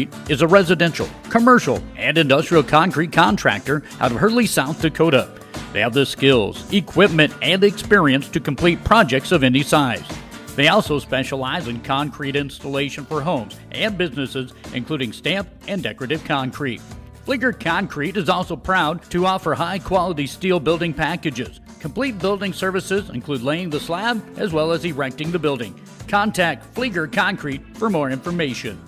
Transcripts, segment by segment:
Concrete is a residential, commercial, and industrial concrete contractor out of Hurley, South Dakota. They have the skills, equipment, and experience to complete projects of any size. They also specialize in concrete installation for homes and businesses, including stamped and decorative concrete. Flieger Concrete is also proud to offer high-quality steel building packages. Complete building services include laying the slab as well as erecting the building. Contact Flieger Concrete for more information.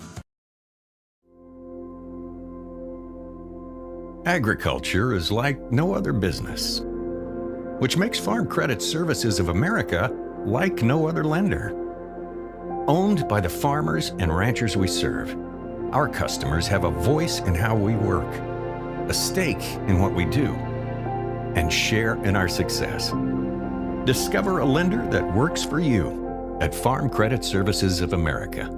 Agriculture is like no other business, which makes Farm Credit Services of America like no other lender. Owned by the farmers and ranchers we serve, our customers have a voice in how we work, a stake in what we do, and share in our success. Discover a lender that works for you at Farm Credit Services of America.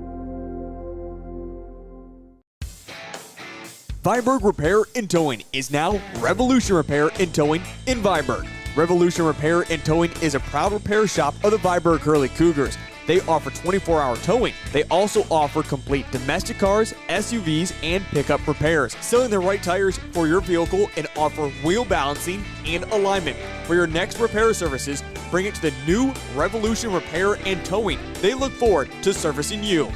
Viborg Repair and Towing is now Revolution Repair and Towing in Viborg. Revolution Repair and Towing is a proud repair shop of the Viborg-Hurley Cougars. They offer 24-hour towing. They also offer complete domestic cars, SUVs, and pickup repairs, selling the right tires for your vehicle and offer wheel balancing and alignment. For your next repair services, bring it to the new Revolution Repair and Towing. They look forward to servicing you.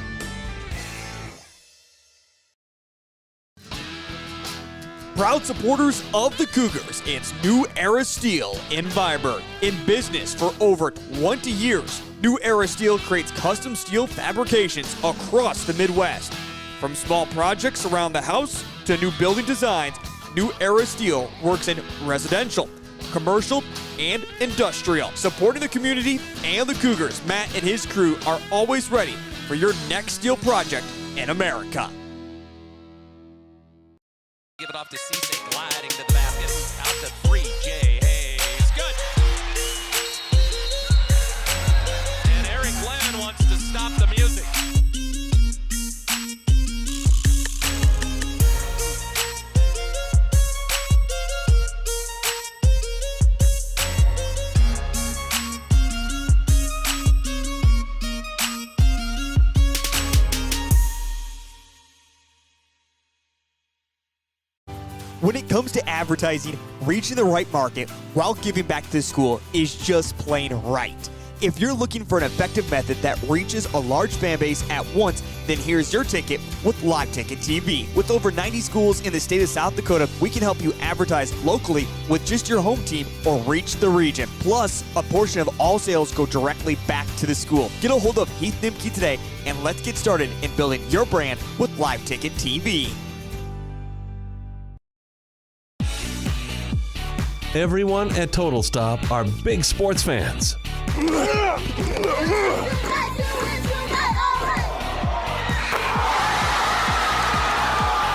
Proud supporters of the Cougars, it's New Era Steel in Viborg. In business for over 20 years, New Era Steel creates custom steel fabrications across the Midwest. From small projects around the house to new building designs, New Era Steel works in residential, commercial, and industrial. Supporting the community and the Cougars, Matt and his crew are always ready for your next steel project in America. Give it off to Cisse, gliding to the basket. Out to 3, Jay Hayes. Good. And Eric Glenn wants to stop the music. When it comes to advertising, reaching the right market while giving back to the school is just plain right. If you're looking for an effective method that reaches a large fan base at once, then here's your ticket with Live Ticket TV. With over 90 schools in the state of South Dakota, we can help you advertise locally with just your home team or reach the region. Plus, a portion of all sales go directly back to the school. Get a hold of Heath Nimke today and let's get started in building your brand with Live Ticket TV. Everyone at Total Stop are big sports fans.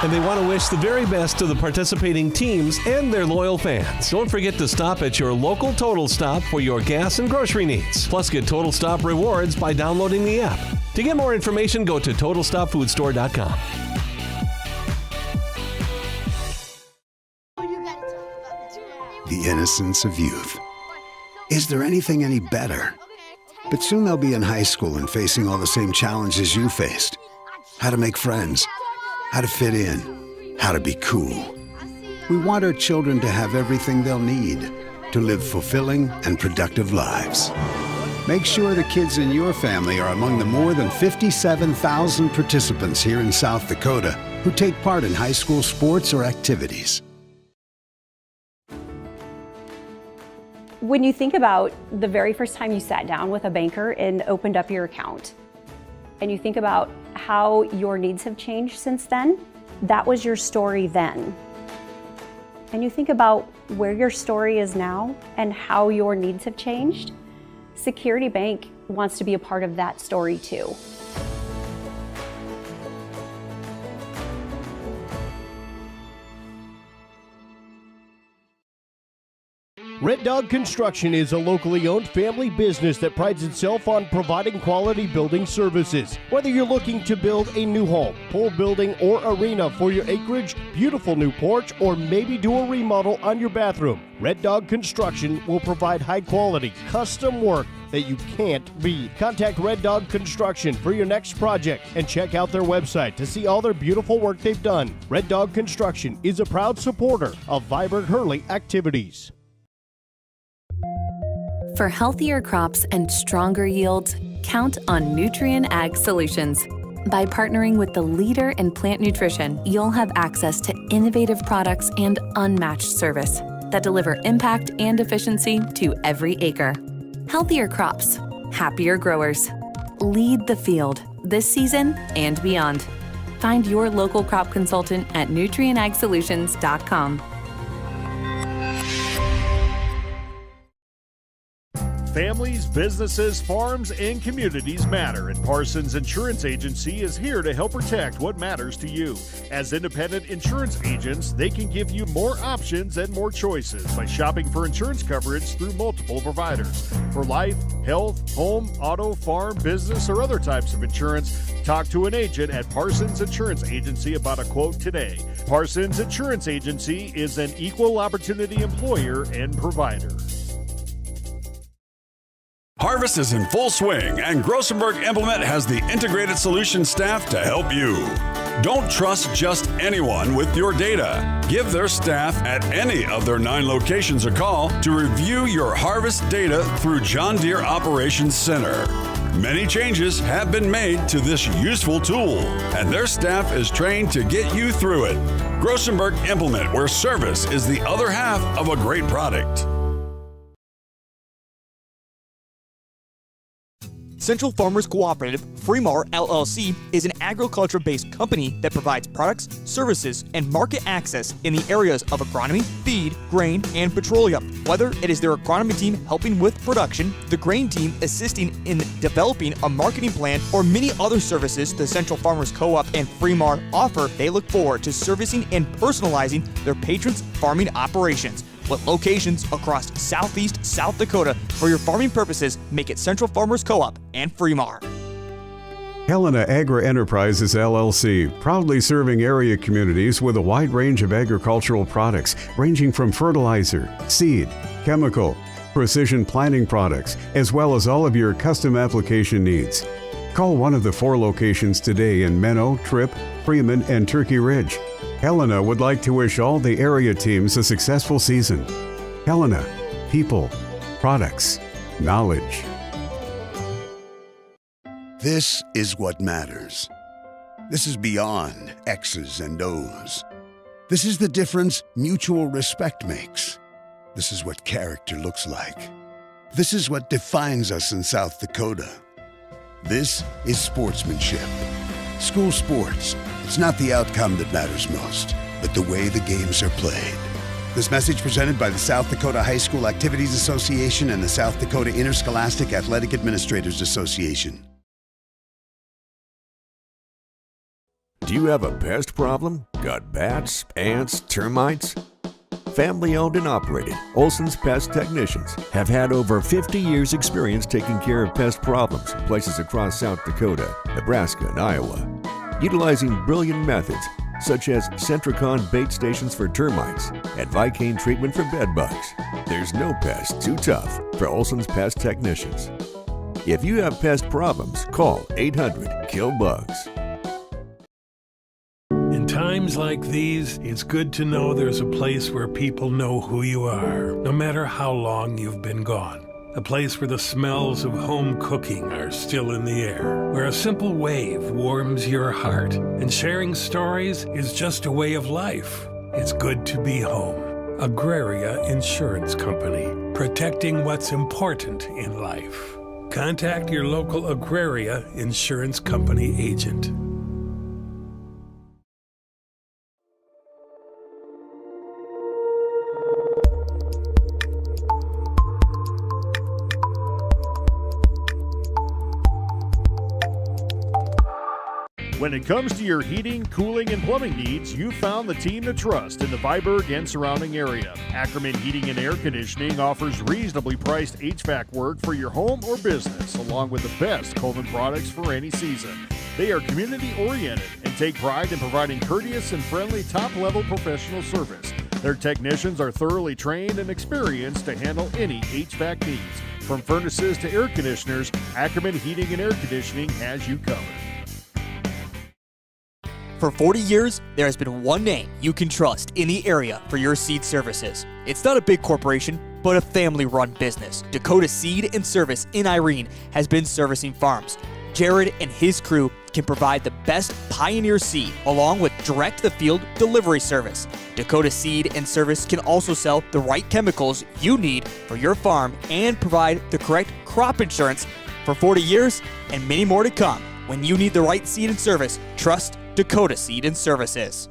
And they want to wish the very best to the participating teams and their loyal fans. Don't forget to stop at your local Total Stop for your gas and grocery needs. Plus, get Total Stop rewards by downloading the app. To get more information, go to TotalStopFoodStore.com. The innocence of youth. Is there anything any better? But soon they'll be in high school and facing all the same challenges you faced. How to make friends, how to fit in, how to be cool. We want our children to have everything they'll need to live fulfilling and productive lives. Make sure the kids in your family are among the more than 57,000 participants here in South Dakota who take part in high school sports or activities. When you think about the very first time you sat down with a banker and opened up your account, and you think about how your needs have changed since then, that was your story then. And you think about where your story is now and how your needs have changed, Security Bank wants to be a part of that story too. Red Dog Construction is a locally owned family business that prides itself on providing quality building services. Whether you're looking to build a new home, pool building, or arena for your acreage, beautiful new porch, or maybe do a remodel on your bathroom, Red Dog Construction will provide high quality, custom work that you can't beat. Contact Red Dog Construction for your next project and check out their website to see all their beautiful work they've done. Red Dog Construction is a proud supporter of Viborg-Hurley activities. For healthier crops and stronger yields, count on Nutrien Ag Solutions. By partnering with the leader in plant nutrition, you'll have access to innovative products and unmatched service that deliver impact and efficiency to every acre. Healthier crops, happier growers. Lead the field this season and beyond. Find your local crop consultant at nutrienagsolutions.com. Families, businesses, farms, and communities matter, and Parsons Insurance Agency is here to help protect what matters to you. As independent insurance agents, they can give you more options and more choices by shopping for insurance coverage through multiple providers. For life, health, home, auto, farm, business, or other types of insurance, talk to an agent at Parsons Insurance Agency about a quote today. Parsons Insurance Agency is an equal opportunity employer and provider. Harvest is in full swing, and Grossenberg Implement has the integrated solution staff to help you. Don't trust just anyone with your data. Give their staff at any of their 9 locations a call to review your harvest data through John Deere Operations Center. Many changes have been made to this useful tool, and their staff is trained to get you through it. Grossenberg Implement, where service is the other half of a great product. Central Farmers Cooperative, Freeman LLC, is an agriculture-based company that provides products, services, and market access in the areas of agronomy, feed, grain, and petroleum. Whether it is their agronomy team helping with production, the grain team assisting in developing a marketing plan, or many other services the Central Farmers Co-op and Freeman offer, they look forward to servicing and personalizing their patrons' farming operations. With locations across southeast South Dakota, for your farming purposes, make it Central Farmers Co-op and Freeman. Helena Agri-Enterprises LLC, proudly serving area communities with a wide range of agricultural products ranging from fertilizer, seed, chemical, precision planting products, as well as all of your custom application needs. Call one of the 4 locations today in Menno, Tripp, Freeman, and Turkey Ridge. Helena would like to wish all the area teams a successful season. Helena, people, products, knowledge. This is what matters. This is beyond X's and O's. This is the difference mutual respect makes. This is what character looks like. This is what defines us in South Dakota. This is sportsmanship. School sports. It's not the outcome that matters most, but the way the games are played. This message presented by the South Dakota High School Activities Association and the South Dakota Interscholastic Athletic Administrators Association. Do you have a pest problem? Got bats, ants, termites? Family owned and operated, Olson's Pest Technicians have had over 50 years experience taking care of pest problems in places across South Dakota, Nebraska, and Iowa. Utilizing brilliant methods such as Centricon bait stations for termites and Vicane treatment for bed bugs, there's no pest too tough for Olson's Pest Technicians. If you have pest problems, call 800-KILL-BUGS. In times like these, it's good to know there's a place where people know who you are, no matter how long you've been gone. A place where the smells of home cooking are still in the air, where a simple wave warms your heart, and sharing stories is just a way of life. It's good to be home. Agraria Insurance Company, protecting what's important in life. Contact your local Agraria Insurance Company agent. When it comes to your heating, cooling, and plumbing needs, you've found the team to trust in the Viborg and surrounding area. Ackerman Heating and Air Conditioning offers reasonably priced HVAC work for your home or business, along with the best Coleman products for any season. They are community-oriented and take pride in providing courteous and friendly top-level professional service. Their technicians are thoroughly trained and experienced to handle any HVAC needs. From furnaces to air conditioners, Ackerman Heating and Air Conditioning has you covered. For 40 years, there has been one name you can trust in the area for your seed services. It's not a big corporation, but a family-run business. Dakota Seed and Service in Irene has been servicing farms. Jared and his crew can provide the best Pioneer seed along with direct-to-the-field delivery service. Dakota Seed and Service can also sell the right chemicals you need for your farm and provide the correct crop insurance for 40 years and many more to come. When you need the right seed and service, trust Dakota Seed and Services.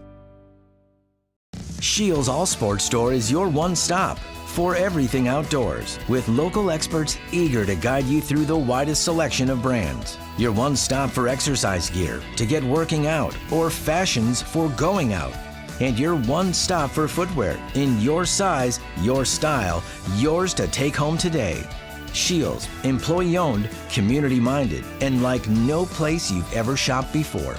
Shields All Sports Store is your one stop for everything outdoors, with local experts eager to guide you through the widest selection of brands. Your one stop for exercise gear to get working out or fashions for going out. And your one stop for footwear in your size, your style, yours to take home today. Shields, employee owned, community minded, and like no place you've ever shopped before.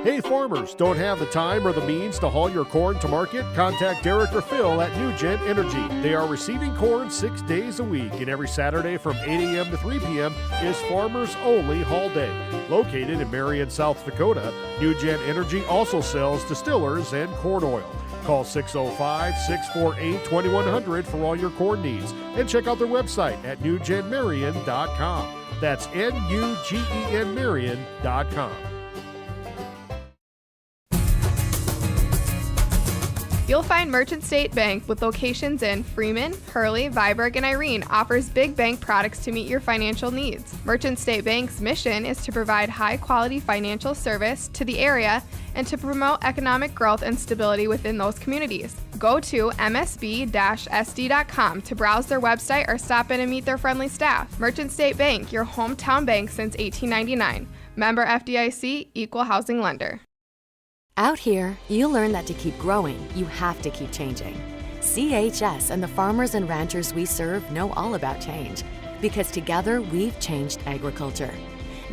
Hey farmers, don't have the time or the means to haul your corn to market? Contact Derek or Phil at New Gen Energy. They are receiving corn 6 days a week, and every Saturday from 8 a.m. to 3 p.m. is Farmers Only Haul Day. Located in Marion, South Dakota, New Gen Energy also sells distillers and corn oil. Call 605-648-2100 for all your corn needs, and check out their website at newgenmarion.com. That's NUGEN Marion.com. You'll find Merchant State Bank with locations in Freeman, Hurley, Viborg, and Irene offers big bank products to meet your financial needs. Merchant State Bank's mission is to provide high-quality financial service to the area and to promote economic growth and stability within those communities. Go to msb-sd.com to browse their website or stop in and meet their friendly staff. Merchant State Bank, your hometown bank since 1899. Member FDIC, Equal Housing Lender. Out here, you learn that to keep growing, you have to keep changing. CHS and the farmers and ranchers we serve know all about change, because together we've changed agriculture.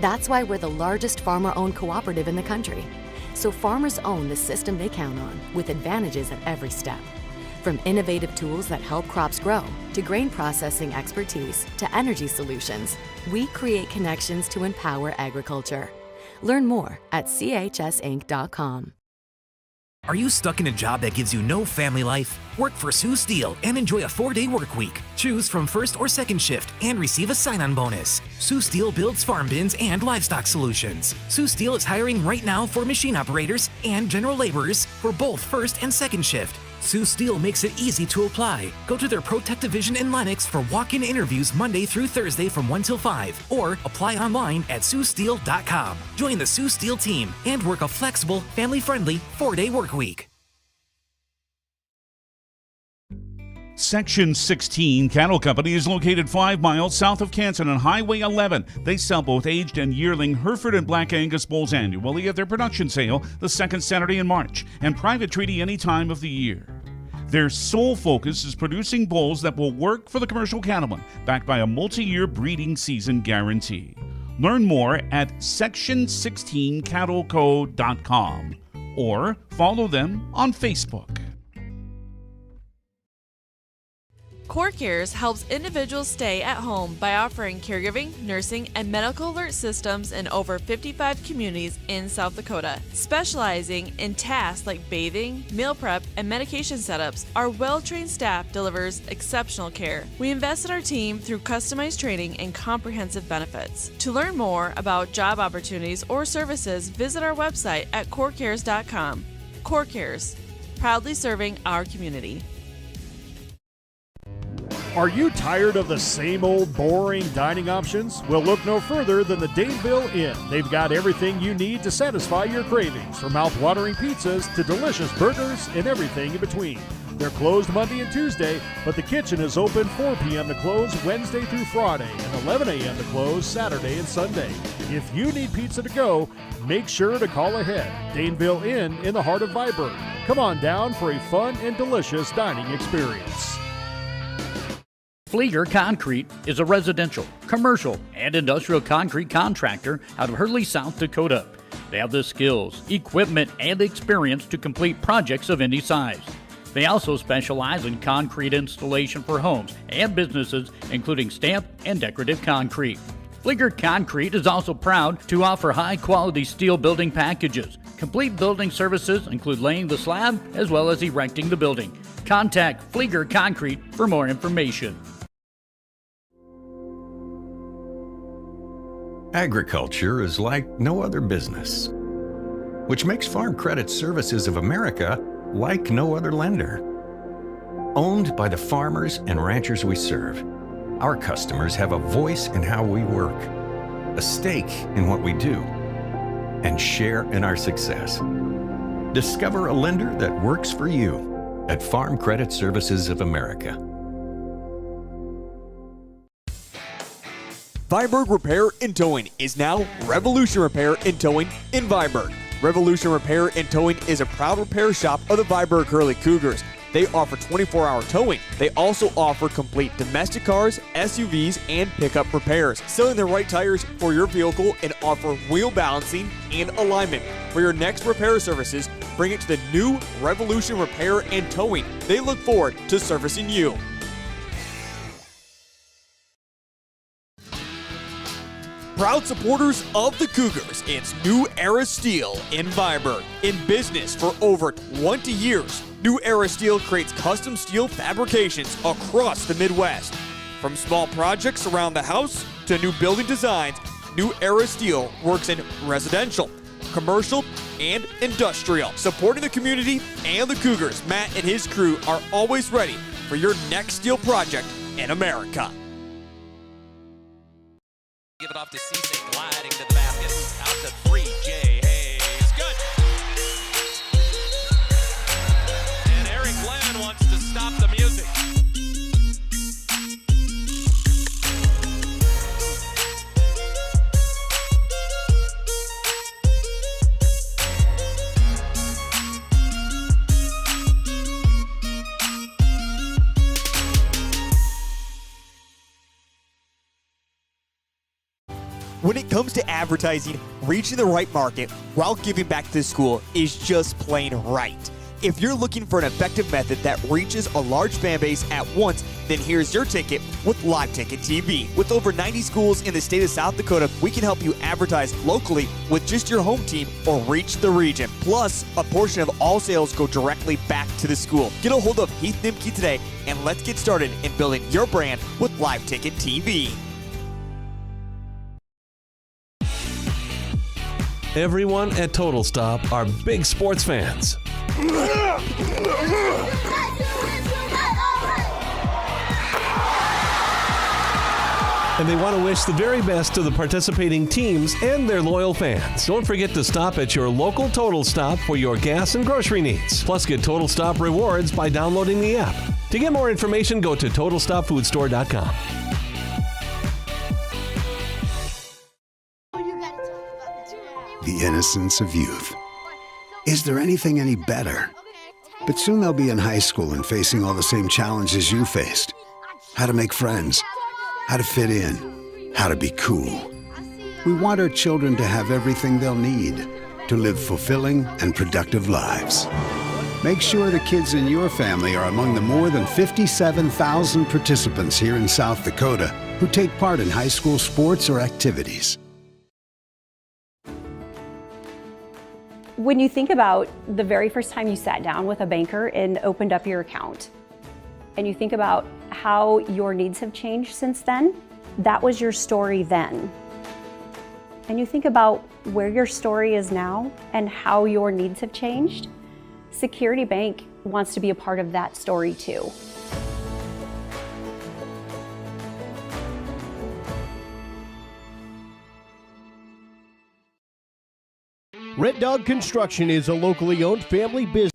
That's why we're the largest farmer-owned cooperative in the country. So farmers own the system they count on, with advantages at every step. From innovative tools that help crops grow, to grain processing expertise, to energy solutions, we create connections to empower agriculture. Learn more at chsinc.com. Are you stuck in a job that gives you no family life? Work for Sioux Steel and enjoy a 4-day work week. Choose from first or second shift and receive a sign-on bonus. Sioux Steel builds farm bins and livestock solutions. Sioux Steel is hiring right now for machine operators and general laborers for both first and second shift. Sioux Steel makes it easy to apply. Go to their ProTech division in Lennox for walk-in interviews Monday through Thursday from 1 till 5, or apply online at SiouxSteel.com. Join the Sioux Steel team and work a flexible, family-friendly 4-day work week. Section 16 Cattle Company is located 5 miles south of Canton on Highway 11. They sell both aged and yearling Hereford and Black Angus bulls annually at their production sale the second Saturday in March, and private treaty any time of the year. Their sole focus is producing bulls that will work for the commercial cattleman, backed by a multi-year breeding season guarantee. Learn more at section16cattleco.com or follow them on Facebook. CoreCares helps individuals stay at home by offering caregiving, nursing, and medical alert systems in over 55 communities in South Dakota. Specializing in tasks like bathing, meal prep, and medication setups, our well-trained staff delivers exceptional care. We invest in our team through customized training and comprehensive benefits. To learn more about job opportunities or services, visit our website at corecares.com. CoreCares, proudly serving our community. Are you tired of the same old boring dining options? Well, look no further than the Daneville Inn. They've got everything you need to satisfy your cravings, from mouth-watering pizzas to delicious burgers and everything in between. They're closed Monday and Tuesday, but the kitchen is open 4 p.m. to close Wednesday through Friday and 11 a.m. to close Saturday and Sunday. If you need pizza to go, make sure to call ahead. Daneville Inn in the heart of Viborg. Come on down for a fun and delicious dining experience. Flieger Concrete is a residential, commercial, and industrial concrete contractor out of Hurley, South Dakota. They have the skills, equipment, and experience to complete projects of any size. They also specialize in concrete installation for homes and businesses, including stamped and decorative concrete. Flieger Concrete is also proud to offer high-quality steel building packages. Complete building services include laying the slab as well as erecting the building. Contact Flieger Concrete for more information. Agriculture is like no other business, which makes Farm Credit Services of America like no other lender. Owned by the farmers and ranchers we serve, our customers have a voice in how we work, a stake in what we do, and share in our success. Discover a lender that works for you at Farm Credit Services of America. Viborg Repair and Towing is now Revolution Repair and Towing in Viborg. Revolution Repair and Towing is a proud repair shop of the Viborg-Hurley Cougars. They offer 24-hour towing. They also offer complete domestic cars, SUVs, and pickup repairs, selling the right tires for your vehicle and offer wheel balancing and alignment. For your next repair services, bring it to the new Revolution Repair and Towing. They look forward to servicing you. Proud supporters of the Cougars, it's New Era Steel in Viborg. In business for over 20 years, New Era Steel creates custom steel fabrications across the Midwest. From small projects around the house to new building designs, New Era Steel works in residential, commercial, and industrial. Supporting the community and the Cougars, Matt and his crew are always ready for your next steel project in America. Give it off to Cisse, gliding to the basket. Out to 3, Jay Hayes. Good. And Eric Glenn wants to stop the music. When it comes to advertising, reaching the right market while giving back to the school is just plain right. If you're looking for an effective method that reaches a large fan base at once, then here's your ticket with Live Ticket TV. With over 90 schools in the state of South Dakota, we can help you advertise locally with just your home team or reach the region. Plus, a portion of all sales go directly back to the school. Get a hold of Heath Nimke today and let's get started in building your brand with Live Ticket TV. Everyone at Total Stop are big sports fans. And they want to wish the very best to the participating teams and their loyal fans. Don't forget to stop at your local Total Stop for your gas and grocery needs. Plus, get Total Stop rewards by downloading the app. To get more information, go to TotalStopFoodStore.com. The innocence of youth. Is there anything any better? But soon they'll be in high school and facing all the same challenges you faced. How to make friends, how to fit in, how to be cool. We want our children to have everything they'll need to live fulfilling and productive lives. Make sure the kids in your family are among the more than 57,000 participants here in South Dakota who take part in high school sports or activities. When you think about the very first time you sat down with a banker and opened up your account, and you think about how your needs have changed since then, that was your story then. And you think about where your story is now and how your needs have changed, Security Bank wants to be a part of that story too. Red Dog Construction is a locally owned family business.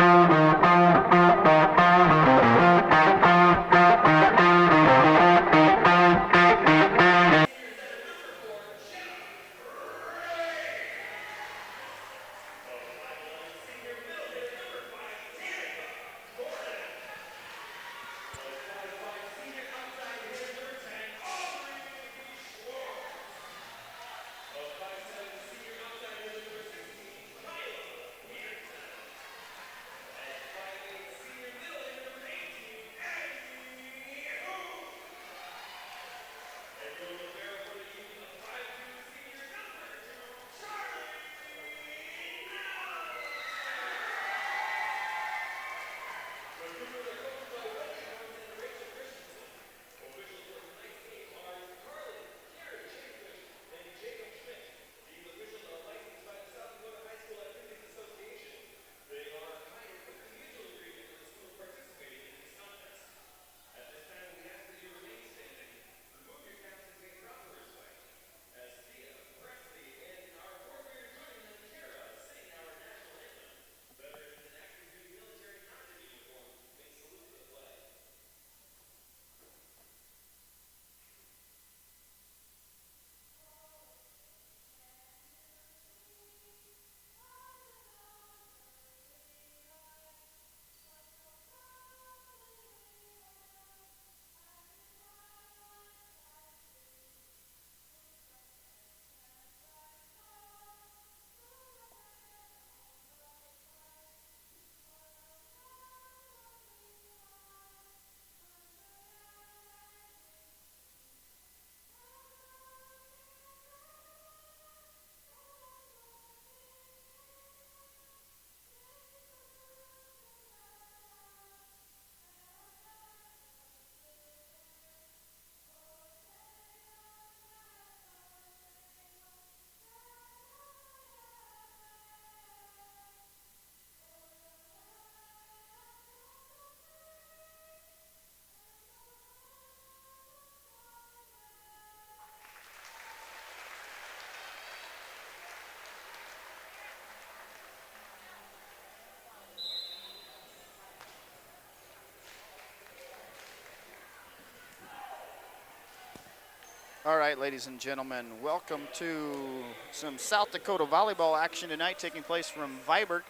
All right, ladies and gentlemen, welcome to some South Dakota volleyball action tonight taking place from Viborg.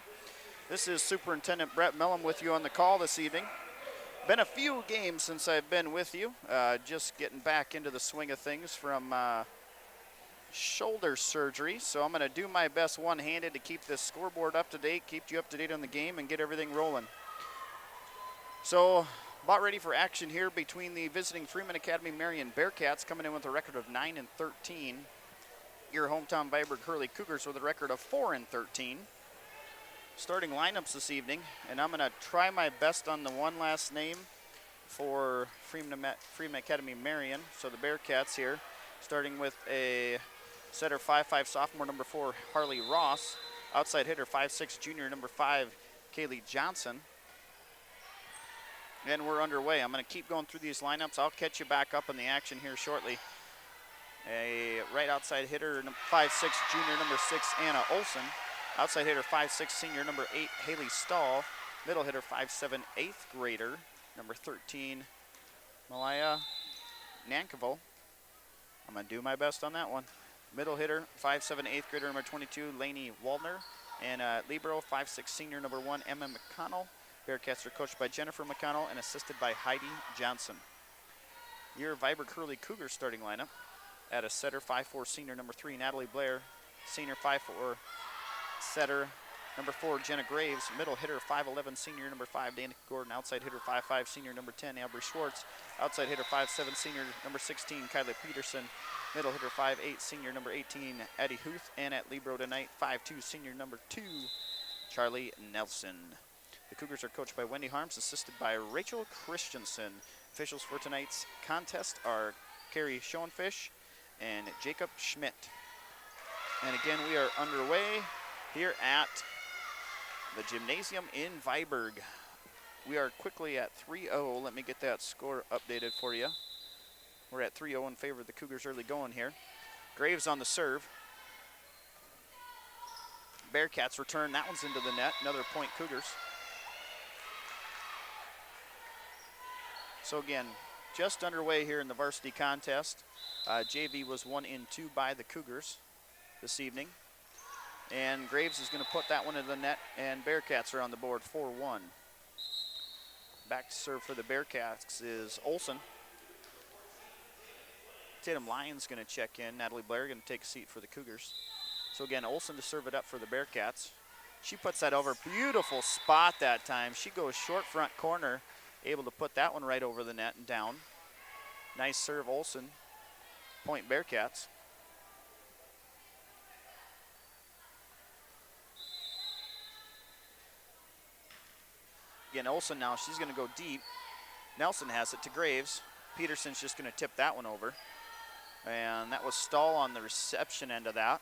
This is Superintendent Brett Mellum with you on the call this evening. Been a few games since I've been with you, just getting back into the swing of things from shoulder surgery. So I'm going to do my best one-handed to keep this scoreboard up to date, keep you up to date on the game, and get everything rolling. So about ready for action here between the visiting Freeman Academy Marion Bearcats, coming in with a record of 9-13. Your hometown Viborg-Hurley Cougars with a record of 4-13. Starting lineups this evening, and I'm going to try my best on the one last name for Freeman Academy Marion. So the Bearcats here, starting with a setter 5'5" sophomore number 4 Harley Ross, outside hitter 5'6" junior number 5 Kaylee Johnson. And we're underway. I'm going to keep going through these lineups. I'll catch you back up in the action here shortly. A right outside hitter 5'6" junior number 6 Anna Olson. Outside hitter 5'6" senior number 8 Haley Stahl. Middle hitter 5'7" 8th grader number 13 Malaya Nankovo. I'm going to do my best on that one. Middle hitter 5'7" 8th grader number 22 Lainey Waldner. And libero 5'6" senior number 1 Emma McConnell. Bearcats are coached by Jennifer McConnell and assisted by Heidi Johnson. Your Viborg-Hurley Cougars starting lineup at a setter 5'4" senior number 3 Natalie Blair. Senior 5'4" setter number 4 Jenna Graves. Middle hitter 5'11" senior number 5 Dana Gordon. Outside hitter 5'5" senior number 10 Aubrey Schwartz. Outside hitter 5'7" senior number 16 Kylie Peterson. Middle hitter 5'8" senior number 18 Addie Huth. And at libero tonight 5'2" senior number 2 Charlie Nelson. The Cougars are coached by Wendy Harms, assisted by Rachel Christensen. Officials for tonight's contest are Carrie Schoenfish and Jacob Schmidt. And again, we are underway here at the gymnasium in Viborg. We are quickly at 3-0. Let me get that score updated for you. We're at 3-0 in favor of the Cougars early going here. Graves on the serve. Bearcats return. That one's into the net. Another point Cougars. So again, just underway here in the varsity contest. JV was 1-2 by the Cougars this evening. And Graves is going to put that one into the net, and Bearcats are on the board 4-1. Back to serve for the Bearcats is Olson. Tatum Lyons going to check in. Natalie Blair going to take a seat for the Cougars. So again, Olson to serve it up for the Bearcats. She puts that over. Beautiful spot that time. She goes short front corner. Able to put that one right over the net and down. Nice serve, Olson. Point Bearcats. Again, Olson now, she's going to go deep. Nelson has it to Graves. Peterson's just going to tip that one over. And that was Stahl on the reception end of that.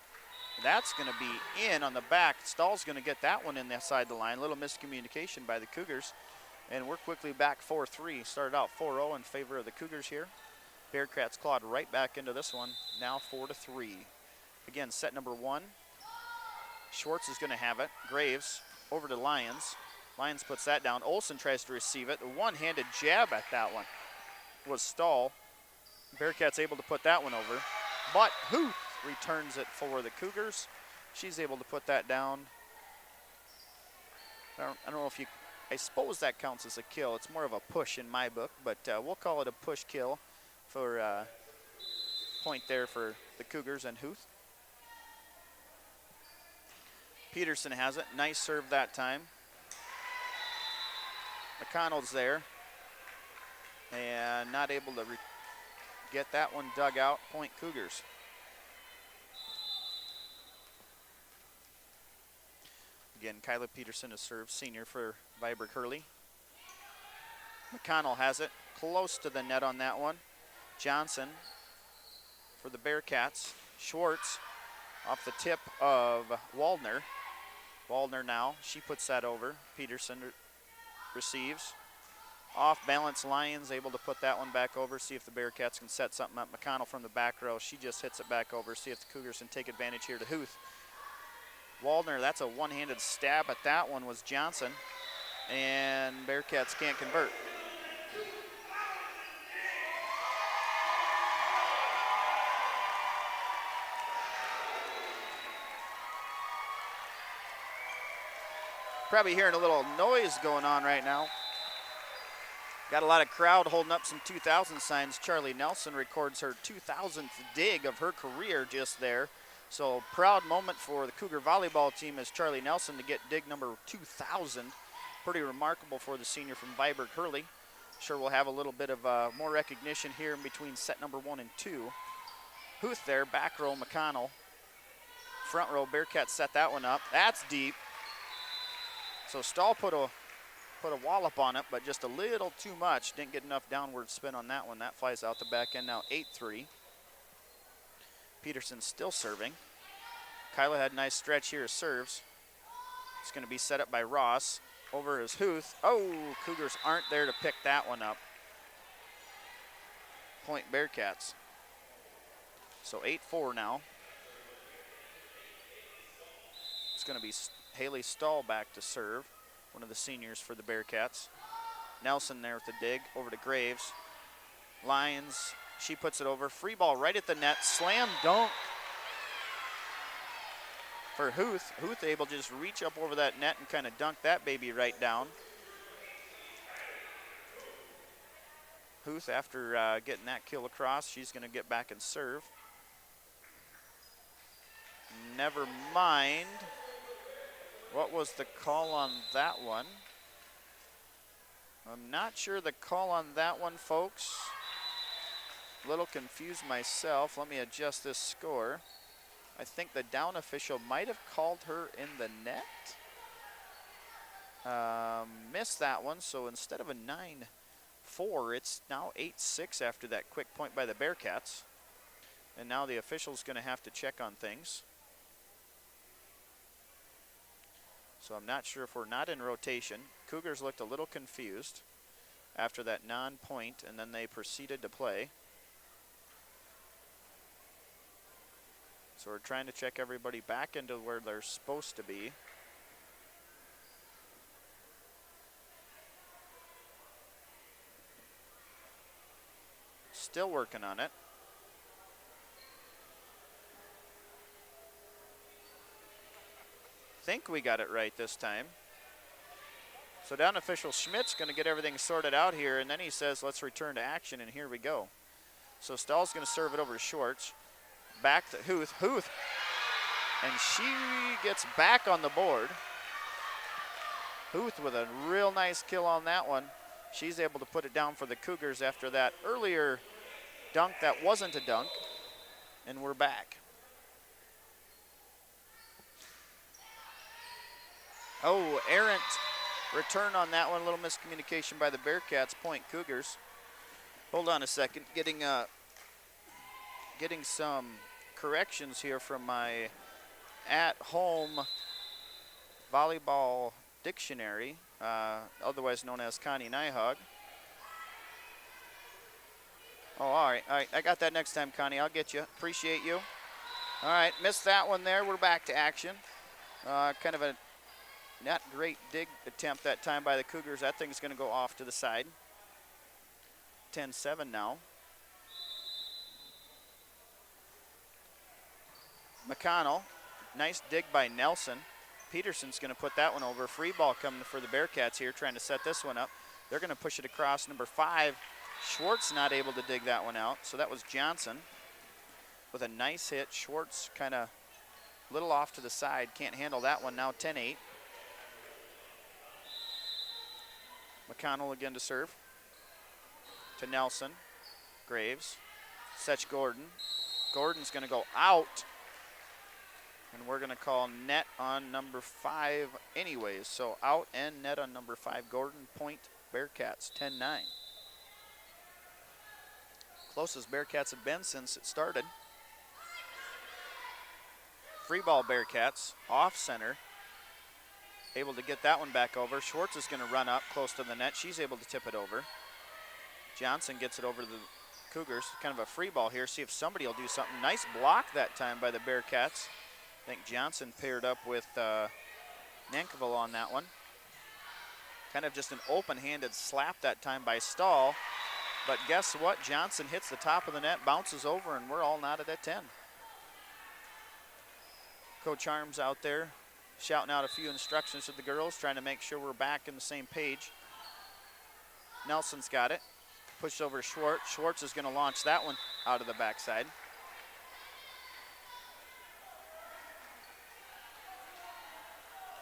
That's going to be in on the back. Stahl's going to get that one in the side of the line. A little miscommunication by the Cougars. And we're quickly back 4-3. Started out 4-0 in favor of the Cougars here. Bearcats clawed right back into this one. Now 4-3. Again, set number 1. Schwartz is going to have it. Graves over to Lyons. Lyons puts that down. Olson tries to receive it. The one-handed jab at that one was Stahl. Bearcats able to put that one over. But Huth returns it for the Cougars. She's able to put that down. I don't know if you... I suppose that counts as a kill. It's more of a push in my book, but we'll call it a push kill for point there for the Cougars and Huth. Peterson has it. Nice serve that time. McConnell's there and not able to get that one dug out. Point Cougars. Again, Kyla Peterson has served, senior for Viborg-Hurley. McConnell has it, close to the net on that one. Johnson for the Bearcats. Schwartz off the tip of Waldner. Waldner now, she puts that over. Peterson receives. Off balance, Lyons able to put that one back over, see if the Bearcats can set something up. McConnell from the back row, she just hits it back over, see if the Cougars can take advantage here to Huth. Waldner, that's a one-handed stab at that one was Johnson, and Bearcats can't convert. Probably hearing a little noise going on right now. Got a lot of crowd holding up some 2000 signs. Charlie Nelson records her 2000th dig of her career just there. So proud moment for the Cougar volleyball team as Charlie Nelson to get dig number 2000. Pretty remarkable for the senior from Viborg-Hurley. Sure we'll have a little bit of more recognition here in between set number 1 and 2. Huth there, back row McConnell. Front row Bearcats set that one up. That's deep. So Stahl put a wallop on it, but just a little too much. Didn't get enough downward spin on that one. That flies out the back end now, 8-3. Peterson still serving. Kyla had a nice stretch here, serves. It's going to be set up by Ross. Over is Huth. Oh, Cougars aren't there to pick that one up. Point Bearcats. So 8-4 now. It's going to be Haley Stahl back to serve, one of the seniors for the Bearcats. Nelson there with the dig, over to Graves. Lyons, she puts it over. Free ball right at the net, slam dunk for Huth. Huth able to just reach up over that net and kind of dunk that baby right down. Huth, after getting that kill across, she's going to get back and serve. Never mind. What was the call on that one? I'm not sure the call on that one, folks. A little confused myself. Let me adjust this score. I think the down official might have called her in the net. Missed that one, so instead of a 9-4, it's now 8-6 after that quick point by the Bearcats. And now the official's going to have to check on things. So I'm not sure if we're not in rotation. Cougars looked a little confused after that non-point, and then they proceeded to play. So we're trying to check everybody back into where they're supposed to be. Still working on it. Think we got it right this time. So down official Schmidt's going to get everything sorted out here, and then he says, let's return to action, and here we go. So Stahl's going to serve it over to Schwartz. Back to Huth. Huth. And she gets back on the board. Huth with a real nice kill on that one. She's able to put it down for the Cougars after that earlier dunk that wasn't a dunk. And we're back. Oh, errant return on that one. A little miscommunication by the Bearcats. Point Cougars. Hold on a second. Getting some corrections here from my at-home volleyball dictionary, otherwise known as Connie Nyhog. Oh, all right. I got that next time, Connie. I'll get you. Appreciate you. All right, missed that one there. We're back to action. Kind of a not great dig attempt that time by the Cougars. That thing's going to go off to the side. 10-7 now. McConnell, nice dig by Nelson. Peterson's going to put that one over. Free ball coming for the Bearcats here, trying to set this one up. They're going to push it across number 5. Schwartz not able to dig that one out, so that was Johnson with a nice hit. Schwartz kind of a little off to the side, can't handle that one. Now 10-8. McConnell again to serve. To Nelson. Graves. Setch Gordon. Gordon's going to go out. And we're going to call net on number 5 anyways. So out and net on number 5. Gordon, point Bearcats, 10-9. Closest Bearcats have been since it started. Free ball Bearcats, off center. Able to get that one back over. Schwartz is going to run up close to the net. She's able to tip it over. Johnson gets it over to the Cougars. Kind of a free ball here. See if somebody will do something. Nice block that time by the Bearcats. I think Johnson paired up with Nankerville on that one. Kind of just an open-handed slap that time by Stahl. But guess what? Johnson hits the top of the net, bounces over, and we're all knotted at 10. Coach Arms out there shouting out a few instructions to the girls, trying to make sure we're back in the same page. Nelson's got it. Pushed over to Schwartz. Schwartz is going to launch that one out of the backside.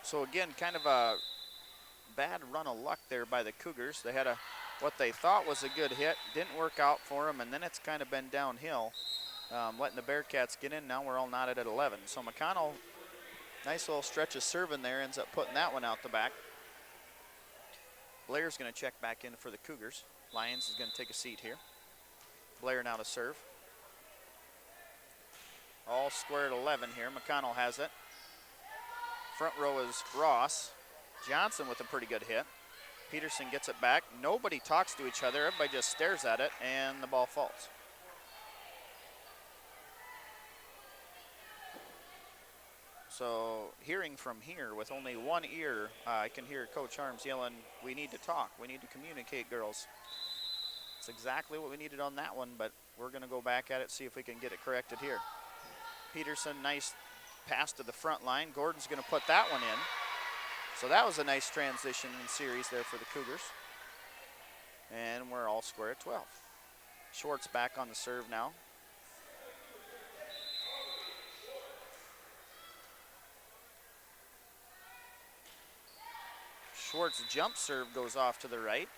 So again, kind of a bad run of luck there by the Cougars. They had what they thought was a good hit, didn't work out for them, and then it's kind of been downhill, letting the Bearcats get in. Now we're all knotted at 11. So McConnell, nice little stretch of serving there, ends up putting that one out the back. Blair's going to check back in for the Cougars. Lyons is going to take a seat here. Blair now to serve. All square at 11 here. McConnell has it. Front row is Ross. Johnson with a pretty good hit. Peterson gets it back. Nobody talks to each other. Everybody just stares at it, and the ball falls. So hearing from here with only one ear, I can hear Coach Harms yelling, "We need to talk. We need to communicate, girls." It's exactly what we needed on that one, but we're going to go back at it, see if we can get it corrected here. Peterson, nice pass to the front line. Gordon's going to put that one in. So that was a nice transition in series there for the Cougars. And we're all square at 12. Schwartz back on the serve now. Schwartz jump serve goes off to the right.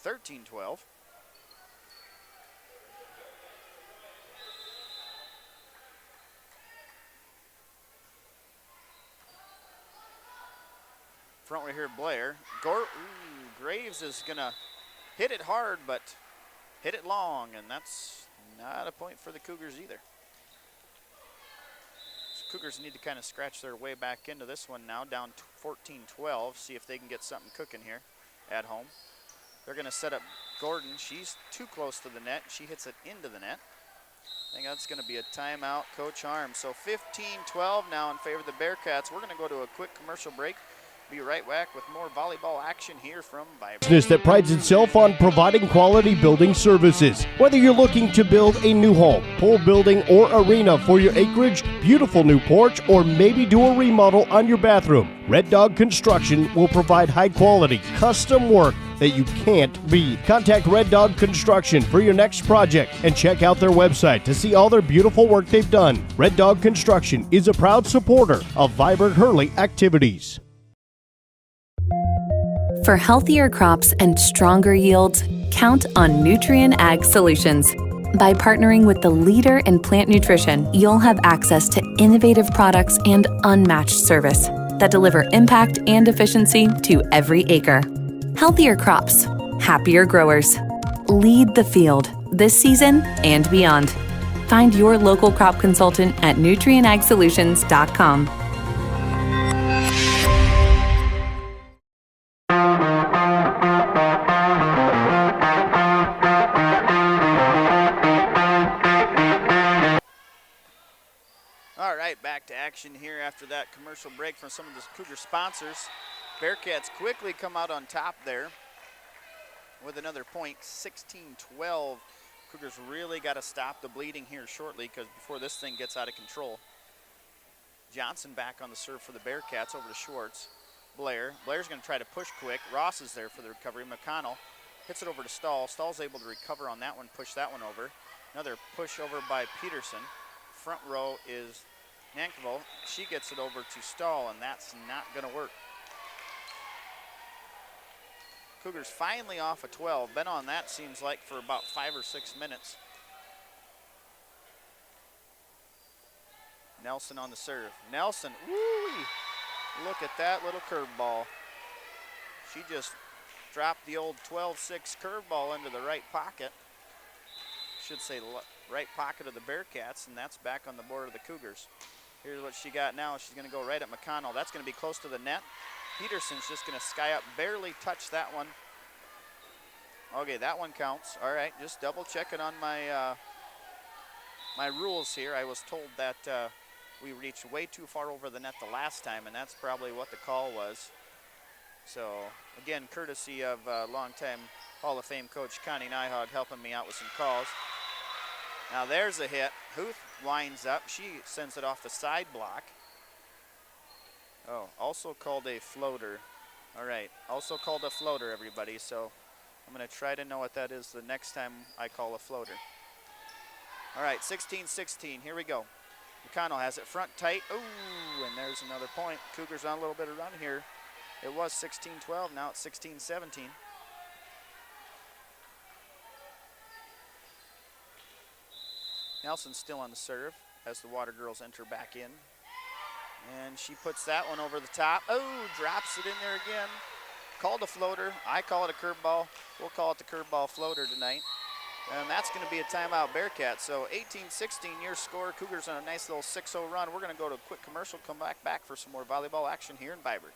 13-12. Front right here, Blair. Graves is going to hit it hard, but hit it long, and that's not a point for the Cougars either. So Cougars need to kind of scratch their way back into this one now, down 14-12, see if they can get something cooking here at home. They're going to set up Gordon. She's too close to the net. She hits it into the net. I think that's going to be a timeout, Coach Harms. So 15-12 now in favor of the Bearcats. We're going to go to a quick commercial break. Be right back with more volleyball action here from Viborg. Business that prides itself on providing quality building services. Whether you're looking to build a new home, pool building, or arena for your acreage, beautiful new porch, or maybe do a remodel on your bathroom, Red Dog Construction will provide high quality, custom work that you can't beat. Contact Red Dog Construction for your next project and check out their website to see all their beautiful work they've done. Red Dog Construction is a proud supporter of Viborg-Hurley activities. For healthier crops and stronger yields, count on Nutrien Ag Solutions. By partnering with the leader in plant nutrition, you'll have access to innovative products and unmatched service that deliver impact and efficiency to every acre. Healthier crops, happier growers. Lead the field this season and beyond. Find your local crop consultant at nutrienagsolutions.com. Back to action here after that commercial break from some of the Cougar sponsors. Bearcats quickly come out on top there with another point, 16-12. Cougars really got to stop the bleeding here shortly because before this thing gets out of control. Johnson back on the serve for the Bearcats over to Schwartz. Blair's going to try to push quick. Ross is there for the recovery. McConnell hits it over to Stahl. Stahl's able to recover on that one, push that one over. Another push over by Peterson. Front row is Nankerville. She gets it over to Stahl, and that's not going to work. Cougars finally off a 12. Been on that, seems like, for about 5 or 6 minutes. Nelson on the serve. Nelson, woo-wee. Look at that little curveball. She just dropped the old 12-6 curveball into the right pocket. Should say right pocket of the Bearcats, and that's back on the board of the Cougars. Here's what she got now. She's going to go right at McConnell. That's going to be close to the net. Peterson's just going to sky up, barely touch that one. Okay, that one counts. All right, just double checking on my my rules here. I was told that we reached way too far over the net the last time, and that's probably what the call was. So, again, courtesy of longtime Hall of Fame coach Connie Nyhog helping me out with some calls. Now there's a hit. Huth winds up. She sends it off the side block. Oh, also called a floater. All right, also called a floater, everybody. So I'm going to try to know what that is the next time I call a floater. All right, 16-16. Here we go. McConnell has it front tight. Ooh, and there's another point. Cougars on a little bit of run here. It was 16-12. Now it's 16-17. Nelson's still on the serve as the Water Girls enter back in. And she puts that one over the top. Oh, drops it in there again. Called a floater. I call it a curveball. We'll call it the curveball floater tonight. And that's going to be a timeout Bearcats. So 18-16 your score. Cougars on a nice little 6-0 run. We're going to go to a quick commercial, come back for some more volleyball action here in Viborg.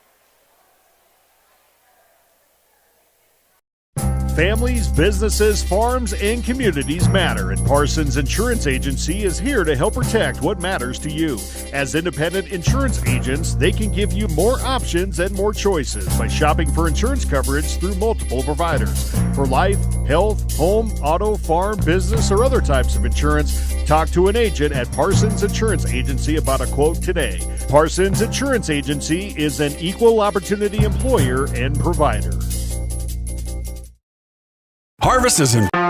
Families, businesses, farms, and communities matter, and Parsons Insurance Agency is here to help protect what matters to you. As independent insurance agents, they can give you more options and more choices by shopping for insurance coverage through multiple providers. For life, health, home, auto, farm, business, or other types of insurance, talk to an agent at Parsons Insurance Agency about a quote today. Parsons Insurance Agency is an equal opportunity employer and provider. Harvest is in. All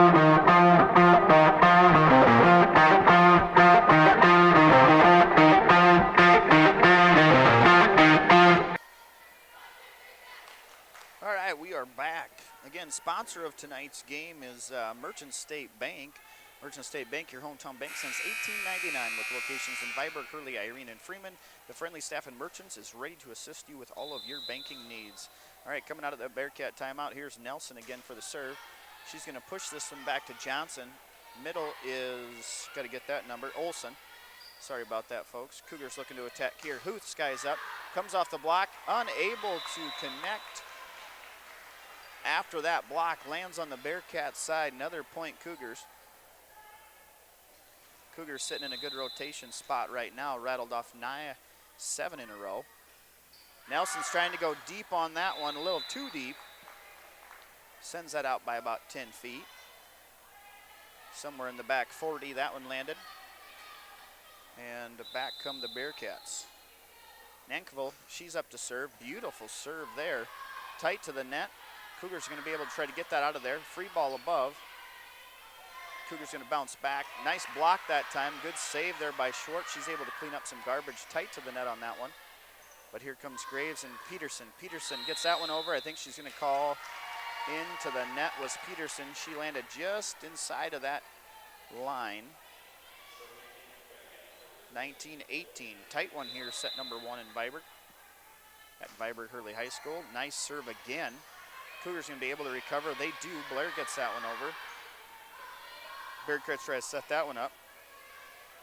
right, we are back. Again, sponsor of tonight's game is Merchant State Bank. Merchant State Bank, your hometown bank since 1899 with locations in Viborg-Hurley, Irene, and Freeman. The friendly staff and merchants is ready to assist you with all of your banking needs. All right, coming out of the Bearcat timeout, here's Nelson again for the serve. She's going to push this one back to Johnson. Middle is, got to get that number, Olson. Sorry about that, folks. Cougars looking to attack here. Huth skies up, comes off the block, unable to connect. After that block, lands on the Bearcat side. Another point, Cougars. Cougars sitting in a good rotation spot right now. Rattled off 7 in a row. Nelson's trying to go deep on that one, a little too deep. Sends that out by about 10 feet. Somewhere in the back 40, that one landed. And back come the Bearcats. Nankville, she's up to serve. Beautiful serve there. Tight to the net. Cougars are going to be able to try to get that out of there. Free ball above. Cougars going to bounce back. Nice block that time. Good save there by Schwartz. She's able to clean up some garbage tight to the net on that one. But here comes Graves and Peterson. Peterson gets that one over. I think she's going to call into the net was Peterson. She landed just inside of that line. 19-18. Tight one here, set number 1 in Viborg at Viborg-Hurley High School. Nice serve again. Cougars going to be able to recover. They do. Blair gets that one over. Bearcats try to set that one up.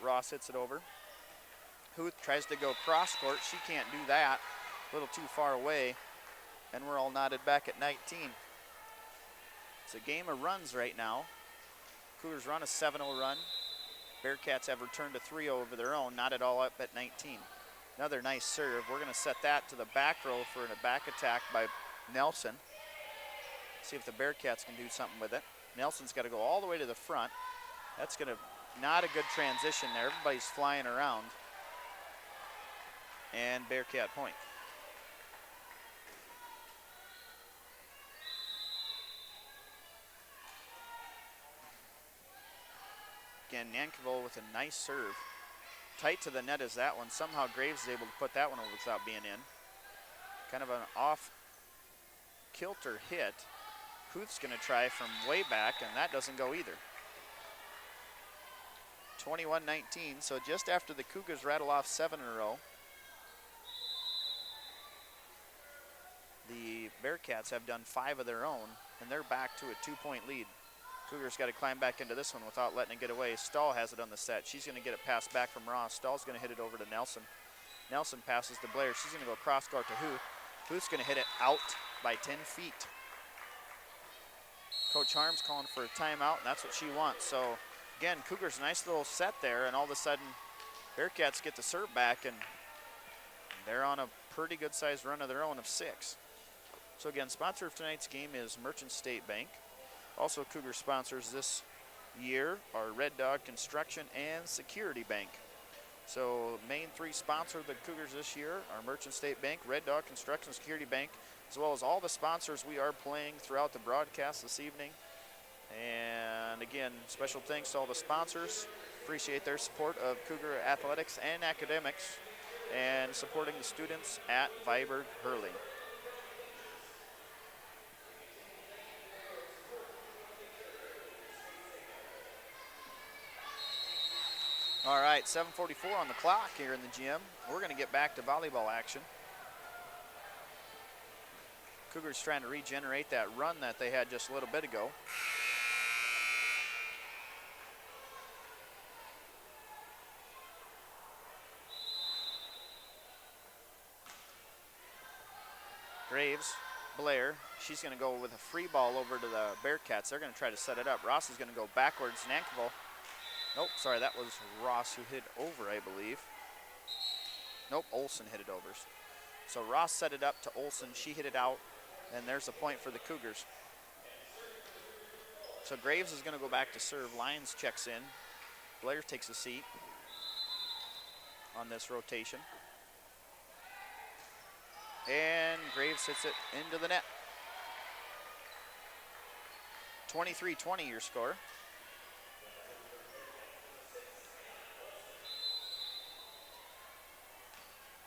Ross hits it over. Huth tries to go cross court. She can't do that. A little too far away. And we're all knotted back at 19. It's a game of runs right now. Cougars run a 7-0 run. Bearcats have returned to 3-0 over their own, not at all up at 19. Another nice serve. We're going to set that to the back row for a back attack by Nelson. See if the Bearcats can do something with it. Nelson's got to go all the way to the front. That's going to, not a good transition there. Everybody's flying around. And Bearcat point. Again, Nankiville with a nice serve. Tight to the net is that one. Somehow Graves is able to put that one over without being in. Kind of an off-kilter hit. Huth's going to try from way back, and that doesn't go either. 21-19, so just after the Cougars rattle off 7 in a row, the Bearcats have done 5 of their own, and they're back to a 2-point lead. Cougars got to climb back into this one without letting it get away. Stahl has it on the set. She's going to get it passed back from Ross. Stahl's going to hit it over to Nelson. Nelson passes to Blair. She's going to go cross court to Huth. Huth's going to hit it out by 10 feet. Coach Harm's calling for a timeout, and that's what she wants. So, again, Cougars nice little set there, and all of a sudden, Bearcats get the serve back, and they're on a pretty good-sized run of their own of 6. So, again, sponsor of tonight's game is Merchant State Bank. Also, Cougar sponsors this year are Red Dog Construction and Security Bank. So main three sponsors of the Cougars this year are Merchant State Bank, Red Dog Construction, Security Bank, as well as all the sponsors we are playing throughout the broadcast this evening. And again, special thanks to all the sponsors. Appreciate their support of Cougar athletics and academics and supporting the students at Viborg-Hurley. All right, 7:44 on the clock here in the gym. We're going to get back to volleyball action. Cougars trying to regenerate that run that they had just a little bit ago. Graves, Blair, she's going to go with a free ball over to the Bearcats. They're going to try to set it up. Ross is going to go backwards. Nankerville. Nope, sorry, that was Ross who hit over, I believe. Nope, Olsen hit it over. So Ross set it up to Olsen. She hit it out, and there's a point for the Cougars. So Graves is going to go back to serve. Lyons checks in. Blair takes a seat on this rotation. And Graves hits it into the net. 23-20 your score.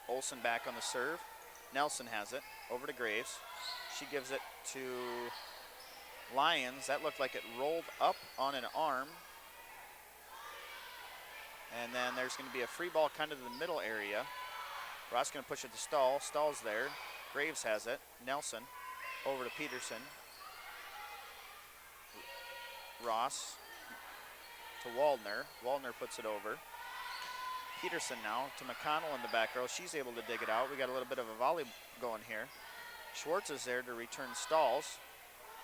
Olsen back on the serve. Nelson has it over to Graves. She gives it to Lyons. That looked like it rolled up on an arm. And then there's going to be a free ball kind of in the middle area. Ross going to push it to Stahl. Stahl's there. Graves has it. Nelson over to Peterson. Ross to Waldner. Waldner puts it over. Peterson now to McConnell in the back row. She's able to dig it out. We got a little bit of a volley going here. Schwartz is there to return Stahls.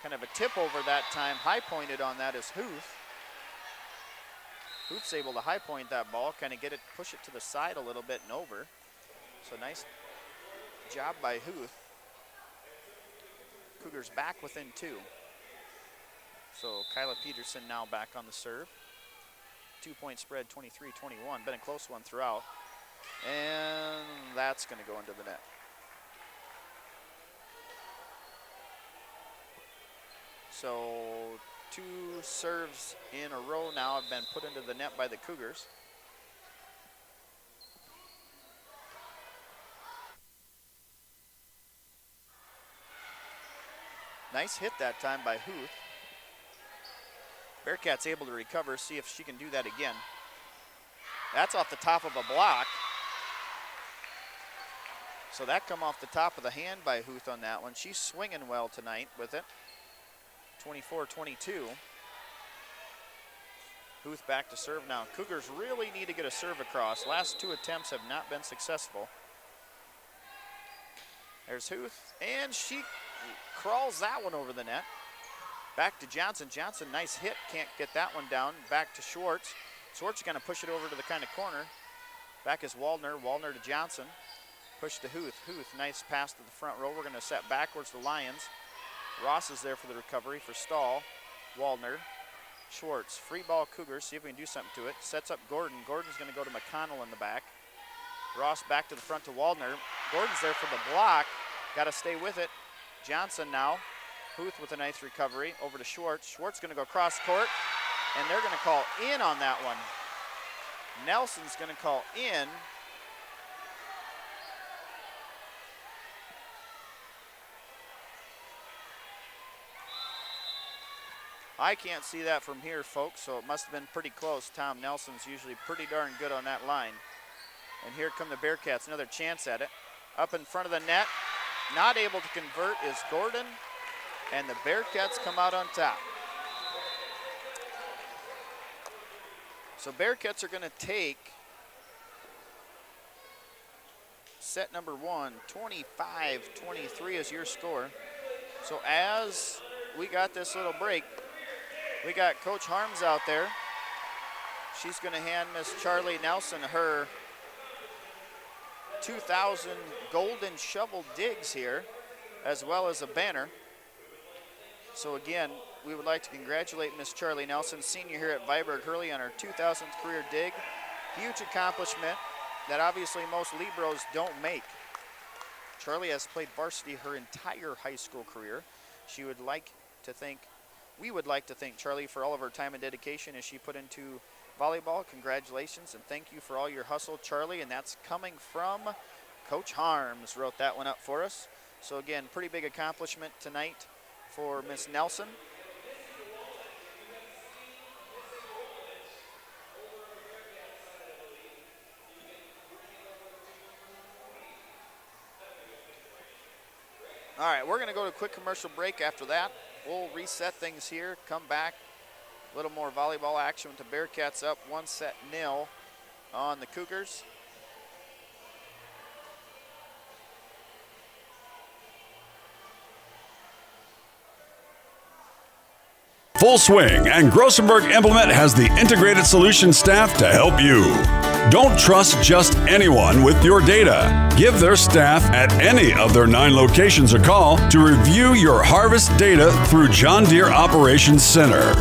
Kind of a tip over that time. High pointed on that is Huth. Huth's able to high point that ball, kind of get it, push it to the side a little bit and over. So nice job by Huth. Cougars back within two. So Kyla Peterson now back on the serve. 2-point spread, 23-21. Been a close one throughout. And that's going to go into the net. So 2 serves in a row now have been put into the net by the Cougars. Nice hit that time by Huth. Bearcats able to recover, see if she can do that again. That's off the top of a block. So that come off the top of the hand by Huth on that one. She's swinging well tonight with it. 24-22. Huth back to serve now. Cougars really need to get a serve across. Last 2 attempts have not been successful. There's Huth, and she crawls that one over the net. Back to Johnson. Johnson, nice hit. Can't get that one down. Back to Schwartz. Schwartz is going to push it over to the kind of corner. Back is Waldner. Waldner to Johnson. Push to Huth. Huth, nice pass to the front row. We're going to set backwards to Lyons. Ross is there for the recovery for Stahl. Waldner. Schwartz. Free ball Cougars. See if we can do something to it. Sets up Gordon. Gordon's going to go to McConnell in the back. Ross back to the front to Waldner. Gordon's there for the block. Got to stay with it. Johnson now. Huth with a nice recovery over to Schwartz. Schwartz going to go cross court, and they're going to call in on that one. Nelson's going to call in. I can't see that from here, folks, so it must have been pretty close. Tom Nelson's usually pretty darn good on that line. And here come the Bearcats, another chance at it. Up in front of the net, not able to convert is Gordon. And the Bearcats come out on top. So Bearcats are going to take set number 1. 25-23 is your score. So as we got this little break, we got Coach Harms out there. She's going to hand Miss Charlie Nelson her 2000 Golden Shovel Digs here, as well as a banner. So again, we would like to congratulate Miss Charlie Nelson, senior here at Viborg-Hurley, on her 2000th career dig. Huge accomplishment that obviously most Libros don't make. Charlie has played varsity her entire high school career. We would like to thank Charlie for all of her time and dedication as she put into volleyball. Congratulations and thank you for all your hustle, Charlie. And that's coming from Coach Harms, wrote that one up for us. So again, pretty big accomplishment tonight for Miss Nelson. All right, we're going to go to a quick commercial break. After that, we'll reset things here, come back, a little more volleyball action with the Bearcats up 1-0 on the Cougars. Full Swing and Grossenberg Implement has the integrated solution staff to help you. Don't trust just anyone with your data. Give their staff at any of their 9 locations a call to review your harvest data through John Deere Operations Center.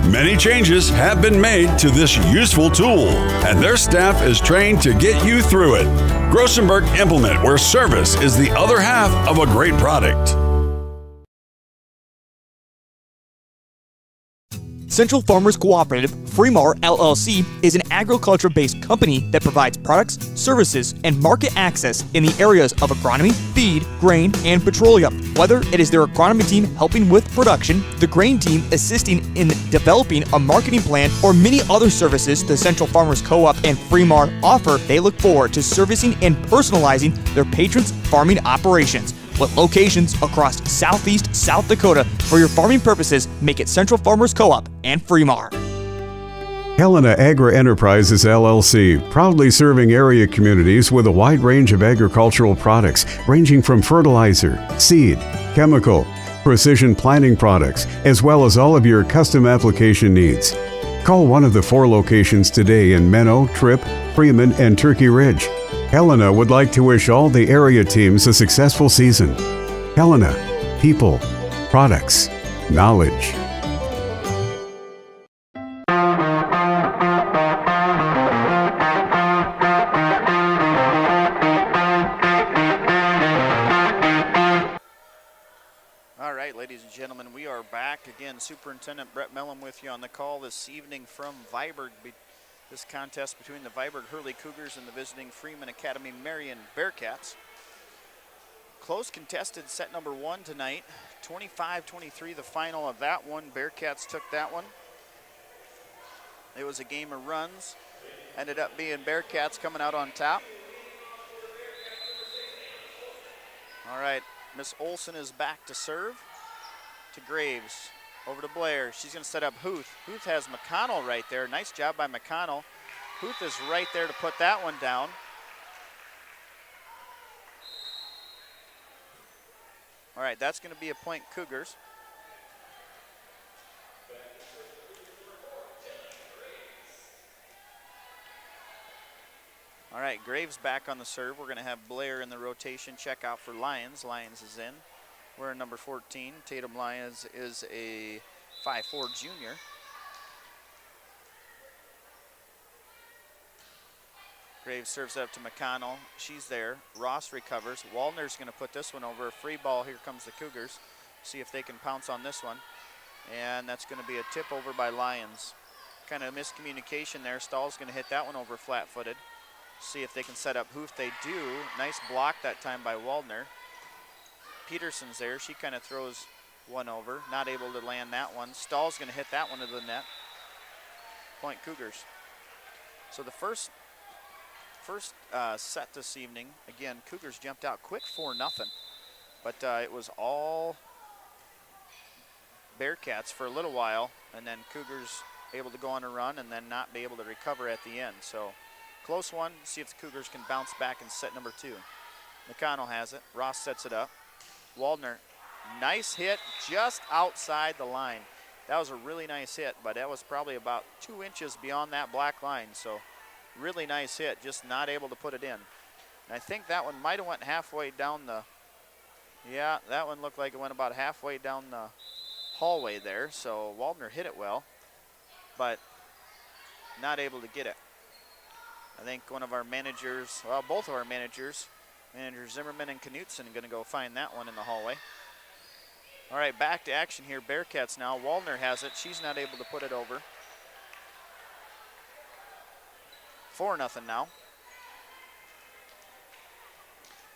Many changes have been made to this useful tool, and their staff is trained to get you through it. Grossenberg Implement, where service is the other half of a great product. Central Farmers Cooperative, Freeman LLC, is an agriculture-based company that provides products, services, and market access in the areas of agronomy, feed, grain, and petroleum. Whether it is their agronomy team helping with production, the grain team assisting in developing a marketing plan, or many other services the Central Farmers Co-op and Freeman offer, they look forward to servicing and personalizing their patrons' farming operations. With locations across southeast South Dakota, for your farming purposes, make it Central Farmers Co-op and Freeman. Helena Agri-Enterprises LLC, proudly serving area communities with a wide range of agricultural products ranging from fertilizer, seed, chemical, precision planting products, as well as all of your custom application needs. Call one of the 4 locations today in Menno, Tripp, Freeman, and Turkey Ridge. Helena would like to wish all the area teams a successful season. Helena, people, products, knowledge. All right, ladies and gentlemen, we are back again. Superintendent Brett Mellon with you on the call this evening from Viborg. This contest between the Viborg-Hurley Cougars and the visiting Freeman Academy Marion Bearcats. Close contested set number 1 tonight. 25-23 the final of that one. Bearcats took that one. It was a game of runs. Ended up being Bearcats coming out on top. All right, Miss Olson is back to serve. To Graves. Over to Blair. She's going to set up Huth. Huth has McConnell right there. Nice job by McConnell. Huth is right there to put that one down. All right, that's going to be a point Cougars. All right, Graves back on the serve. We're going to have Blair in the rotation. Check out for Lyons. Lyons is in. We're in number 14. Tatum Lyons is a 5'4" junior. Graves serves up to McConnell. She's there. Ross recovers. Waldner's going to put this one over. A free ball. Here comes the Cougars. See if they can pounce on this one. And that's going to be a tip over by Lyons. Kind of miscommunication there. Stahl's going to hit that one over flat-footed. See if they can set up Hoof. They do. Nice block that time by Waldner. Peterson's there. She kind of throws one over. Not able to land that one. Stahl's going to hit that one to the net. Point Cougars. So the first set this evening, again, Cougars jumped out quick 4-0. But it was all Bearcats for a little while, and then Cougars able to go on a run and then not be able to recover at the end. So close one. See if the Cougars can bounce back in set number 2. McConnell has it. Ross sets it up. Waldner, nice hit just outside the line. That was a really nice hit, but that was probably about 2 inches beyond that black line. So really nice hit, just not able to put it in. And I think that one might have went halfway down the, yeah, that one looked like it went about halfway down hallway there, so Waldner hit it well, but not able to get it. I think one of our managers, well, both of our managers, Manager Zimmerman and Knutson, going to go find that one in the hallway. All right, back to action here. Bearcats now. Waldner has it. She's not able to put it over. 4-0 now.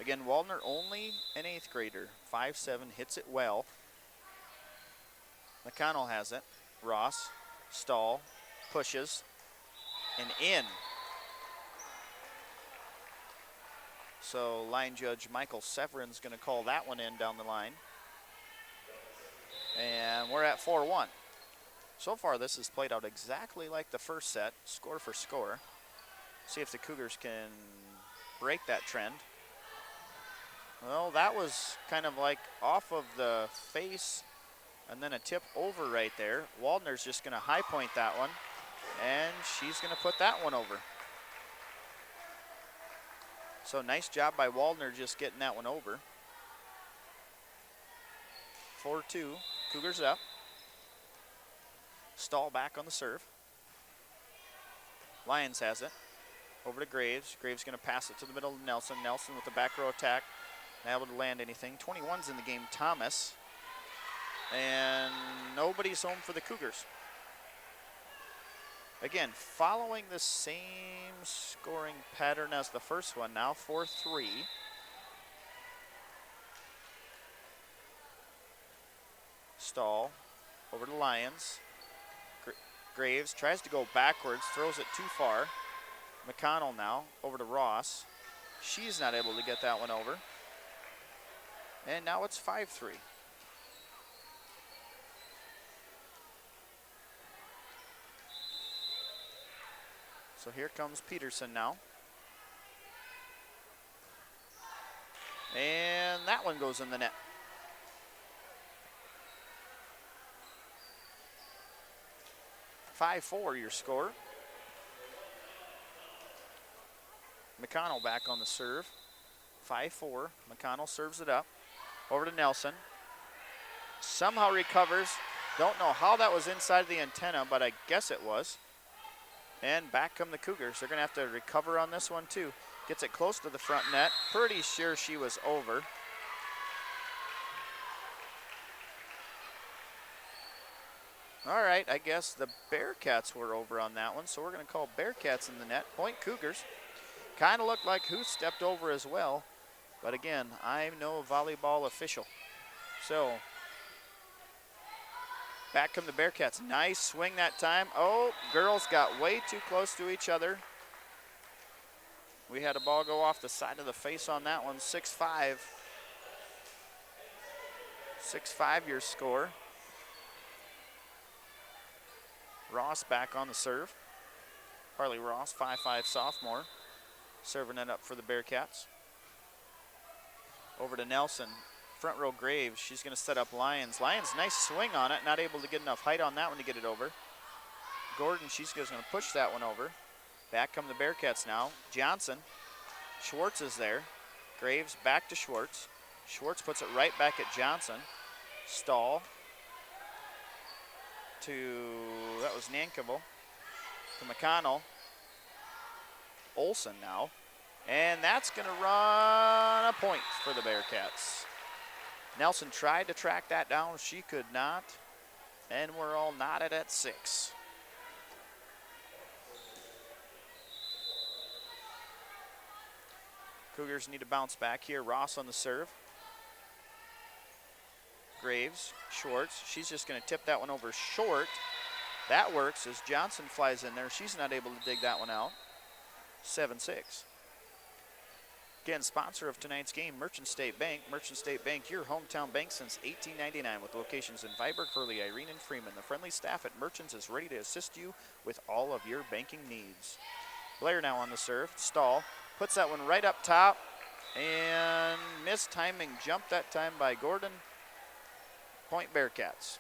Again, Waldner only an 8th grader. 5'7", hits it well. McConnell has it. Ross, Stahl, pushes, and in. So line judge Michael Severin's going to call that one in down the line. And we're at 4-1. So far this has played out exactly like the first set, score for score. See if the Cougars can break that trend. Well, that was kind of like off of the face and then a tip over right there. Waldner's just going to high point that one, and she's going to put that one over. So nice job by Waldner just getting that one over. 4-2, Cougars up. Stahl back on the serve. Lyons has it. Over to Graves. Graves going to pass it to the middle of Nelson. Nelson with the back row attack. Not able to land anything. 21's in the game, Thomas. And nobody's home for the Cougars. Again, following the same scoring pattern as the first one now, 4-3. Stahl over to Lyons. Graves tries to go backwards, throws it too far. McConnell now over to Ross. She's not able to get that one over. And now it's 5-3. So here comes Peterson now. And that one goes in the net. Your score. McConnell back on the serve. 5-4. McConnell serves it up. Over to Nelson. Somehow recovers. Don't know how that was inside the antenna, but I guess it was. And back come the Cougars. They're going to have to recover on this one too. Gets it close to the front net. Pretty sure she was over. All right, I guess the Bearcats were over on that one, so we're going to call Bearcats in the net. Point Cougars. Kind of looked like Huth stepped over as well, but again, I'm no volleyball official. So, back come the Bearcats. Nice swing that time. Oh, girls got way too close to each other. We had a ball go off the side of the face on that one, 6-5. 6-5 your score. Ross back on the serve. Harley Ross, 5'5" sophomore, serving it up for the Bearcats. Over to Nelson. Front row Graves. She's going to set up Lyons. Lyons, nice swing on it. Not able to get enough height on that one to get it over. Gordon, she's just going to push that one over. Back come the Bearcats now. Johnson. Schwartz is there. Graves back to Schwartz. Schwartz puts it right back at Johnson. Stahl to, that was Nankovo, to McConnell. Olsen now. And that's going to run a point for the Bearcats. Nelson tried to track that down. She could not. And we're all knotted at 6. Cougars need to bounce back here. Ross on the serve. Graves, Schwartz. She's just going to tip that one over short. That works as Johnson flies in there. She's not able to dig that one out. 7-6. Again, sponsor of tonight's game, Merchant State Bank. Merchant State Bank, your hometown bank since 1899 with locations in Viborg-Hurley, Irene, and Freeman. The friendly staff at Merchants is ready to assist you with all of your banking needs. Blair now on the serve. Stahl puts that one right up top and missed timing jump that time by Gordon. Point Bearcats.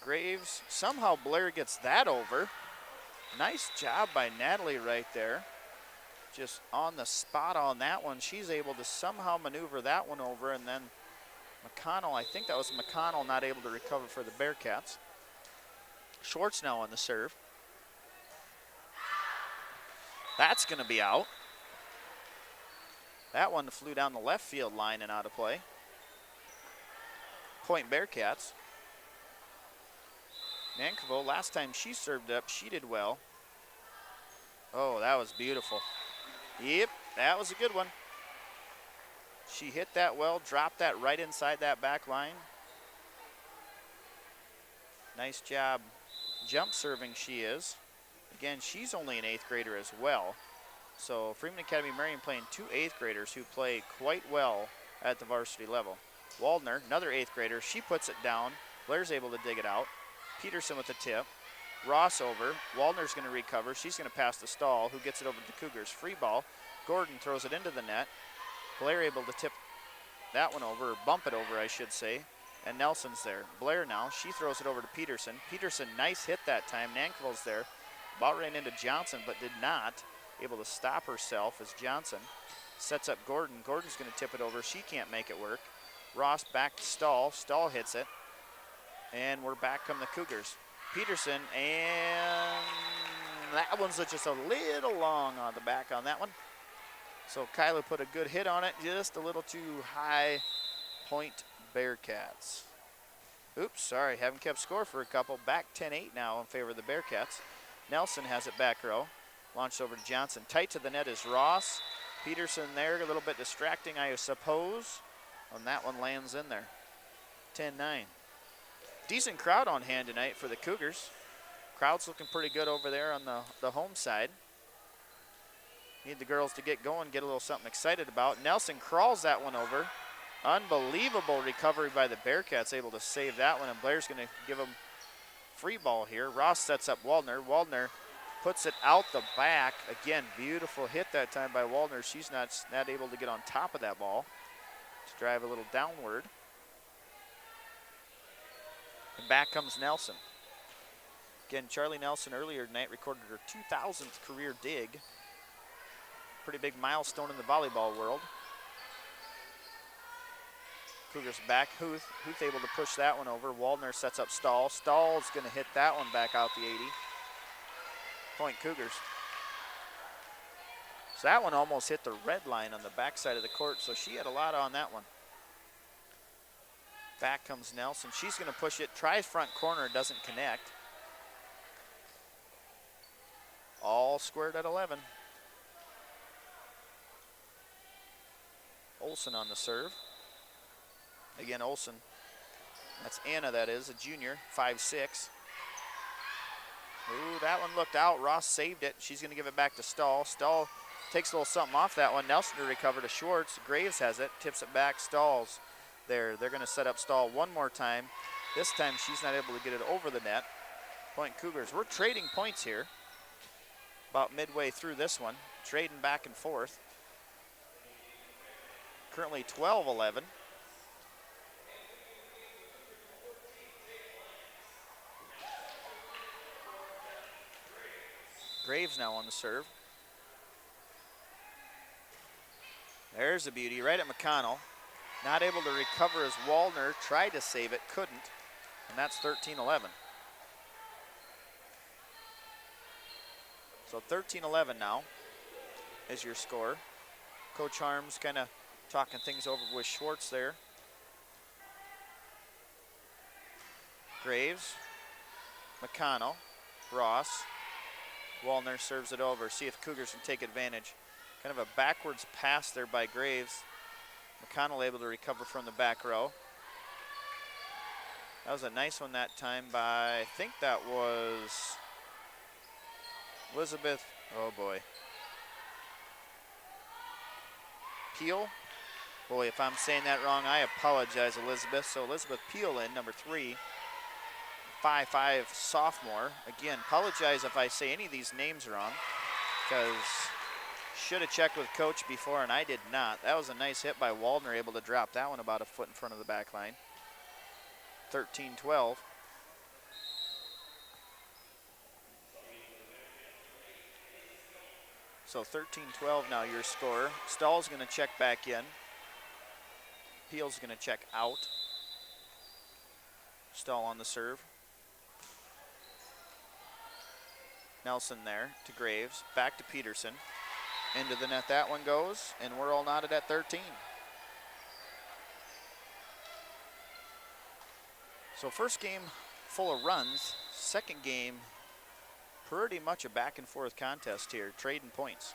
Graves, somehow Blair gets that over. Nice job by Natalie right there. Just on the spot on that one. She's able to somehow maneuver that one over, and then McConnell, I think that was McConnell, not able to recover for the Bearcats. Schwartz now on the serve. That's going to be out. That one flew down the left field line and out of play. Point Bearcats. Nankerville, last time she served up, she did well. Oh, that was beautiful. Yep, that was a good one. She hit that well, dropped that right inside that back line. Nice job jump serving she is. Again, she's only an 8th grader as well. So Freeman Academy Marion playing 2 8th graders who play quite well at the varsity level. Waldner, another 8th grader, she puts it down. Blair's able to dig it out. Peterson with the tip. Ross over. Waldner's going to recover. She's going to pass the Stahl, who gets it over to the Cougars. Free ball. Gordon throws it into the net. Blair able to tip that one over, or bump it over, I should say. And Nelson's there. Blair now, she throws it over to Peterson. Peterson, nice hit that time. Nankerville's there. About ran into Johnson, but did not. Able to stop herself as Johnson sets up Gordon. Gordon's going to tip it over. She can't make it work. Ross back to Stahl. Stahl hits it. And we're back come the Cougars. Peterson, and that one's just a little long on the back on that one. So Kyla put a good hit on it, just a little too high. Point Bearcats. Oops, sorry, haven't kept score for a couple. Back 10-8 now in favor of the Bearcats. Nelson has it back row. Launched over to Johnson. Tight to the net is Ross. Peterson there, a little bit distracting, I suppose. And that one lands in there. 10-9. Decent crowd on hand tonight for the Cougars. Crowd's looking pretty good over there on the home side. Need the girls to get going, get a little something excited about. Nelson crawls that one over. Unbelievable recovery by the Bearcats, able to save that one, and Blair's going to give them free ball here. Ross sets up Waldner. Waldner puts it out the back. Again, beautiful hit that time by Waldner. She's not able to get on top of that ball to drive a little downward. And back comes Nelson. Again, Charlie Nelson earlier tonight recorded her 2,000th career dig. Pretty big milestone in the volleyball world. Cougars back. Huth able to push that one over. Waldner sets up Stahl. Stahl's going to hit that one back out the 80. Point Cougars. So that one almost hit the red line on the backside of the court, so she had a lot on that one. Back comes Nelson. She's going to push it. Tries front corner, doesn't connect. All squared at 11. Olsen on the serve. Again, Olsen. That's Anna, that is, a junior, 5'6". Ooh, that one looked out. Ross saved it. She's going to give it back to Stahl. Stahl takes a little something off that one. Nelson to recover to Schwartz. Graves has it. Tips it back. Stahl's there. They're going to set up Stahl one more time. This time she's not able to get it over the net. Point Cougars. We're trading points here. About midway through this one. Trading back and forth. Currently 12-11. Graves now on the serve. There's a beauty right at McConnell. Not able to recover as Waldner tried to save it, couldn't. And that's 13-11. So 13-11 now is your score. Coach Harms kind of talking things over with Schwartz there. Graves, McConnell, Ross. Waldner serves it over. See if Cougars can take advantage. Kind of a backwards pass there by Graves. McConnell able to recover from the back row. That was a nice one that time by, I think that was Elizabeth, oh boy. Peel. Boy, if I'm saying that wrong, I apologize, Elizabeth. So Elizabeth Peel in, number 3. 5'5" sophomore. Again, apologize if I say any of these names wrong, because should have checked with coach before and I did not. That was a nice hit by Waldner, able to drop that one about a foot in front of the back line. 13-12. So 13-12 now your score. Stahl's going to check back in. Peel's going to check out. Stahl on the serve. Nelson there to Graves. Back to Peterson. Into the net that one goes, and we're all knotted at 13. So first game full of runs. Second game pretty much a back and forth contest here, trading points.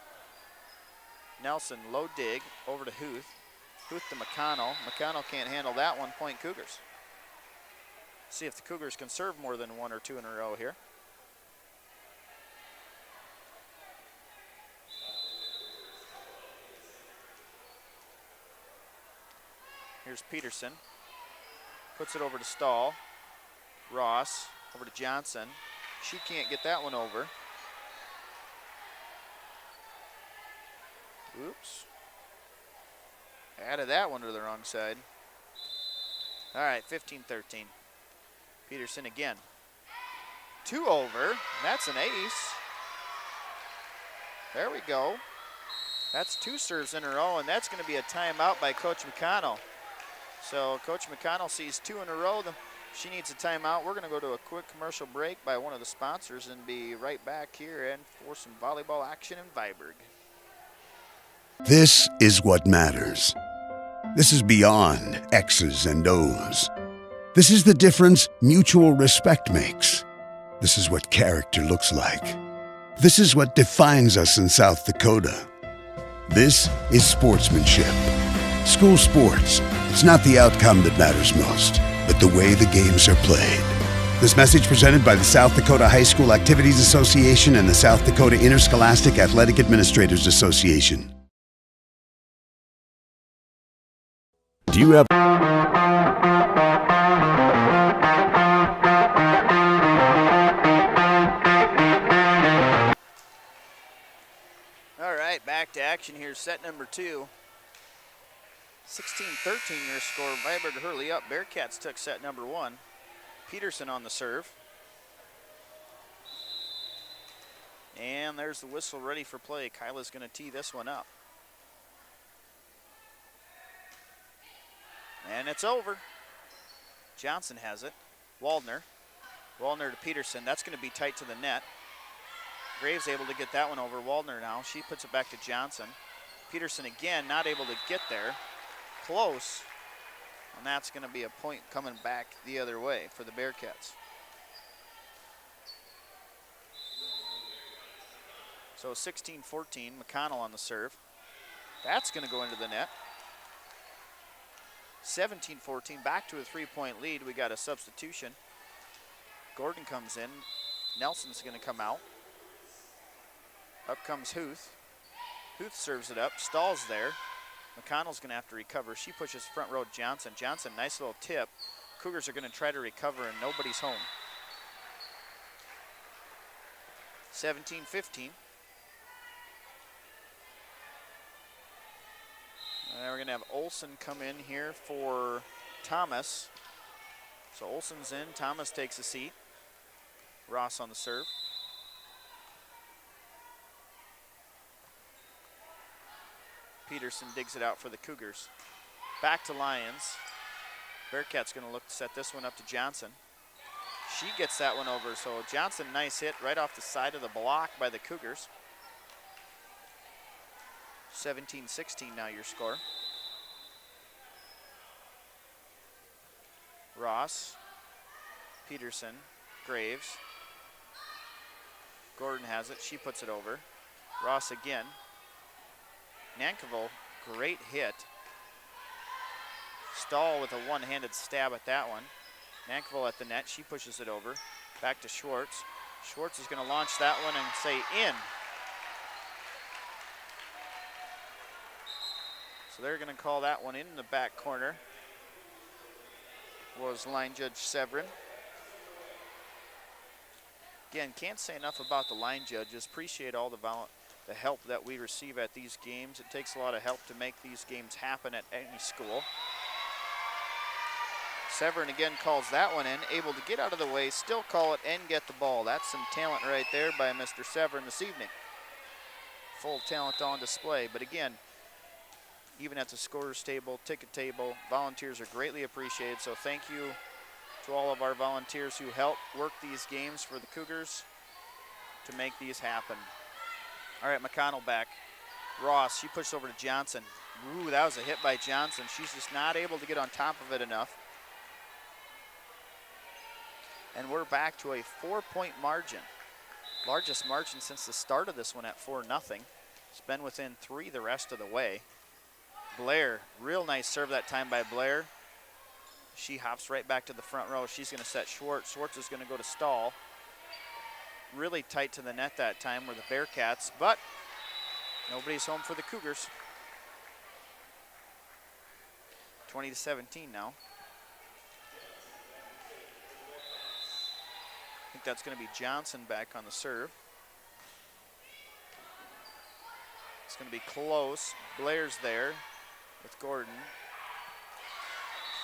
Nelson, low dig, over to Huth. Huth to McConnell. McConnell can't handle that one, point Cougars. See if the Cougars can serve more than one or two in a row here. Here's Peterson. Puts it over to Stahl. Ross over to Johnson. She can't get that one over. Oops. Added that one to the wrong side. All right, 15-13. Peterson again. 2 over. That's an ace. There we go. That's 2 serves in a row, and that's going to be a timeout by Coach McConnell. So Coach McConnell sees 2 in a row. She needs a timeout. We're going to go to a quick commercial break by one of the sponsors and be right back here and for some volleyball action in Viborg. This is what matters. This is beyond X's and O's. This is the difference mutual respect makes. This is what character looks like. This is what defines us in South Dakota. This is sportsmanship. School sports. It's not the outcome that matters most, but the way the games are played. This message presented by the South Dakota High School Activities Association and the South Dakota Interscholastic Athletic Administrators Association. Do you have... All right, back to action here. Set number 2. 16-13 your score. Viborg-Hurley up. Bearcats took set number 1. Peterson on the serve. And there's the whistle ready for play. Kyla's going to tee this one up. And it's over. Johnson has it. Waldner to Peterson. That's going to be tight to the net. Graves able to get that one over. Waldner now. She puts it back to Johnson. Peterson again, not able to get there. Close. And that's going to be a point coming back the other way for the Bearcats. So 16-14, McConnell on the serve. That's going to go into the net. 17-14, back to a 3-point lead. We got a substitution. Gordon comes in. Nelson's going to come out. Up comes Huth. Huth serves it up. Stahl's there. McConnell's going to have to recover. She pushes front row Johnson. Johnson, nice little tip. Cougars are going to try to recover, and nobody's home. 17-15. We're going to have Olson come in here for Thomas. So Olson's in. Thomas takes a seat. Ross on the serve. Peterson digs it out for the Cougars. Back to Lions. Bearcats going to look to set this one up to Johnson. She gets that one over. So Johnson, nice hit right off the side of the block by the Cougars. 17-16 now your score. Ross, Peterson, Graves. Gordon has it. She puts it over. Ross again. Nankerville, great hit. Stahl with a one-handed stab at that one. Nankerville at the net. She pushes it over. Back to Schwartz. Schwartz is going to launch that one and say in. So they're going to call that one in the back corner. Was line judge Severin. Again, can't say enough about the line judges. Appreciate all the help that we receive at these games. It takes a lot of help to make these games happen at any school. Severin again calls that one in, able to get out of the way, still call it and get the ball. That's some talent right there by Mr. Severin this evening. full talent on display. But again, even at the scorer's table, ticket table, volunteers are greatly appreciated. So thank you to all of our volunteers who help work these games for the Cougars to make these happen. All right, McConnell back. Ross, she pushed over to Johnson. Ooh, that was a hit by Johnson. She's just not able to get on top of it enough. And we're back to a 4-point margin. Largest margin since the start of this one at 4-0. It's been within 3 the rest of the way. Blair, real nice serve that time by Blair. She hops right back to the front row. She's going to set Schwartz. Schwartz is going to go to Stahl. Really tight to the net that time were the Bearcats, but nobody's home for the Cougars. 20-17 now. I think that's going to be Johnson back on the serve. It's going to be close. Blair's there with Gordon.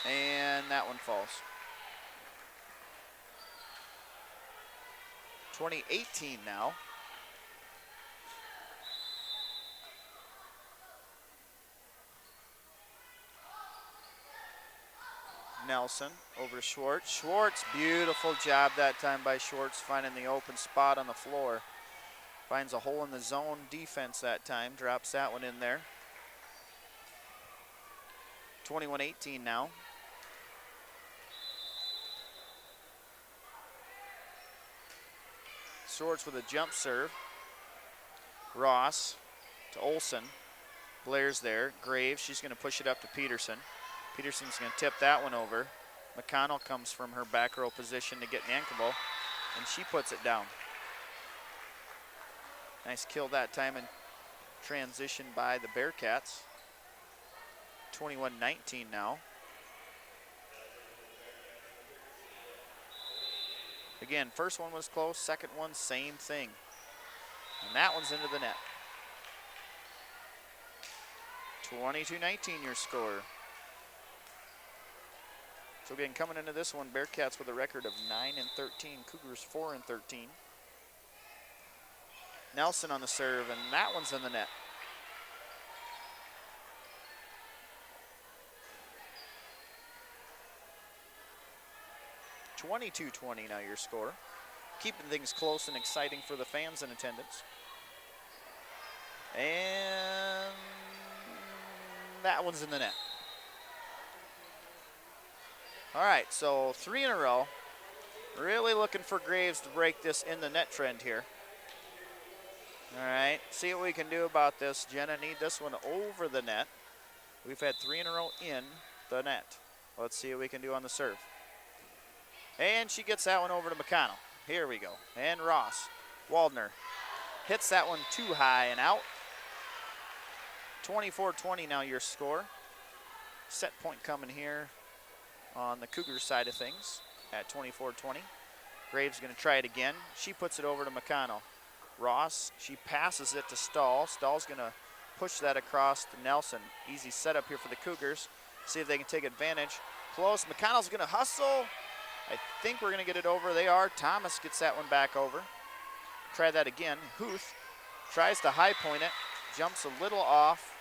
And that one falls. 20-18 now. Nelson over to Schwartz. Schwartz, beautiful job that time by Schwartz, finding the open spot on the floor. Finds a hole in the zone defense that time, drops that one in there. 21-18 now. Schwartz with a jump serve. Ross to Olsen. Blair's there. Graves, she's going to push it up to Peterson. Peterson's going to tip that one over. McConnell comes from her back row position to get Nankerville, and she puts it down. Nice kill that time in transition by the Bearcats. 21-19 now. Again, first one was close, second one, same thing. And that one's into the net. 22-19 your score. So again, coming into this one, Bearcats with a record of 9-13, Cougars 4-13. Nelson on the serve, and that one's in the net. (22-20) now your score. Keeping things close and exciting for the fans in attendance. And that one's in the net. All right, so 3 in a row. Really looking for Graves to break this in the net trend here. All right, see what we can do about this. Jenna, need this one over the net. We've had 3 in a row in the net. Let's see what we can do on the serve. And she gets that one over to McConnell. Here we go. And Ross. Waldner hits that one too high and out. 24-20 now your score. Set point coming here on the Cougars side of things at 24-20. Graves going to try it again. She puts it over to McConnell. Ross, she passes it to Stahl. Stahl's going to push that across to Nelson. Easy setup here for the Cougars. See if they can take advantage. Close. McConnell's going to hustle. I think we're going to get it over. They are. Thomas gets that one back over. Try that again. Huth tries to high point it. Jumps a little off.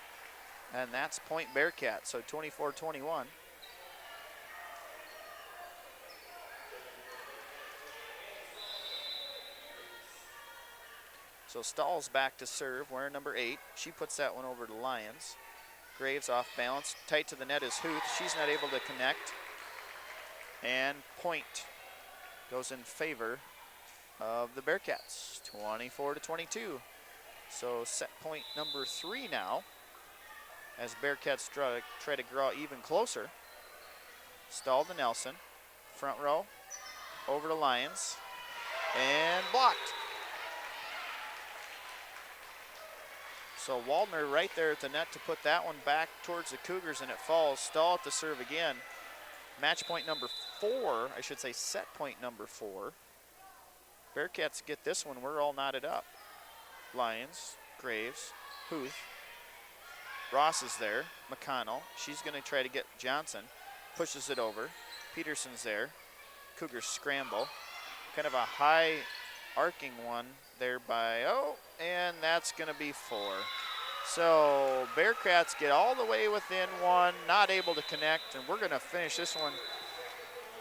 And that's point Bearcat. So 24-21. So Stahl's back to serve, wearing number 8. She puts that one over to Lyons. Graves off balance. Tight to the net is Huth. She's not able to connect. And point goes in favor of the Bearcats, 24-22. So set point number 3 now, as Bearcats try to draw even closer. Stahl to Nelson, front row, over to Lyons, and blocked. So Waldner right there at the net to put that one back towards the Cougars, and it falls. Stahl at the serve again. Match point number 4, I should say set point number 4. Bearcats get this one, we're all knotted up. Lyons, Graves, Huth. Ross is there, McConnell. She's gonna try to get Johnson. Pushes it over. Peterson's there. Cougars scramble. Kind of a high arcing one there by, and that's that's going to be 4. So Bearcats get all the way within 1, not able to connect, and we're going to finish this one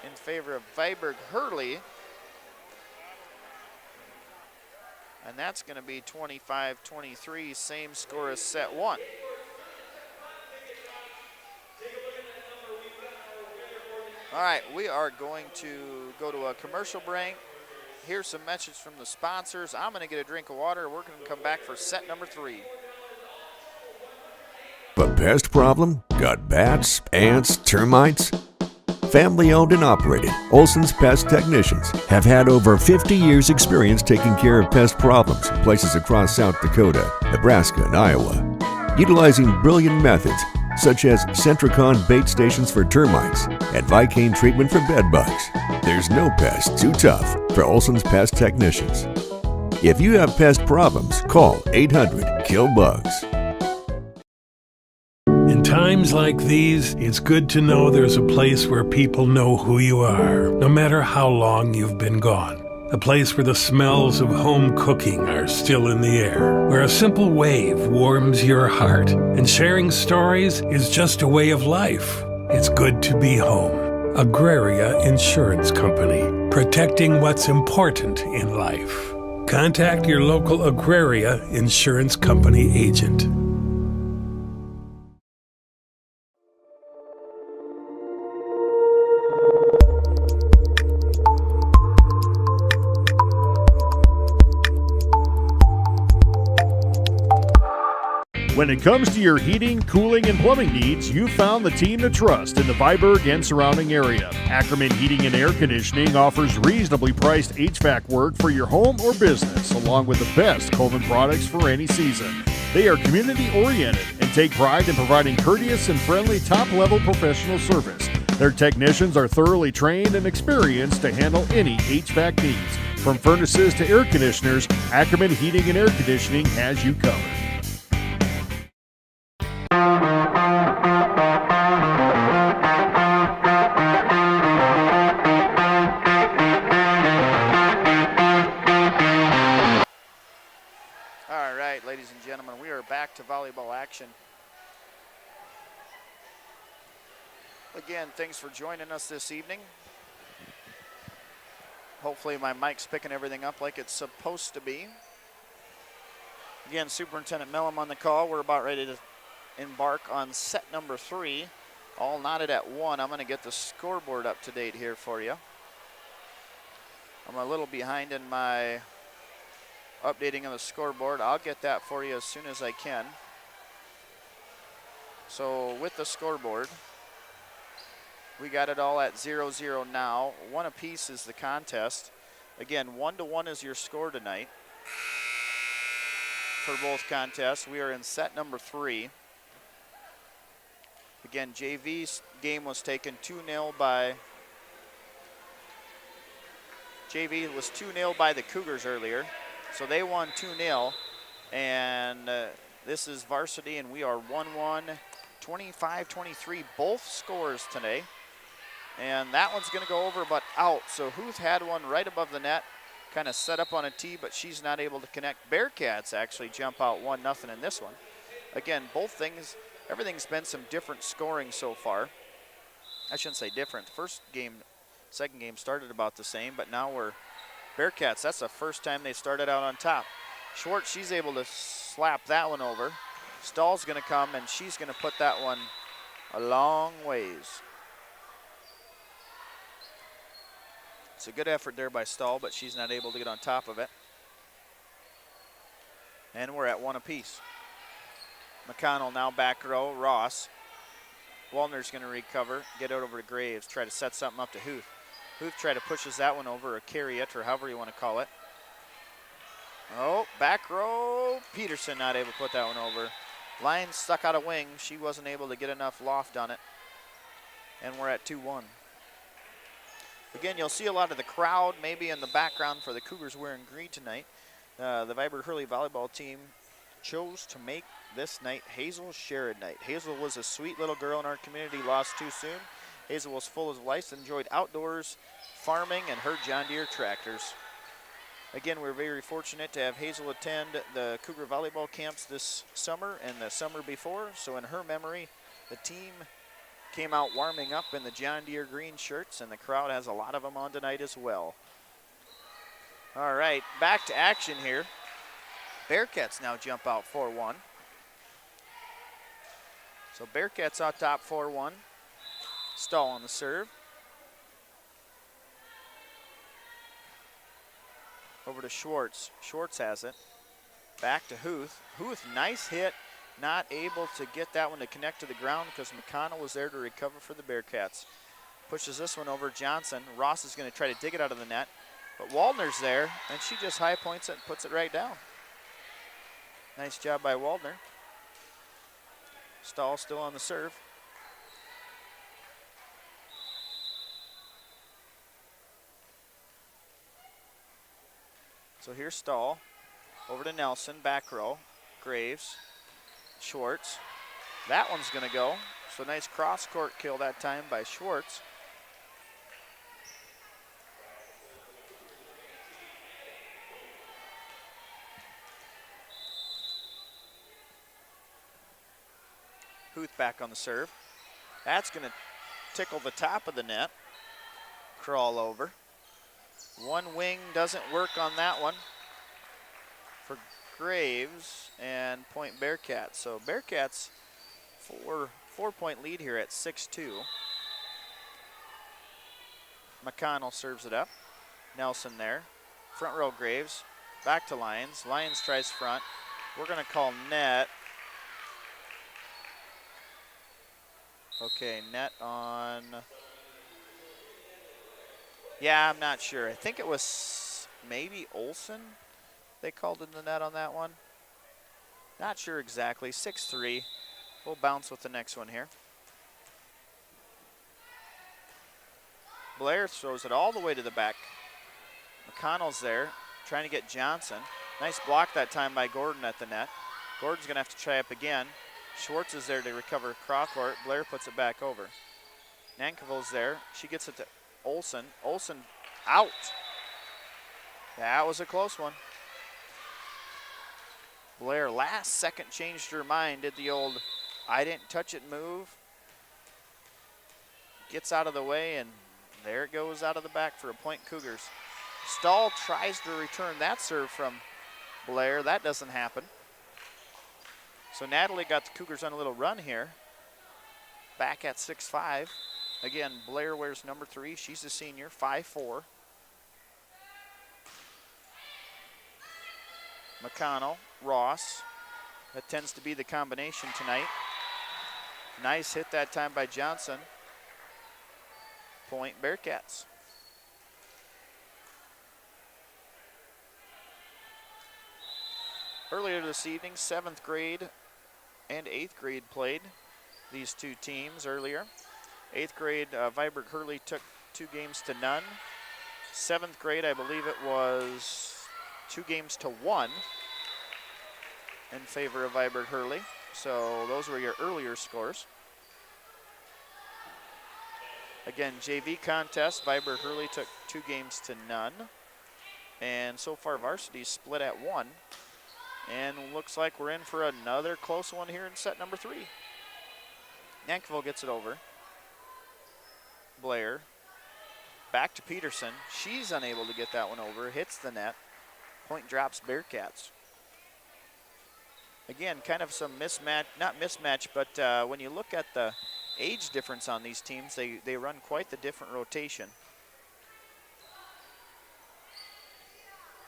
in favor of Viborg-Hurley. And that's going to be 25-23, same score as set 1. All right, we are going to go to a commercial break. Here's some message from the sponsors. I'm going to get a drink of water. We're going to come back for set number 3. A pest problem? Got bats, ants, termites? Family owned and operated, Olson's Pest Technicians have had over 50 years experience taking care of pest problems in places across South Dakota, Nebraska, and Iowa. Utilizing brilliant methods such as Centricon bait stations for termites and Vicane treatment for bed bugs, there's no pest too tough for Olson's Pest Technicians. If you have pest problems, call 800-KILL-BUGS. In times like these, it's good to know there's a place where people know who you are, no matter how long you've been gone. A place where the smells of home cooking are still in the air, where a simple wave warms your heart, and sharing stories is just a way of life. It's good to be home. Agraria Insurance Company, protecting what's important in life. Contact your local Agraria Insurance Company agent. When it comes to your heating, cooling, and plumbing needs, you've found the team to trust in the Viborg and surrounding area. Ackerman Heating and Air Conditioning offers reasonably priced HVAC work for your home or business, along with the best Coleman products for any season. They are community-oriented and take pride in providing courteous and friendly top-level professional service. Their technicians are thoroughly trained and experienced to handle any HVAC needs. From furnaces to air conditioners, Ackerman Heating and Air Conditioning has you covered. Ladies and gentlemen, we are back to volleyball action. Again, thanks for joining us this evening. Hopefully my mic's picking everything up like it's supposed to be. Again, Superintendent Mellum on the call. We're about ready to embark on set number 3. All knotted at 1. I'm going to get the scoreboard up to date here for you. I'm a little behind in my updating of the scoreboard. I'll get that for you as soon as I can. So with the scoreboard, we got it all at 0-0 now. 1 apiece is the contest. Again, 1-1 is your score tonight for both contests. We are in set number 3. Again, JV's game was taken 2-0 by JV was 2-0 by the Cougars earlier. So they won 2-0, and this is varsity, and we are 1-1, 25-23, both scores today. And that one's going to go over but out. So Huth had one right above the net, kind of set up on a tee, but she's not able to connect. Bearcats actually jump out 1-0 in this one. Again, both things, everything's been some different scoring so far. I shouldn't say different. The first game, second game started about the same, but now we're Bearcats, that's the first time they started out on top. Schwartz, she's able to slap that one over. Stahl's going to come, and she's going to put that one a long ways. It's a good effort there by Stahl, but she's not able to get on top of it. And we're at 1 apiece. McConnell now back row, Ross. Wallner's going to recover, get it over to Graves, try to set something up to Huth. Huth try to pushes that one over, or carry it, or however you want to call it. Oh, back row. Peterson not able to put that one over. Lyons stuck out of wing. She wasn't able to get enough loft on it. And we're at 2-1. Again, you'll see a lot of the crowd maybe in the background for the Cougars wearing green tonight. The Viborg-Hurley volleyball team chose to make this night Hazel Sherrod night. Hazel was a sweet little girl in our community, lost too soon. Hazel was full of life, enjoyed outdoors, farming, and her John Deere tractors. Again, we're very fortunate to have Hazel attend the Cougar volleyball camps this summer and the summer before. So in her memory, the team came out warming up in the John Deere green shirts, and the crowd has a lot of them on tonight as well. All right, back to action here. Bearcats now jump out 4-1. So Bearcats out top 4-1. Stahl on the serve. Over to Schwartz. Schwartz has it. Back to Huth. Huth, nice hit. Not able to get that one to connect to the ground because McConnell was there to recover for the Bearcats. Pushes this one over Johnson. Ross is going to try to dig it out of the net. But Waldner's there, and she just high points it and puts it right down. Nice job by Waldner. Stahl still on the serve. So here's Stahl. Over to Nelson, back row. Graves, Schwartz. That one's going to go. So nice cross-court kill that time by Schwartz. Huth back on the serve. That's going to tickle the top of the net. Crawl over. One wing doesn't work on that one for Graves, and point Bearcats. So Bearcats 4-point lead here at 6-2. McConnell serves it up. Nelson there. Front row Graves. Back to Lyons. Lyons tries front. We're going to call net. Okay, net on. Yeah, I'm not sure. I think it was maybe Olsen they called in the net on that one. Not sure exactly. 6-3. We'll bounce with the next one here. Blair throws it all the way to the back. McConnell's there, trying to get Johnson. Nice block that time by Gordon at the net. Gordon's going to have to try up again. Schwartz is there to recover cross-court. Blair puts it back over. Nankovil's there. She gets it to Olsen. Olsen out. That was a close one. Blair last second changed her mind, did the old I didn't touch it move. Gets out of the way, and there it goes out of the back for a point Cougars. Stahl tries to return that serve from Blair. That doesn't happen. So Natalie got the Cougars on a little run here. Back at 6-5. Again, Blair wears number 3. She's a senior, 5'4". McConnell, Ross. That tends to be the combination tonight. Nice hit that time by Johnson. Point Bearcats. Earlier this evening, 7th grade and 8th grade played these two teams earlier. 8th grade, Viborg-Hurley took 2 games to none. 7th grade, I believe it was 2 games to 1 in favor of Viborg-Hurley. So those were your earlier scores. Again, JV contest, Viborg-Hurley took 2 games to none. And so far, varsity split at 1. And looks like we're in for another close one here in set number 3. Yankville gets it over. Blair. Back to Peterson. She's unable to get that one over. Hits the net. Point drops Bearcats. Again, kind of some mismatch, not mismatch, but when you look at the age difference on these teams, they run quite the different rotation.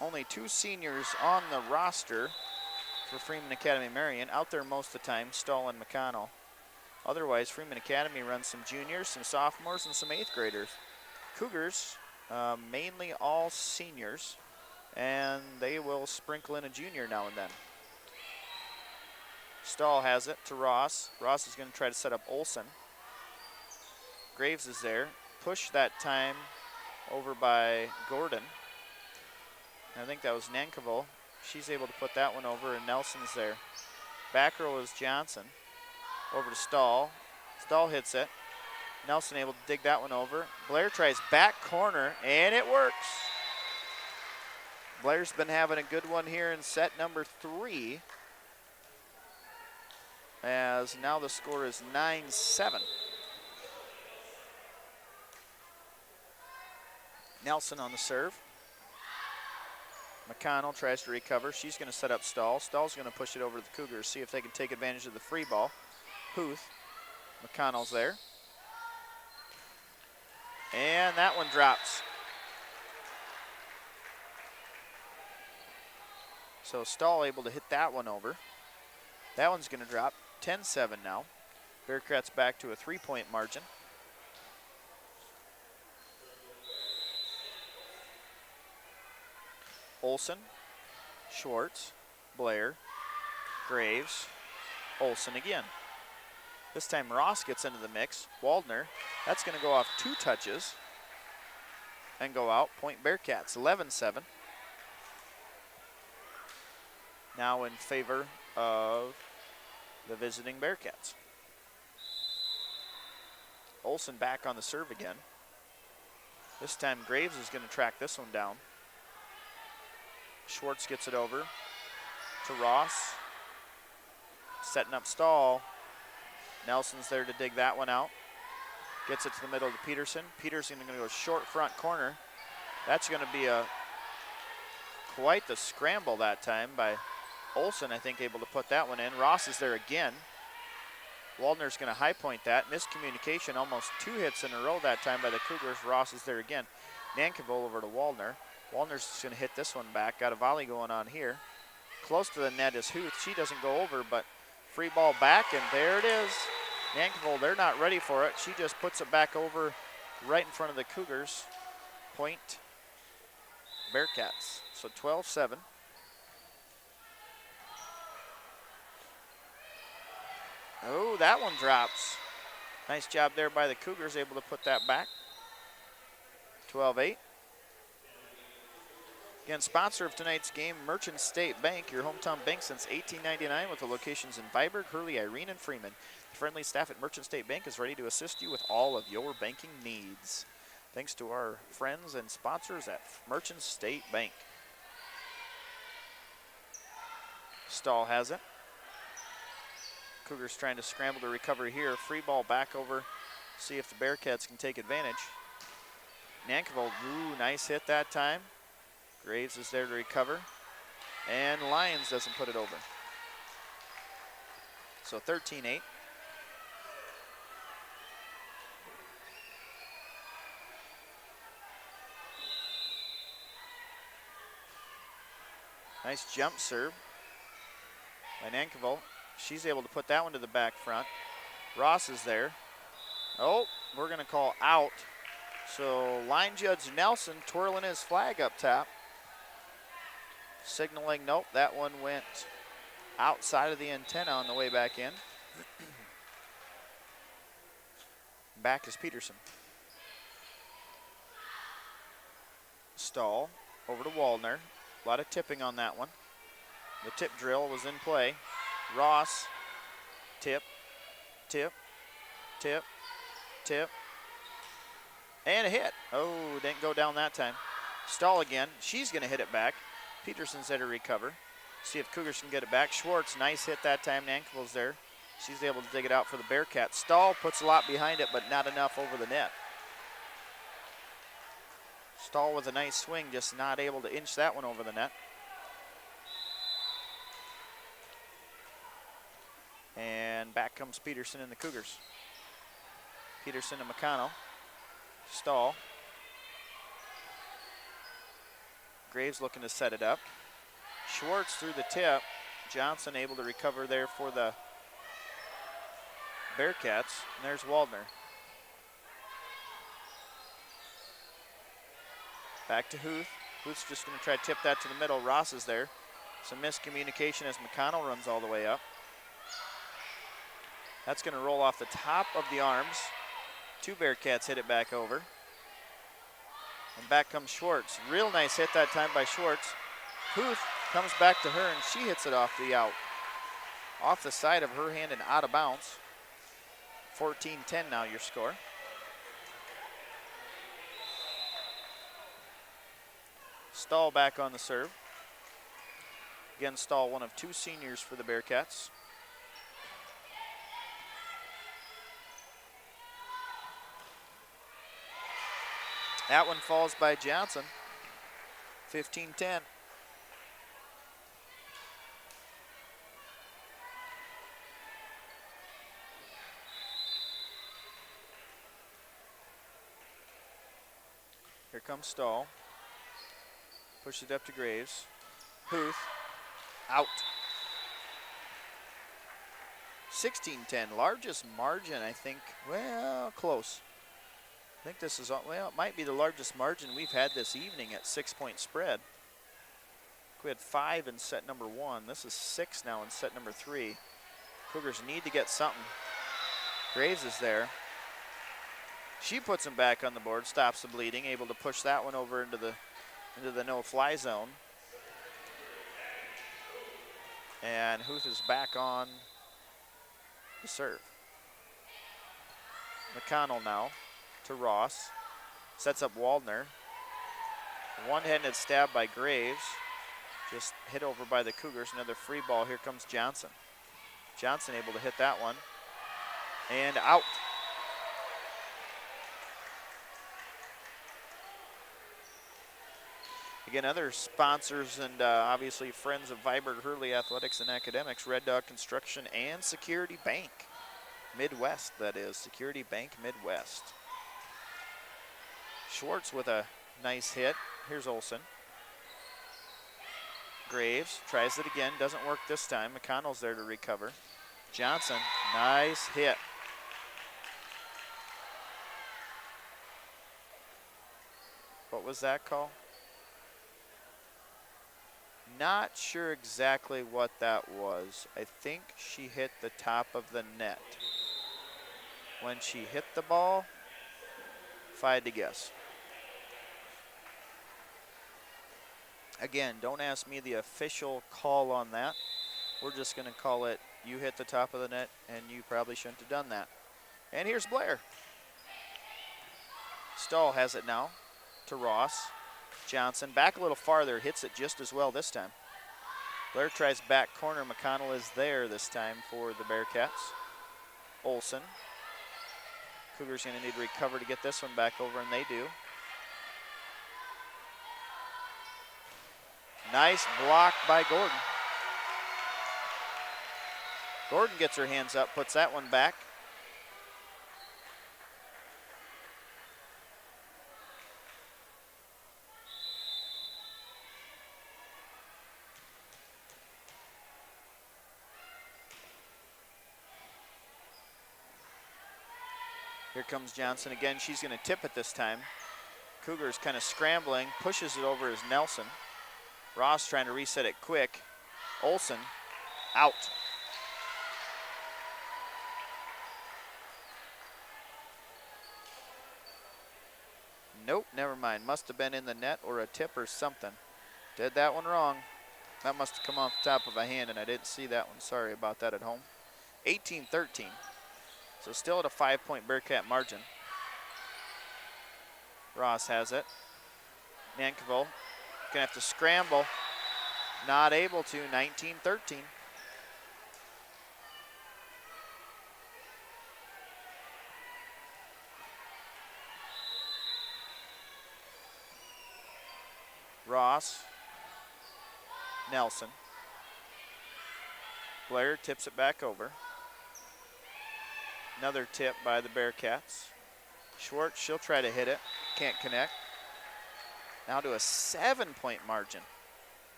Only 2 seniors on the roster for Freeman Academy Marion. Out there most of the time, Stahl and McConnell. Otherwise, Freeman Academy runs some juniors, some sophomores, and some 8th graders. Cougars, mainly all seniors, and they will sprinkle in a junior now and then. Stahl has it to Ross. Ross is going to try to set up Olsen. Graves is there. Push that time over by Gordon. I think that was Nankovo. She's able to put that one over, and Nelson's there. Back row is Johnson. Over to Stahl. Stahl hits it. Nelson able to dig that one over. Blair tries back corner, and it works. Blair's been having a good one here in set number 3, as now the score is 9-7. Nelson on the serve. McConnell tries to recover. She's going to set up Stahl. Stahl's going to push it over to the Cougars, see if they can take advantage of the free ball. Huth. McConnell's there. And that one drops. So Stahl able to hit that one over. That one's going to drop. 10-7 now. Bearcats back to a 3-point margin. Olson, Schwartz, Blair, Graves, Olson again. This time Ross gets into the mix. Waldner, that's going to go off 2 touches and go out. Point Bearcats, 11-7. Now in favor of the visiting Bearcats. Olson back on the serve again. This time Graves is going to track this one down. Schwartz gets it over to Ross. Setting up Stahl. Nelson's there to dig that one out. Gets it to the middle to Peterson. Peterson going to go short front corner. That's going to be quite the scramble that time by Olson, I think, able to put that one in. Ross is there again. Waldner's going to high point that. Miscommunication, almost 2 hits in a row that time by the Cougars. Ross is there again. Nankerville over to Waldner. Waldner's just going to hit this one back. Got a volley going on here. Close to the net is Huth. She doesn't go over, but free ball back, and there it is. Nankerville, they're not ready for it. She just puts it back over right in front of the Cougars. Point Bearcats. So 12-7. Oh, that one drops. Nice job there by the Cougars, able to put that back. 12-8. Again, sponsor of tonight's game, Merchant State Bank, your hometown bank since 1899 with the locations in Viborg, Hurley, Irene, and Freeman. The friendly staff at Merchant State Bank is ready to assist you with all of your banking needs. Thanks to our friends and sponsors at Merchant State Bank. Stahl has it. Cougars trying to scramble to recover here. Free ball back over. See if the Bearcats can take advantage. Nankerville, ooh, nice hit that time. Graves is there to recover. And Lyons doesn't put it over. So 13-8. Nice jump serve by Nankerville. She's able to put that one to the back front. Ross is there. Oh, we're going to call out. So line judge Nelson twirling his flag up top. Signaling, nope, that one went outside of the antenna on the way back in. Back is Peterson. Stahl over to Waldner. A lot of tipping on that one. The tip drill was in play. Ross, tip, tip, tip, tip, and a hit. Oh, didn't go down that time. Stahl again. She's going to hit it back. Peterson's there to recover. See if Cougars can get it back. Schwartz, nice hit that time. Nankerville's there. She's able to dig it out for the Bearcats. Stahl puts a lot behind it, but not enough over the net. Stahl with a nice swing, just not able to inch that one over the net. And back comes Peterson and the Cougars. Peterson and McConnell. Stahl. Graves looking to set it up. Schwartz through the tip. Johnson able to recover there for the Bearcats. And there's Waldner. Back to Huth. Huth's just going to try to tip that to the middle. Ross is there. Some miscommunication as McConnell runs all the way up. That's going to roll off the top of the arms. 2 Bearcats hit it back over. And back comes Schwartz. Real nice hit that time by Schwartz. Huth comes back to her and she hits it off the out. Off the side of her hand and out of bounds. 14-10 now your score. Stahl back on the serve. Again, Stahl, one of 2 seniors for the Bearcats. That one falls by Johnson. 15-10. Here comes Stahl. Pushes it up to Graves. Huth. Out. 16-10. Largest margin, I think. Well, close. I think this is, well, it might be the largest margin we've had this evening at 6-point spread. We had 5 in set number 1. This is 6 now in set number 3. Cougars need to get something. Graves is there. She puts him back on the board, stops the bleeding, able to push that one over into the no-fly zone. And Huth is back on the serve. McConnell now to Ross. Sets up Waldner. One-handed stab by Graves. Just hit over by the Cougars. Another free ball. Here comes Johnson. Johnson able to hit that one. And out. Again, other sponsors and obviously friends of Viborg-Hurley Athletics and Academics, Red Dog Construction and Security Bank. Midwest, that is. Security Bank Midwest. Schwartz with a nice hit. Here's Olsen. Graves tries it again, doesn't work this time. McConnell's there to recover. Johnson, nice hit. What was that call? Not sure exactly what that was. I think she hit the top of the net. When she hit the ball, if I had to guess. Again, don't ask me the official call on that. We're just going to call it, you hit the top of the net, and you probably shouldn't have done that. And here's Blair. Stahl has it now to Ross. Johnson back a little farther, hits it just as well this time. Blair tries back corner. McConnell is there this time for the Bearcats. Olsen. Cougars going to need to recover to get this one back over, and they do. Nice block by Gordon. Gordon gets her hands up, puts that one back. Here comes Johnson again. She's going to tip it this time. Cougars kind of scrambling, pushes it over as Nelson. Ross trying to reset it quick. Olsen out. Nope, never mind. Must have been in the net or a tip or something. Did that one wrong. That must have come off the top of a hand, and I didn't see that one. Sorry about that at home. 18-13. So still at a 5-point Bearcat margin. Ross has it. Nankerville gonna have to scramble. Not able to, 19-13. Ross, Nelson. Blair tips it back over. Another tip by the Bearcats. Schwartz, she'll try to hit it. Can't connect. Now to a 7-point margin.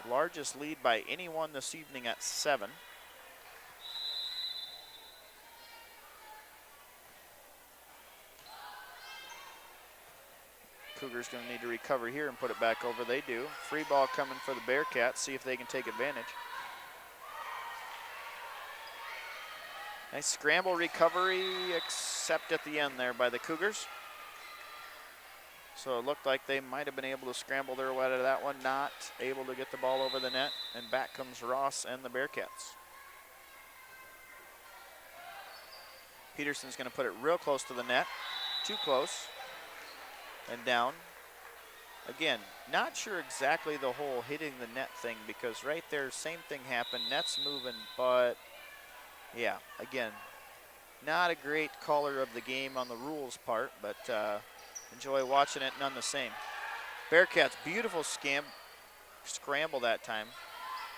Largest lead by anyone this evening at 7. Cougars going to need to recover here and put it back over. They do. Free ball coming for the Bearcats. See if they can take advantage. Nice scramble recovery, except at the end there by the Cougars. So it looked like they might have been able to scramble their way out of that one. Not able to get the ball over the net. And back comes Ross and the Bearcats. Peterson's going to put it real close to the net. Too close. And down. Again, not sure exactly the whole hitting the net thing, because right there, same thing happened. Net's moving, but yeah, again, not a great caller of the game on the rules part, but enjoy watching it none the same. Bearcats, beautiful scramble that time.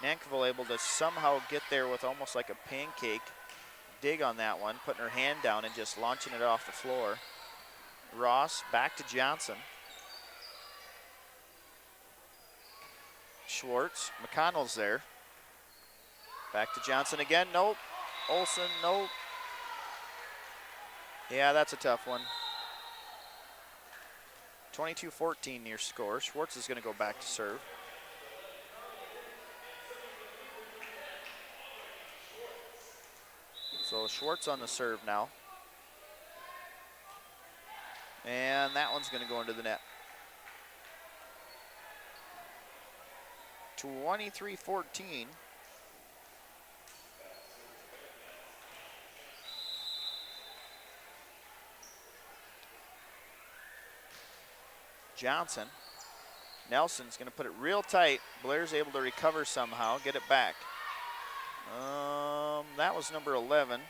Nankerville able to somehow get there with almost like a pancake dig on that one, putting her hand down and just launching it off the floor. Ross back to Johnson. Schwartz, McConnell's there. Back to Johnson again, nope. Olsen, nope. Yeah, that's a tough one. 22-14 your score. Schwartz is gonna go back to serve. So Schwartz on the serve now. And that one's gonna go into the net. 23-14. Johnson. Nelson's gonna put it real tight. Blair's able to recover somehow, get it back. That was number 11.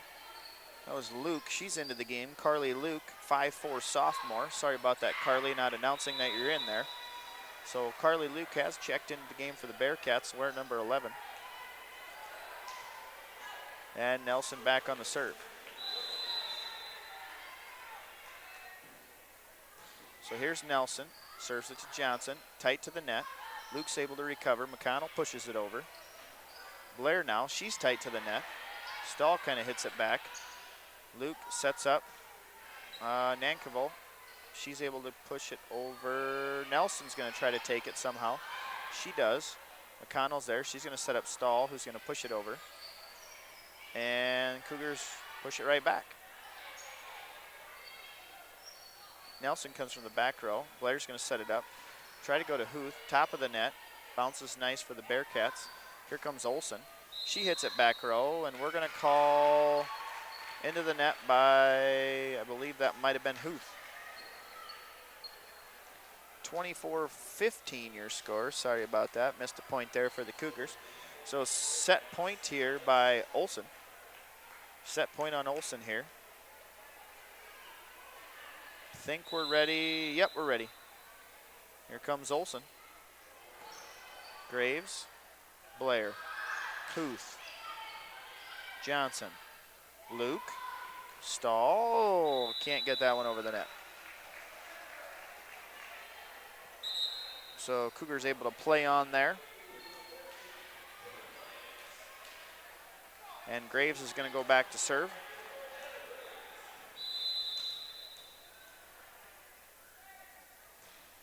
That was Luke. She's into the game. Carly Luke, 5'4" sophomore. Sorry about that, Carly, not announcing that you're in there. So Carly Luke has checked into the game for the Bearcats, wearing number 11. And Nelson back on the serve. So here's Nelson, serves it to Johnson, tight to the net. Luke's able to recover. McConnell pushes it over. Blair now, she's tight to the net. Stahl kind of hits it back. Luke sets up. Nankerville, she's able to push it over. Nelson's going to try to take it somehow. She does. McConnell's there. She's going to set up Stahl, who's going to push it over. And Cougars push it right back. Nelson comes from the back row. Blair's going to set it up. Try to go to Huth, top of the net. Bounces nice for the Bearcats. Here comes Olsen. She hits it back row, and we're going to call into the net by, I believe that might have been Huth. 24-15 your score. Sorry about that. Missed a point there for the Cougars. So set point here by Olsen. Set point on Olsen here. Think we're ready. Yep, we're ready. Here comes Olsen. Graves. Blair. Huth. Johnson. Luke. Stahl. Can't get that one over the net. So Cougars able to play on there. And Graves is going to go back to serve.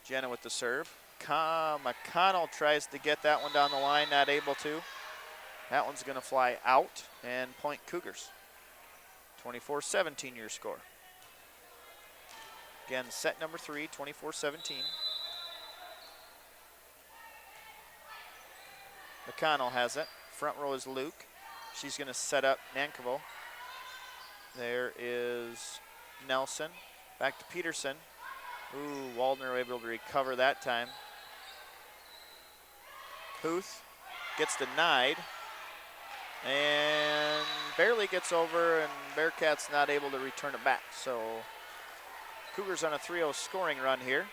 Jenna with the serve. McConnell tries to get that one down the line, not able to. That one's going to fly out and point Cougars. 24-17 your score. Again, set number 3, 24-17. McConnell has it. Front row is Luke. She's going to set up Nankerville. There is Nelson. Back to Peterson. Ooh, Waldner able to recover that time. Huth gets denied and barely gets over, and Bearcats not able to return it back. So Cougars on a 3-0 scoring run here.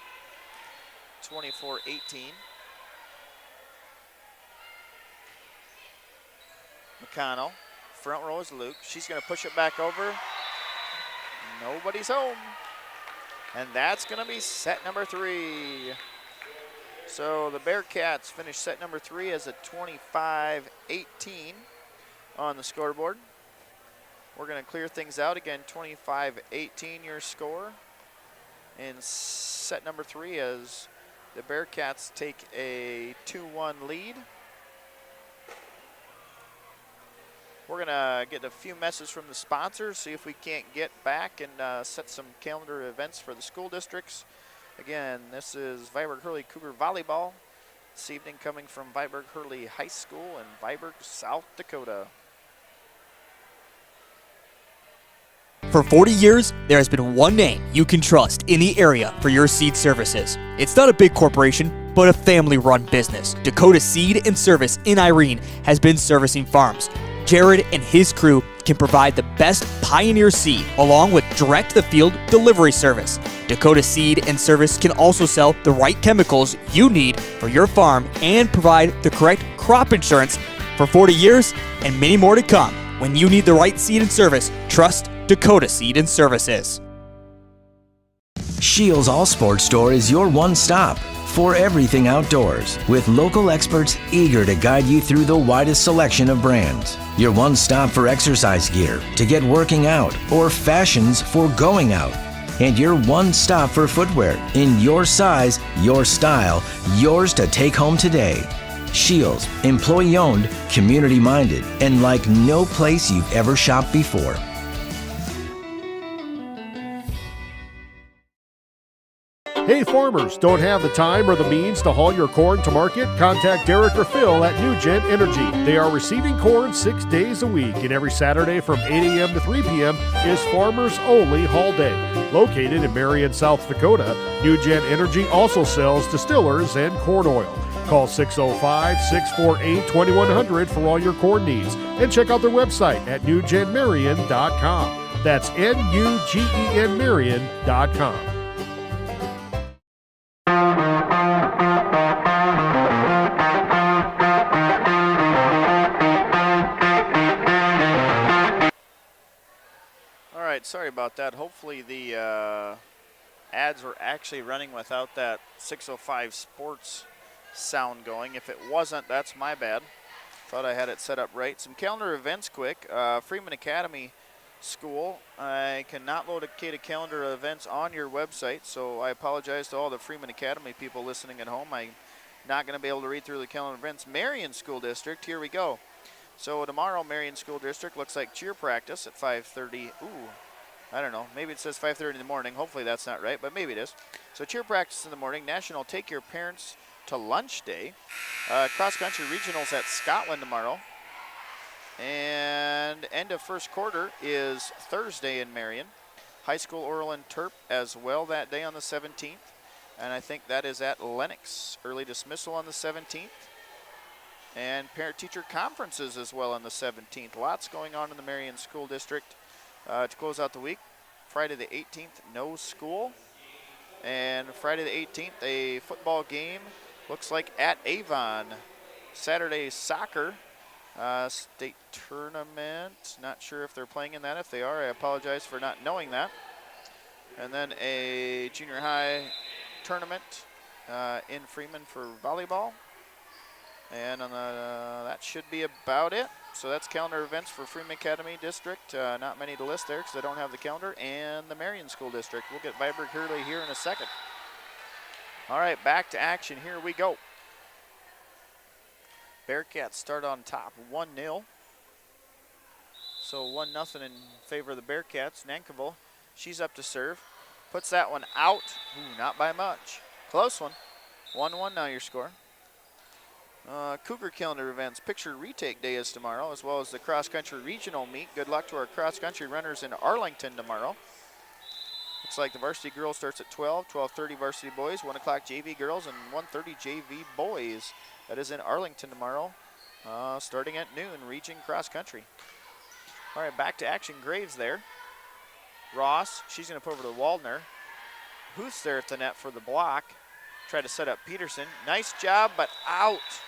24-18. McConnell, front row is Luke. She's going to push it back over. Nobody's home. And that's going to be set number 3. So the Bearcats finish set number 3 as a 25-18 on the scoreboard. We're going to clear things out again. 25-18 your score. And set number 3 as the Bearcats take a 2-1 lead. We're going to get a few messages from the sponsors, see if we can't get back and set some calendar events for the school districts. Again, this is Viborg-Hurley Cougar Volleyball. This evening coming from Viborg-Hurley High School in Viborg, South Dakota. For 40 years, there has been one name you can trust in the area for your seed services. It's not a big corporation, but a family-run business. Dakota Seed and Service in Irene has been servicing farms. Jared and his crew can provide the best Pioneer seed along with direct-to-the-field delivery service. Dakota Seed and Service can also sell the right chemicals you need for your farm and provide the correct crop insurance for 40 years and many more to come. When you need the right seed and service, trust Dakota Seed and Services. Shields All Sports Store is your one stop for everything outdoors, with local experts eager to guide you through the widest selection of brands. Your one stop for exercise gear to get working out or fashions for going out. And your one stop for footwear in your size, your style, yours to take home today. Shields, employee owned, community minded, and like no place you've ever shopped before. Hey farmers, don't have the time or the means to haul your corn to market? Contact Derek or Phil at New Gen Energy. They are receiving corn 6 days a week, and every Saturday from 8 a.m. to 3 p.m. is Farmers Only Haul Day. Located in Marion, South Dakota, New Gen Energy also sells distillers and corn oil. Call 605-648-2100 for all your corn needs, and check out their website at newgenmarion.com. That's NUGEN Marion.com. Sorry about that. Hopefully the ads were actually running without that 605 sports sound going. If it wasn't, that's my bad. Thought I had it set up right. Some calendar events quick. Freeman Academy School. I cannot locate a calendar of events on your website, so I apologize to all the Freeman Academy people listening at home. I'm not going to be able to read through the calendar events. Marion School District, here we go. So tomorrow, Marion School District looks like cheer practice at 5:30. Ooh. I don't know. Maybe it says 5:30 in the morning. Hopefully that's not right, but maybe it is. So cheer practice in the morning. National Take Your Parents to Lunch Day. Cross-country regionals at Scotland tomorrow. And end of first quarter is Thursday in Marion. High school oral and terp as well that day on the 17th. And I think that is at Lennox. Early dismissal on the 17th. And parent-teacher conferences as well on the 17th. Lots going on in the Marion School District. To close out the week, Friday the 18th, no school. And Friday the 18th, a football game, looks like at Avon. Saturday, soccer, state tournament. Not sure if they're playing in that. If they are, I apologize for not knowing that. And then a junior high tournament in Freeman for volleyball. And on that should be about it. So that's calendar events for Freeman Academy District. Not many to list there because I don't have the calendar. And the Marion School District. We'll get Viborg-Hurley here in a second. All right, back to action. Here we go. Bearcats start on top, 1-0. So 1-0 in favor of the Bearcats. Nankerville, she's up to serve. Puts that one out. Ooh, not by much. Close one. 1-1 now your score. Cougar calendar events. Picture retake day is tomorrow, as well as the cross-country regional meet. Good luck to our cross-country runners in Arlington tomorrow. Looks like the varsity girls starts at 12, 12:30 varsity boys, 1 o'clock JV girls, and 1:30 JV boys. That is in Arlington tomorrow, starting at noon, region cross-country. All right, back to action. Graves there. Ross, she's going to put over to Waldner. Huth's there at the net for the block. Try to set up Peterson. Nice job, but out.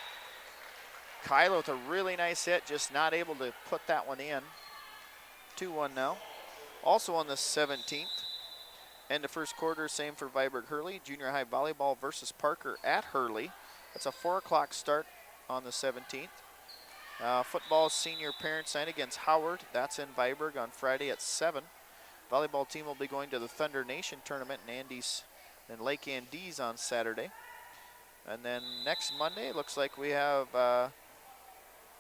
Kyla with a really nice hit, just not able to put that one in. 2-1 now. Also on the 17th, end of first quarter, same for Viborg-Hurley. Junior high volleyball versus Parker at Hurley. That's a 4 o'clock start on the 17th. Football senior parents night against Howard. That's in Viborg on Friday at 7. Volleyball team will be going to the Thunder Nation tournament in Lake Andes on Saturday. And then next Monday, looks like we have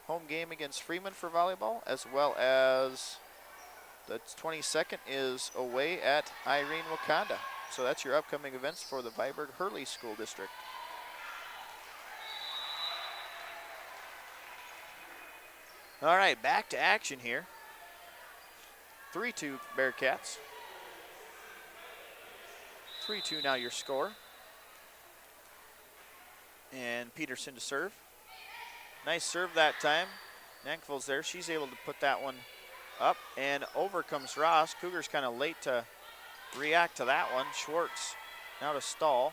home game against Freeman for volleyball, as well as the 22nd is away at Irene Wakanda. So that's your upcoming events for the Viborg-Hurley School District. All right, back to action here. 3-2 Bearcats. 3-2 now your score. And Peterson to serve. Nice serve that time. Nankville's there. She's able to put that one up. And over comes Ross. Cougars kind of late to react to that one. Schwartz now to Stahl.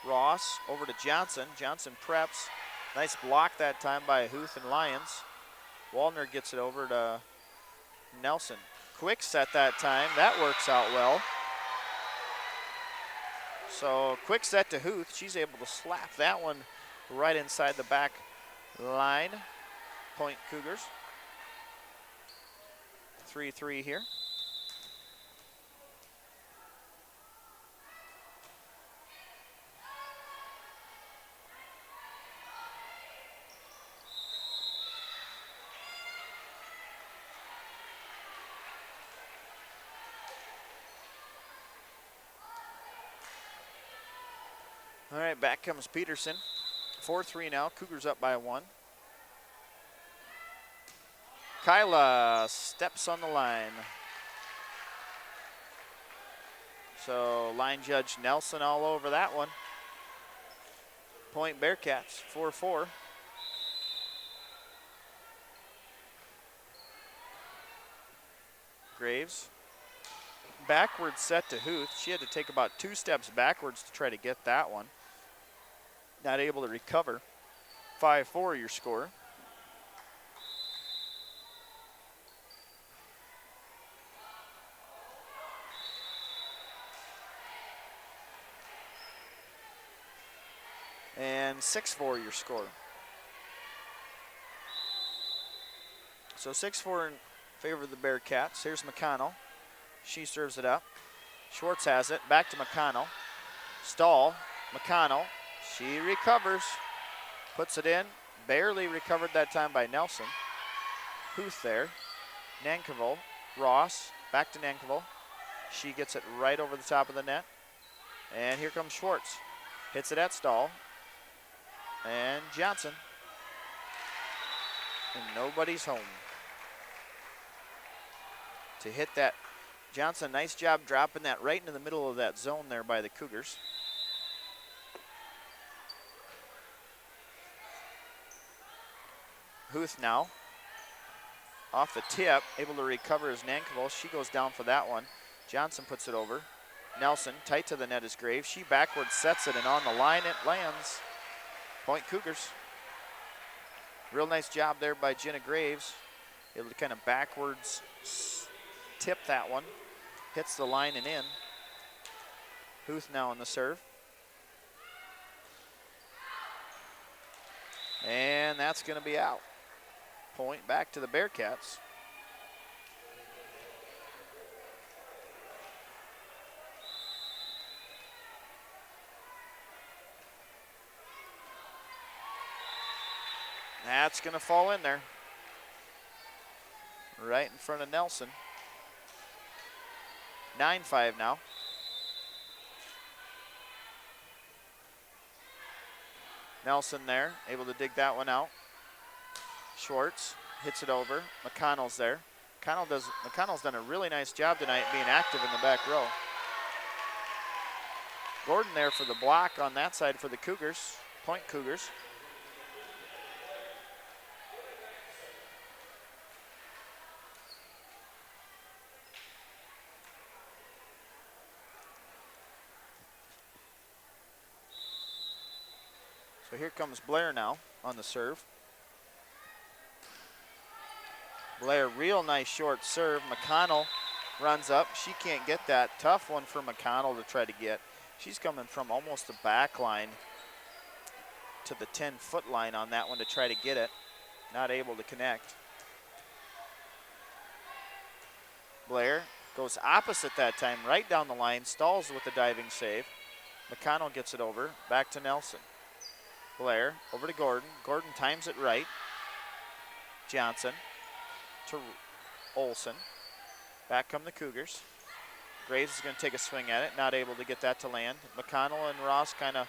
Ross over to Johnson. Johnson preps. Nice block that time by Huth and Lyons. Waldner gets it over to Nelson. Quick set that time. That works out well. So quick set to Huth. She's able to slap that one right inside the back line. Point Cougars. 3-3 here. All right, back comes Peterson. 4-3 now. Cougars up by 1. Kyla steps on the line. So line judge Nelson all over that one. Point Bearcats, 4-4. Graves. Backward set to Huth. She had to take about 2 steps backwards to try to get that one. Not able to recover. 5-4 your score. And 6-4 your score. So 6-4 in favor of the Bearcats. Here's McConnell. She serves it up. Schwartz has it. Back to McConnell. Stahl. McConnell. She recovers. Puts it in. Barely recovered that time by Nelson. Huth there. Nankerville. Ross. Back to Nankerville. She gets it right over the top of the net. And here comes Schwartz. Hits it at Stahl. And Johnson. And nobody's home. To hit that. Johnson, nice job dropping that right into the middle of that zone there by the Cougars. Huth now. Off the tip, able to recover is Nankerville. She goes down for that one. Johnson puts it over. Nelson, tight to the net is Graves. She backwards sets it, and on the line it lands. Point Cougars. Real nice job there by Jenna Graves. Able to kind of backwards tip that one. Hits the line and in. Huth now on the serve. And that's going to be out. Point back to the Bearcats. That's going to fall in there. Right in front of Nelson. 9-5 now. Nelson there, able to dig that one out. Schwartz hits it over. McConnell's there. McConnell's done a really nice job tonight being active in the back row. Gordon there for the block on that side for the Cougars. Point Cougars. So here comes Blair now on the serve. Blair, real nice short serve. McConnell runs up. She can't get that. Tough one for McConnell to try to get. She's coming from almost the back line to the 10-foot line on that one to try to get it. Not able to connect. Blair goes opposite that time, right down the line. Stalls with the diving save. McConnell gets it over. Back to Nelson. Blair over to Gordon. Gordon times it right. Johnson to Olson. Back come the Cougars. Graves is going to take a swing at it. Not able to get that to land. McConnell and Ross kind of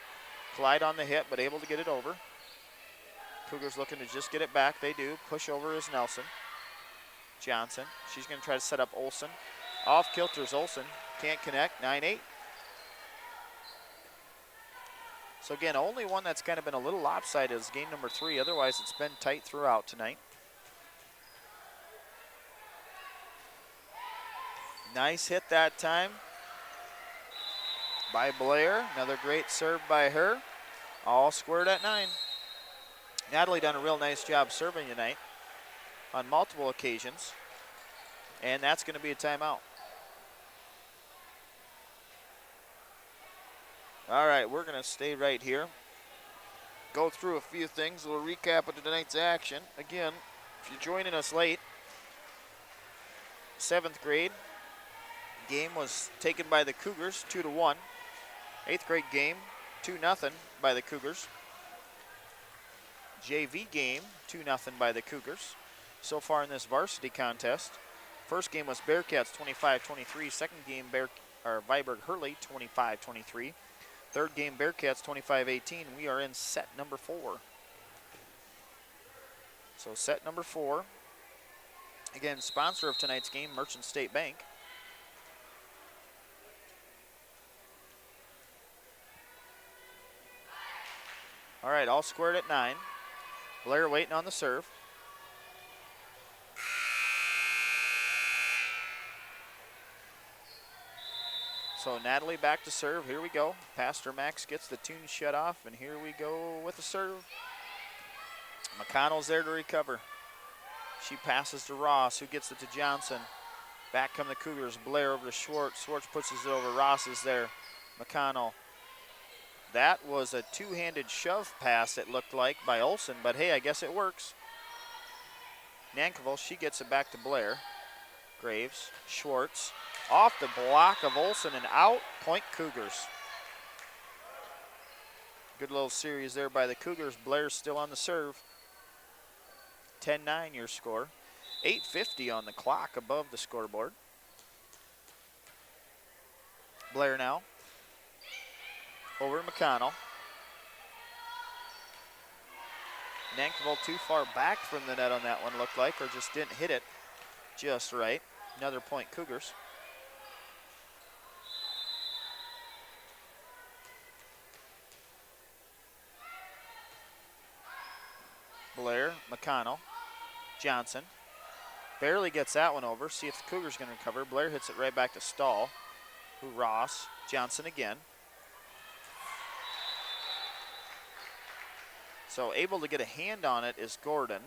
collide on the hit, but able to get it over. Cougars looking to just get it back. They do. Push over is Nelson. Johnson. She's going to try to set up Olson. Off kilters Olson. Can't connect. 9-8. So again, only one that's kind of been a little lopsided is game number 3. Otherwise, it's been tight throughout tonight. Nice hit that time by Blair. Another great serve by her. All squared at 9. Natalie done a real nice job serving tonight on multiple occasions. And that's going to be a timeout. All right, we're going to stay right here. Go through a few things. We'll recap of tonight's action. Again, if you're joining us late, 7th grade game was taken by the Cougars, 2-1. 8th grade game, 2-0 by the Cougars. JV game, 2-0 by the Cougars. So far in this varsity contest, first game was Bearcats 25-23. Second game, Viborg-Hurley 25-23. Third game, Bearcats 25-18. We are in set number 4. So set number 4. Again, sponsor of tonight's game, Merchant State Bank. All right, all squared at 9. Blair waiting on the serve. So Natalie back to serve. Here we go. Pastor Max gets the tune shut off, and here we go with the serve. McConnell's there to recover. She passes to Ross, who gets it to Johnson. Back come the Cougars. Blair over to Schwartz. Schwartz pushes it over. Ross is there. McConnell. That was a two-handed shove pass, it looked like, by Olson, but hey, I guess it works. Nankerville, she gets it back to Blair. Graves, Schwartz, off the block of Olson and out, point Cougars. Good little series there by the Cougars. Blair's still on the serve. 10-9 your score. 8:50 on the clock above the scoreboard. Blair now. Over to McConnell. Nankerville too far back from the net on that one, looked like, or just didn't hit it just right. Another point Cougars. Blair, McConnell, Johnson. Barely gets that one over. See if the Cougars going to recover. Blair hits it right back to Stahl. Who Ross. Johnson again. So able to get a hand on it is Gordon.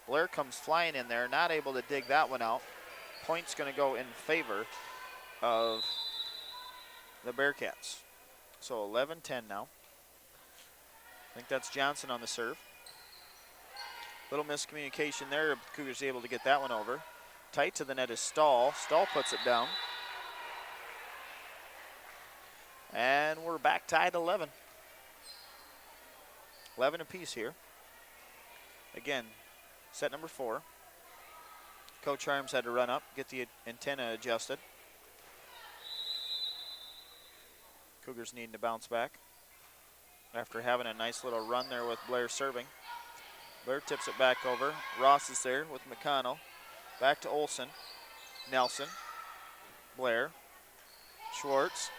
Blair comes flying in there, not able to dig that one out. Point's going to go in favor of the Bearcats. So 11-10 now. I think that's Johnson on the serve. Little miscommunication there. Cougars able to get that one over. Tight to the net is Stahl. Stahl puts it down. And we're back tied 11. 11 apiece here. Again, set number 4. Coach Harms had to run up, get the antenna adjusted. Cougars needing to bounce back after having a nice little run there with Blair serving. Blair tips it back over. Ross is there with McConnell. Back to Olson. Nelson. Blair. Schwartz.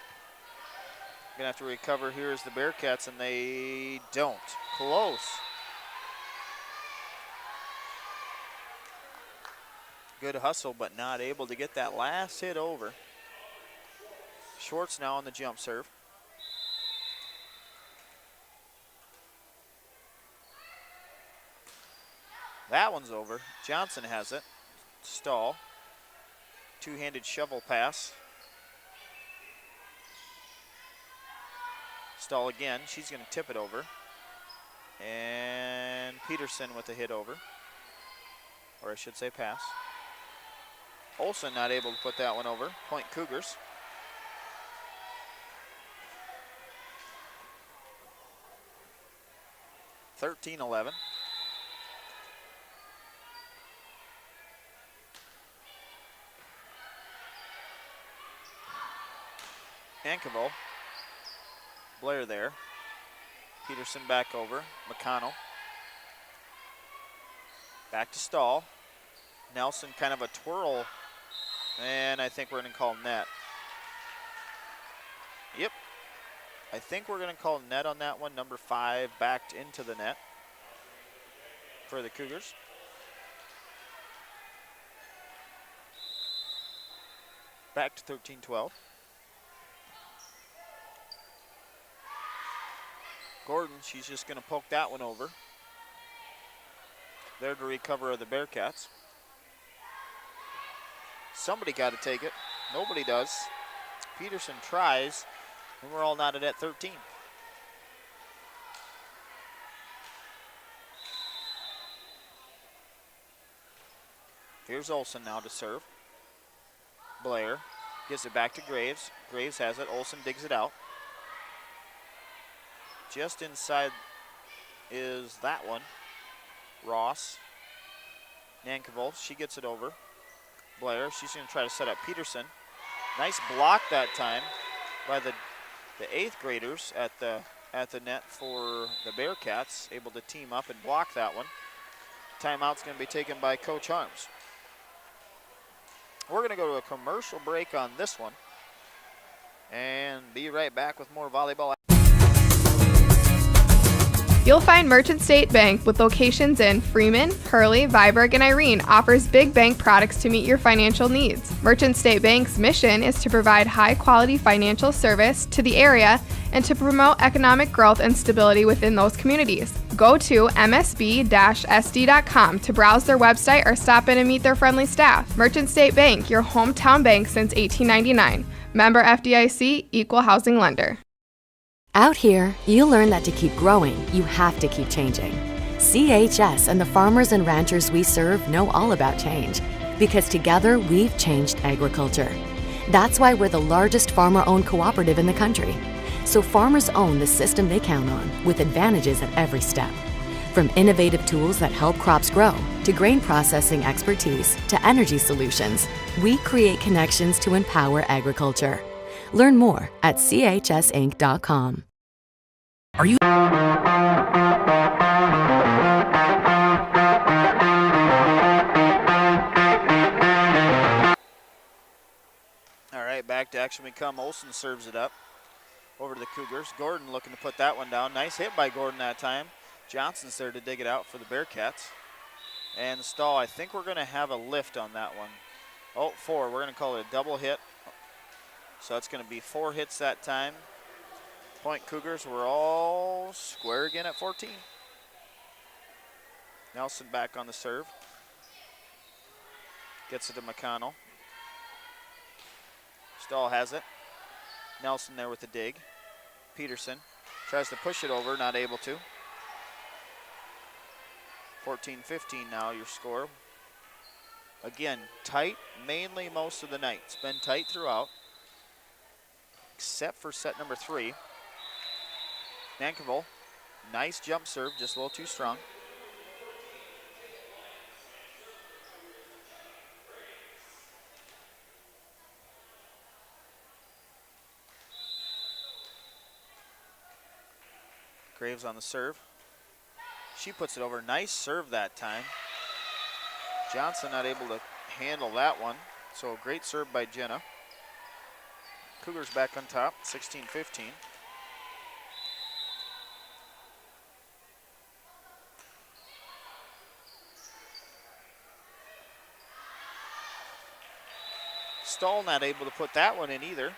Gonna have to recover here is the Bearcats, and they don't. Close. Good hustle, but not able to get that last hit over. Schwartz now on the jump serve. That one's over. Johnson has it. Stahl. Two-handed shovel pass. Stahl again. She's going to tip it over. And Peterson with a hit over. Or I should say pass. Olson not able to put that one over. Point Cougars. (13-11). Nankerville. Blair there. Peterson back over. McConnell. Back to Stahl. Nelson kind of a twirl, and I think we're going to call net. Yep. I think we're going to call net on that one. Number 5 backed into the net for the Cougars. Back to 13-12. Gordon, she's just going to poke that one over. There to recover the Bearcats. Somebody got to take it. Nobody does. Peterson tries, and we're all knotted at 13. Here's Olsen now to serve. Blair gives it back to Graves. Graves has it. Olsen digs it out. Just inside is that one. Ross. Nankerville, she gets it over. Blair, she's going to try to set up Peterson. Nice block that time by the 8th graders at the net for the Bearcats. Able to team up and block that one. Timeout's going to be taken by Coach Harms. We're going to go to a commercial break on this one and be right back with more volleyball. You'll find Merchant State Bank with locations in Freeman, Hurley, Viborg, and Irene offers big bank products to meet your financial needs. Merchant State Bank's mission is to provide high-quality financial service to the area and to promote economic growth and stability within those communities. Go to msb-sd.com to browse their website or stop in and meet their friendly staff. Merchant State Bank, your hometown bank since 1899. Member FDIC, Equal Housing Lender. Out here, you learn that to keep growing, you have to keep changing. CHS and the farmers and ranchers we serve know all about change, because together we've changed agriculture. That's why we're the largest farmer-owned cooperative in the country. So farmers own the system they count on, with advantages at every step. From innovative tools that help crops grow, to grain processing expertise, to energy solutions, we create connections to empower agriculture. Learn more at chsinc.com. Are you? All right, back to action we come. Olsen serves it up over to the Cougars. Gordon looking to put that one down. Nice hit by Gordon that time. Johnson's there to dig it out for the Bearcats. And the stall, I think we're going to have a lift on that one. Oh, 4. We're going to call it a double hit. So it's going to be 4 hits that time. Point Cougars, we're all square again at 14. Nelson back on the serve. Gets it to McConnell. Stahl has it. Nelson there with the dig. Peterson tries to push it over, not able to. 14-15 now your score. Again, tight mainly most of the night. It's been tight throughout, except for set number 3. Nankerville, nice jump serve, just a little too strong. Graves on the serve. She puts it over. Nice serve that time. Johnson not able to handle that one. So great serve by Jenna. Cougars back on top, 16-15. Stahl not able to put that one in either.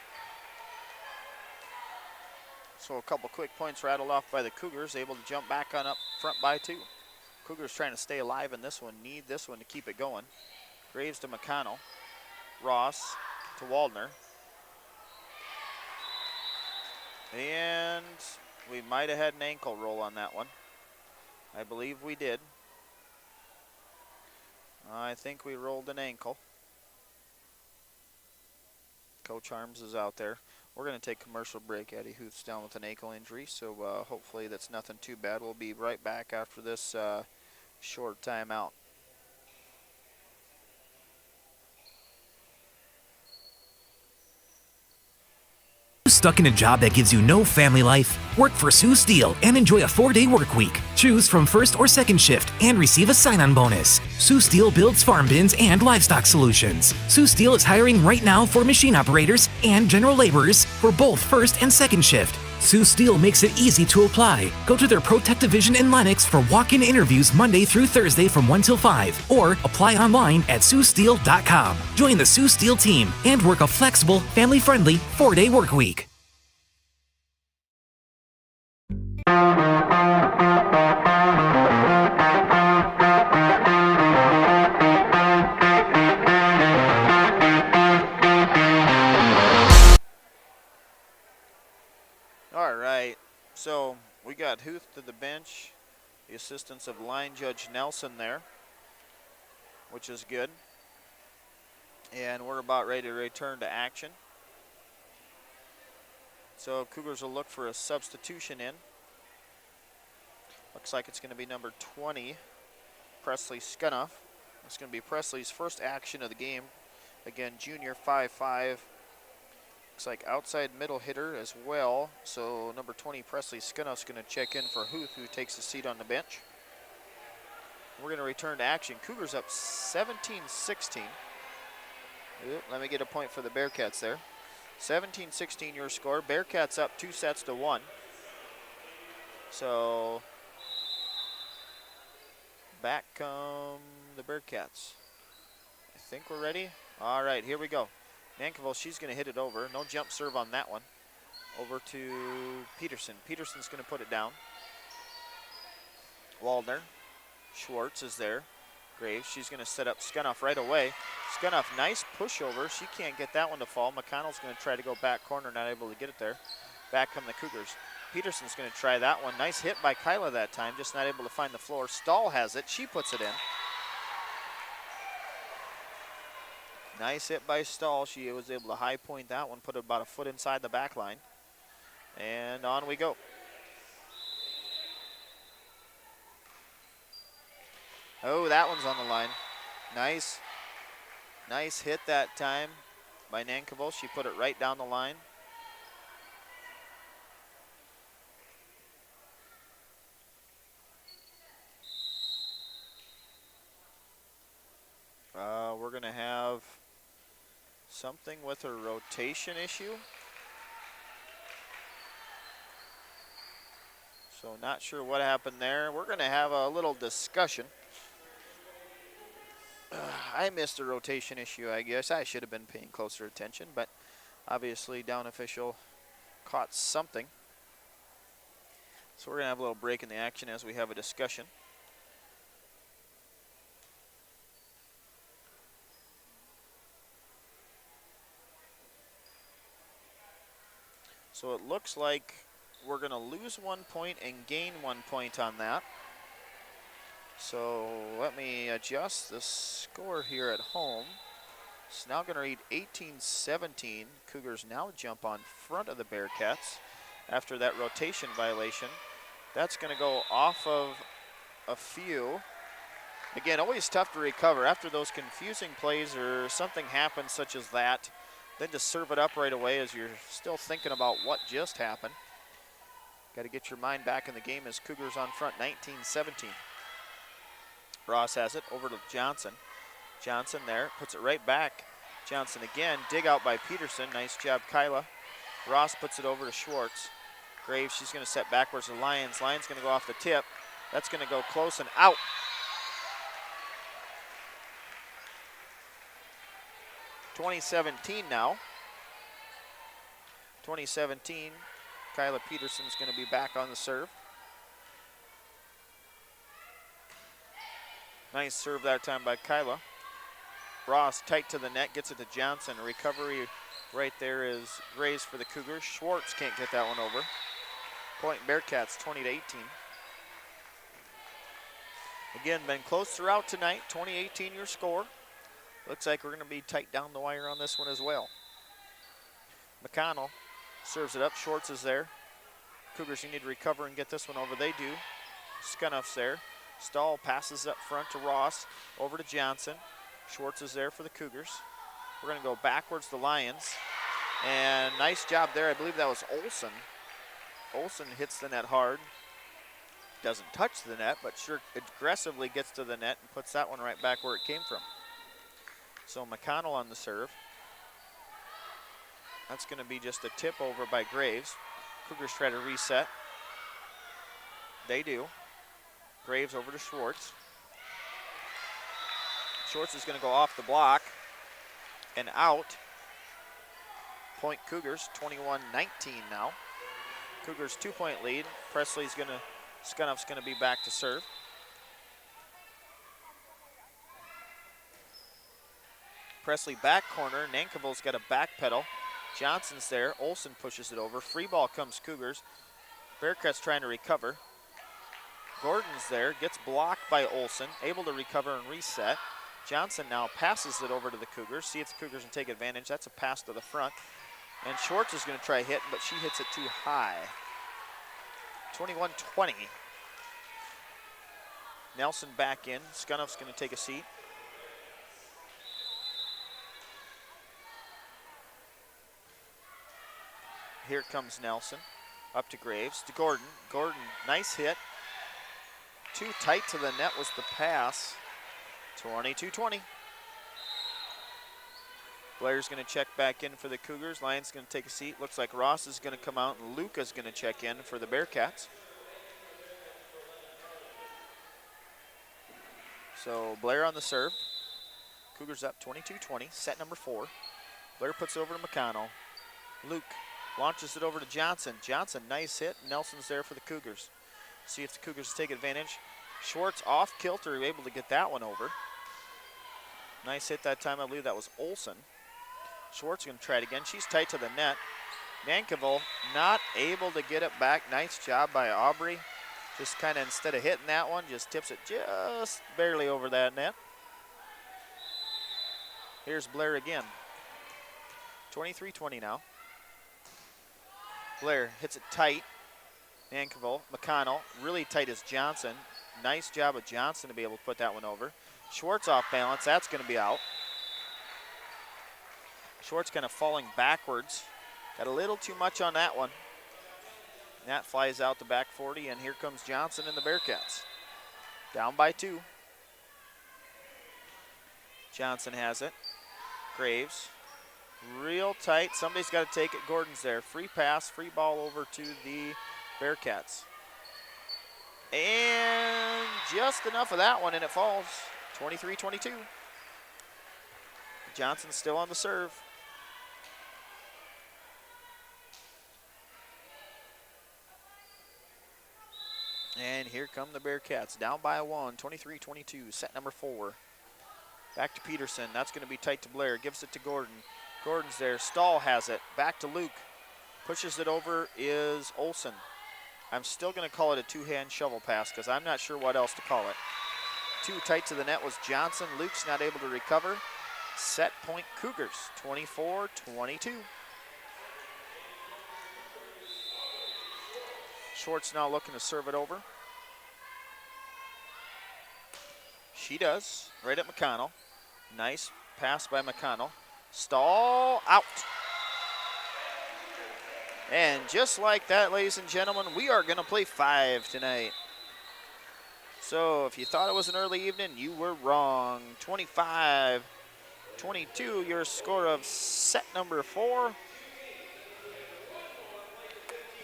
So a couple quick points rattled off by the Cougars, able to jump back on up front by 2. Cougars trying to stay alive in this one, need this one to keep it going. Graves to McConnell. Ross to Waldner. And we might have had an ankle roll on that one. I believe we did. I think we rolled an ankle. Coach Harms is out there. We're going to take commercial break. Eddie Huth's down with an ankle injury, so hopefully that's nothing too bad. We'll be right back after this short timeout. Stuck in a job that gives you no family life? Work for Sioux Steel and enjoy a 4-day work week. Choose from first or second shift and receive a sign-on bonus. Sioux Steel builds farm bins and livestock solutions. Sioux Steel is hiring right now for machine operators and general laborers for both first and second shift. Sioux Steel makes it easy to apply. Go to their ProTech division in Lennox for walk-in interviews Monday through Thursday from 1 till 5, or apply online at siouxsteel.com. Join the Sioux Steel team and work a flexible, family-friendly 4-day work week. All right, so we got Huth to the bench, the assistance of line judge Nelson there, which is good. And we're about ready to return to action. So Cougars will look for a substitution in. Looks like it's going to be number 20, Presley Scunnoff. It's going to be Presley's first action of the game. Again, junior, 5'5". Looks like outside middle hitter as well. So number 20, Presley Scunnoff's going to check in for Huth, who takes a seat on the bench. We're going to return to action. Cougars up 17-16. Let me get a point for the Bearcats there. 17-16 your score. Bearcats up 2-1. So back come the Bearcats. I think we're ready. All right, here we go. Nankerville, she's going to hit it over. No jump serve on that one. Over to Peterson. Peterson's going to put it down. Waldner. Schwartz is there. Graves, she's going to set up Scunnoff right away. Scunnoff, nice pushover. She can't get that one to fall. McConnell's going to try to go back corner, not able to get it there. Back come the Cougars. Peterson's going to try that one. Nice hit by Kyla that time, just not able to find the floor. Stahl has it. She puts it in. Nice hit by Stahl. She was able to high point that one, put it about a foot inside the back line. And on we go. Oh, that one's on the line. Nice. Nice hit that time by Nankerville. She put it right down the line. We're going to have something with a rotation issue. So not sure what happened there. We're going to have a little discussion. I missed a rotation issue, I guess. I should have been paying closer attention, but obviously down official caught something. So we're going to have a little break in the action as we have a discussion. So it looks like we're going to lose 1 point and gain 1 point on that. So let me adjust the score here at home. It's now going to read 18-17. Cougars now jump on front of the Bearcats after that rotation violation. That's going to go off of a few. Again, always tough to recover after those confusing plays or something happens such as that. Then to serve it up right away as you're still thinking about what just happened. Got to get your mind back in the game as Cougars on front, 19-17. Ross has it over to Johnson. Johnson there, puts it right back. Johnson again, dig out by Peterson. Nice job, Kyla. Ross puts it over to Schwartz. Graves, she's going to set backwards to Lyons. Lyons going to go off the tip. That's going to go close and out. (2017) now. 2017, Kyla Peterson's going to be back on the serve. Nice serve that time by Kyla. Ross tight to the net, gets it to Johnson. Recovery right there is Graves for the Cougars. Schwartz can't get that one over. Point Bearcats 20-18. Again, been close throughout tonight. 20-18 your score. Looks like we're going to be tight down the wire on this one as well. McConnell serves it up. Schwartz is there. Cougars, you need to recover and get this one over. They do. Scunnoff's there. Stahl passes up front to Ross. Over to Johnson. Schwartz is there for the Cougars. We're going to go backwards to Lyons. And nice job there. I believe that was Olson. Olson hits the net hard. Doesn't touch the net, but sure aggressively gets to the net and puts that one right back where it came from. So McConnell on the serve. That's going to be just a tip over by Graves. Cougars try to reset. They do. Graves over to Schwartz. Schwartz is going to go off the block and out. Point Cougars, 21-19 now. Cougars 2-point lead. Scunoff's going to be back to serve. Presley back corner. Nankerville's got a back pedal. Johnson's there. Olson pushes it over. Free ball comes Cougars. Bearcats trying to recover. Gordon's there. Gets blocked by Olson. Able to recover and reset. Johnson now passes it over to the Cougars. See if the Cougars can take advantage. That's a pass to the front. And Schwartz is going to try hit, but she hits it too high. 21-20. Nelson back in. Scunoff's going to take a seat. Here comes Nelson. Up to Graves. To Gordon. Gordon, nice hit. Too tight to the net was the pass. 22-20. Blair's going to check back in for the Cougars. Lyons going to take a seat. Looks like Ross is going to come out and Luca's going to check in for the Bearcats. So Blair on the serve. Cougars up 22-20. Set number 4. Blair puts it over to McConnell. Luke launches it over to Johnson. Johnson, nice hit. Nelson's there for the Cougars. See if the Cougars take advantage. Schwartz off kilter, able to get that one over. Nice hit that time. I believe that was Olson. Schwartz going to try it again. She's tight to the net. Nankerville not able to get it back. Nice job by Aubrey. Just kind of, instead of hitting that one, just tips it just barely over that net. Here's Blair again. 23-20 now. Blair hits it tight. Nankerville, McConnell, really tight as Johnson. Nice job of Johnson to be able to put that one over. Schwartz off balance, that's going to be out. Schwartz kind of falling backwards. Got a little too much on that one. And that flies out the back 40, and here comes Johnson and the Bearcats. Down by 2. Johnson has it. Graves, real tight. Somebody's got to take it. Gordon's there. Free pass, free ball over to the Bearcats. And just enough of that one, and it falls. 23-22. Johnson still on the serve. And here come the Bearcats, down by 1, 23-22, set number 4. Back to Peterson, that's going to be tight to Blair, gives it to Gordon. Gordon's there, Stahl has it, back to Luke. Pushes it over is Olson. I'm still going to call it a two-hand shovel pass because I'm not sure what else to call it. Too tight to the net was Johnson. Luke's not able to recover. Set point Cougars, 24-22. Schwartz now looking to serve it over. She does, right at McConnell. Nice pass by McConnell. Stahl out. And just like that, ladies and gentlemen, we are going to play 5 tonight. So if you thought it was an early evening, you were wrong. 25-22, your score of set number 4.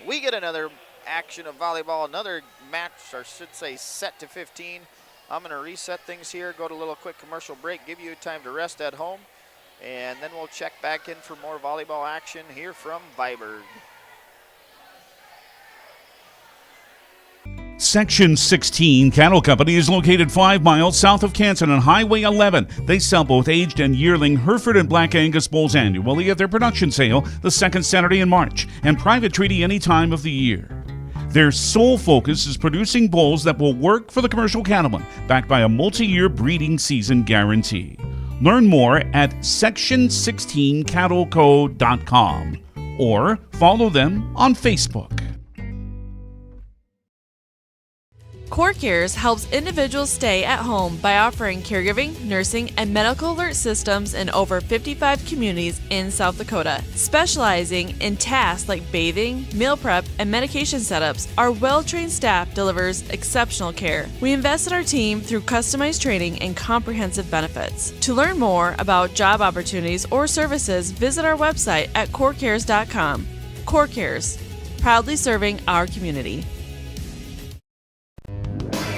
We get another action of volleyball, another match, or I should say set to 15. I'm going to reset things here, go to a little quick commercial break, give you time to rest at home, and then we'll check back in for more volleyball action here from Viborg. Section 16 Cattle Company is located 5 miles south of Canson on Highway 11. They sell both aged and yearling Hereford and Black Angus bulls annually at their production sale the second Saturday in March, and private treaty any time of the year. Their sole focus is producing bulls that will work for the commercial cattleman, backed by a multi-year breeding season guarantee. Learn more at section16cattleco.com or follow them on Facebook. Core Cares helps individuals stay at home by offering caregiving, nursing, and medical alert systems in over 55 communities in South Dakota. Specializing in tasks like bathing, meal prep, and medication setups, our well-trained staff delivers exceptional care. We invest in our team through customized training and comprehensive benefits. To learn more about job opportunities or services, visit our website at corecares.com. Core Cares, proudly serving our community.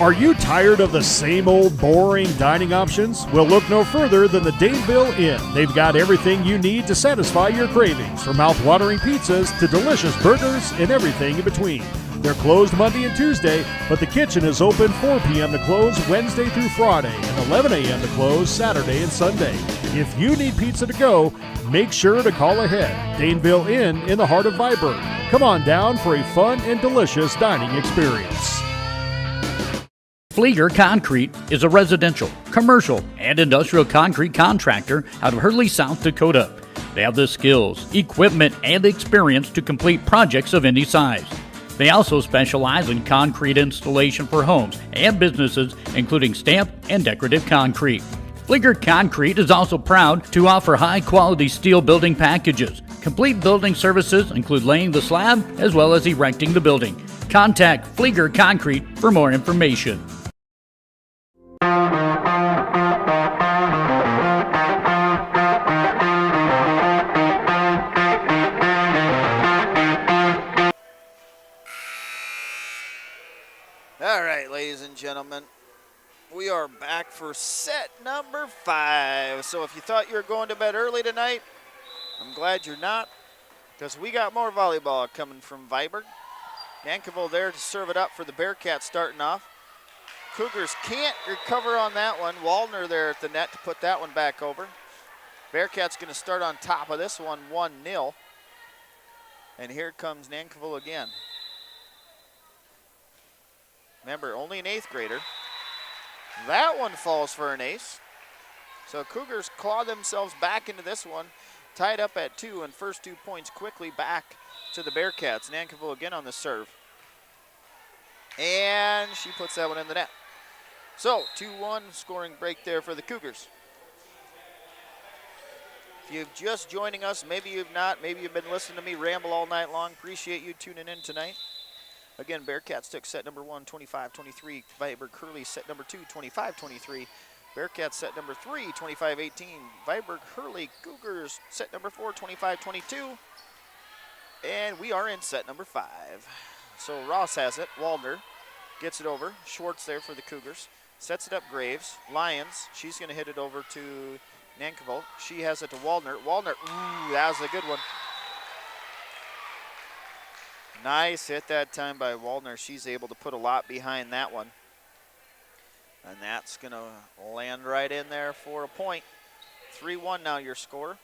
Are you tired of the same old boring dining options? Well, look no further than the Daneville Inn. They've got everything you need to satisfy your cravings, from mouth-watering pizzas to delicious burgers and everything in between. They're closed Monday and Tuesday, but the kitchen is open 4 p.m. to close Wednesday through Friday and 11 a.m. to close Saturday and Sunday. If you need pizza to go, make sure to call ahead. Daneville Inn in the heart of Viborg. Come on down for a fun and delicious dining experience. Flieger Concrete is a residential, commercial, and industrial concrete contractor out of Hurley, South Dakota. They have the skills, equipment, and experience to complete projects of any size. They also specialize in concrete installation for homes and businesses, including stamped and decorative concrete. Flieger Concrete is also proud to offer high-quality steel building packages. Complete building services include laying the slab as well as erecting the building. Contact Flieger Concrete for more information. All right, ladies and gentlemen, we are back for set number 5. So if you thought you were going to bed early tonight, I'm glad you're not, because we got more volleyball coming from Viborg. Nankivell there to serve it up for the Bearcats starting off. Cougars can't recover on that one. Waldner there at the net to put that one back over. Bearcats going to start on top of this one, 1-0. And here comes Nankivell again. Remember, only an 8th grader. That one falls for an ace. So Cougars claw themselves back into this one, tied up at 2, and first 2 points quickly back to the Bearcats. Nankivell again on the serve. And she puts that one in the net. So 2-1 scoring break there for the Cougars. If you're just joining us, maybe you've not, maybe you've been listening to me ramble all night long, appreciate you tuning in tonight. Again, Bearcats took set number 1, 25-23. Viborg-Hurley set number 2, 25-23. Bearcats set number 3, 25-18. Viborg-Hurley Cougars set number 4, 25-22. And we are in set number 5. So Ross has it. Waldner gets it over. Schwartz there for the Cougars. Sets it up Graves. Lyons, she's going to hit it over to Nankivell. She has it to Waldner. Waldner, ooh, that was a good one. Nice hit that time by Waldner. She's able to put a lot behind that one. And that's going to land right in there for a point. 3-1 now your score.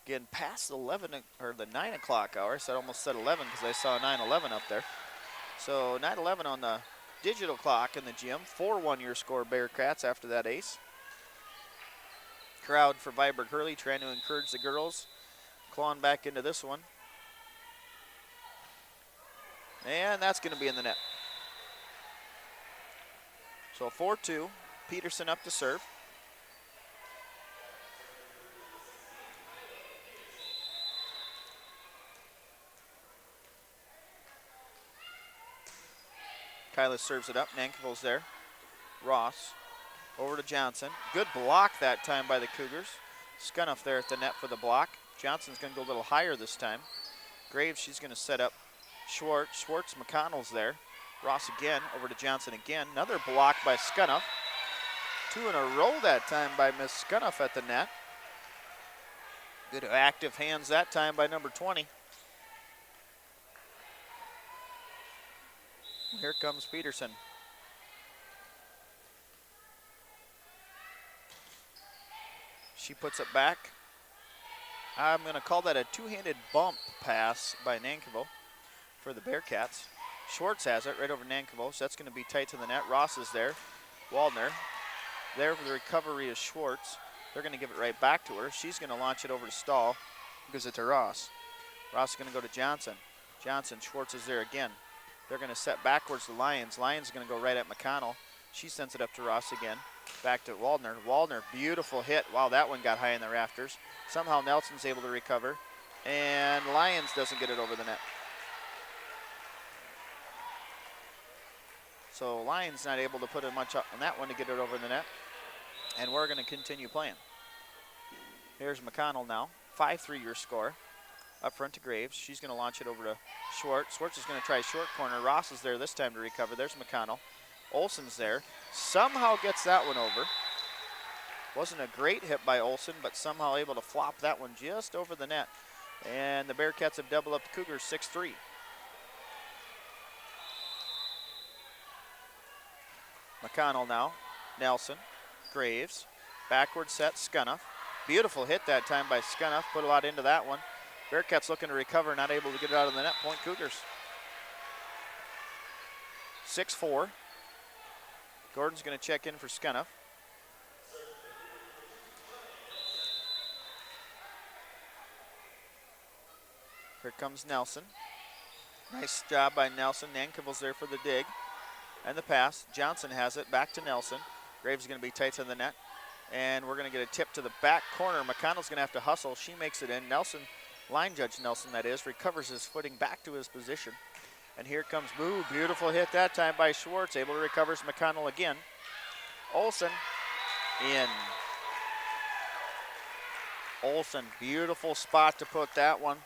Again, past 11 or the 9 o'clock hour. So I almost said 11 because I saw 9:11 up there. So 9:11 on the digital clock in the gym. 4-1 your score, Bearcats, after that ace. Crowd for Viborg-Hurley trying to encourage the girls. Clawing back into this one. And that's going to be in the net. So 4-2. Peterson up to serve. Kyla serves it up. Nankivell's there. Ross over to Johnson. Good block that time by the Cougars. Scunniff there at the net for the block. Johnson's going to go a little higher this time. Graves, she's going to set up Schwartz. Schwartz, McConnell's there. Ross again, over to Johnson again. Another block by Scunniff. 2 in a row that time by Miss Scunniff at the net. Good active hands that time by number 20. Here comes Peterson. She puts it back. I'm going to call that a two-handed bump pass by Nankivell for the Bearcats. Schwartz has it right over Nankivell, so that's going to be tight to the net. Ross is there. Waldner. There for the recovery is Schwartz. They're going to give it right back to her. She's going to launch it over to Stahl because it's to Ross. Ross is going to go to Johnson. Johnson, Schwartz is there again. They're going to set backwards to Lyons. Lyons is going to go right at McConnell. She sends it up to Ross again. Back to Waldner. Waldner, beautiful hit. Wow, that one got high in the rafters. Somehow Nelson's able to recover. And Lyons doesn't get it over the net. So Lyons not able to put it much up on that one to get it over the net. And we're going to continue playing. Here's McConnell now. 5-3 your score. Up front to Graves. She's going to launch it over to Schwartz. Schwartz is going to try short corner. Ross is there this time to recover. There's McConnell. Olsen's there. Somehow gets that one over. Wasn't a great hit by Olsen, but somehow able to flop that one just over the net. And the Bearcats have doubled up the Cougars 6-3. McConnell now. Nelson. Graves. Backward set. Scunniff. Beautiful hit that time by Scunniff. Put a lot into that one. Bearcats looking to recover, not able to get it out of the net. Point Cougars. 6-4. Gordon's going to check in for Scunniff. Here comes Nelson. Nice job by Nelson. Nankovil's there for the dig. And the pass. Johnson has it. Back to Nelson. Graves is going to be tight to the net. And we're going to get a tip to the back corner. McConnell's going to have to hustle. She makes it in. Nelson, line judge Nelson that is, recovers his footing back to his position. And here comes Boo. Beautiful hit that time by Schwartz. Able to recover McConnell again. Olsen in. Olsen, beautiful spot to put that one.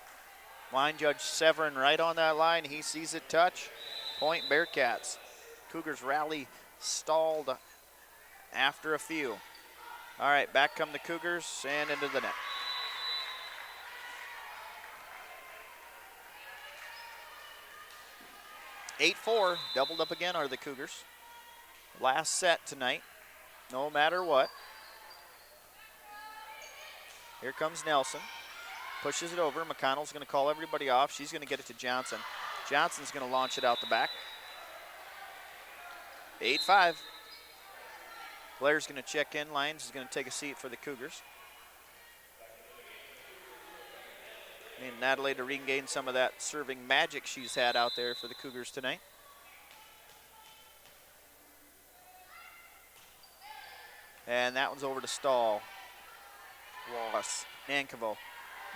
Line judge Severin right on that line. He sees it touch. Point Bearcats. Cougars rally stalled after a few. All right, back come the Cougars and into the net. (8-4), doubled up again are the Cougars. Last set tonight, no matter what. Here comes Nelson. Pushes it over. McConnell's going to call everybody off. She's going to get it to Johnson. Johnson's going to launch it out the back. 8-5. Blair's going to check in. Lyons is going to take a seat for the Cougars. And Natalie to regain some of that serving magic she's had out there for the Cougars tonight. And that one's over to Stahl. Wallace. Nankovo.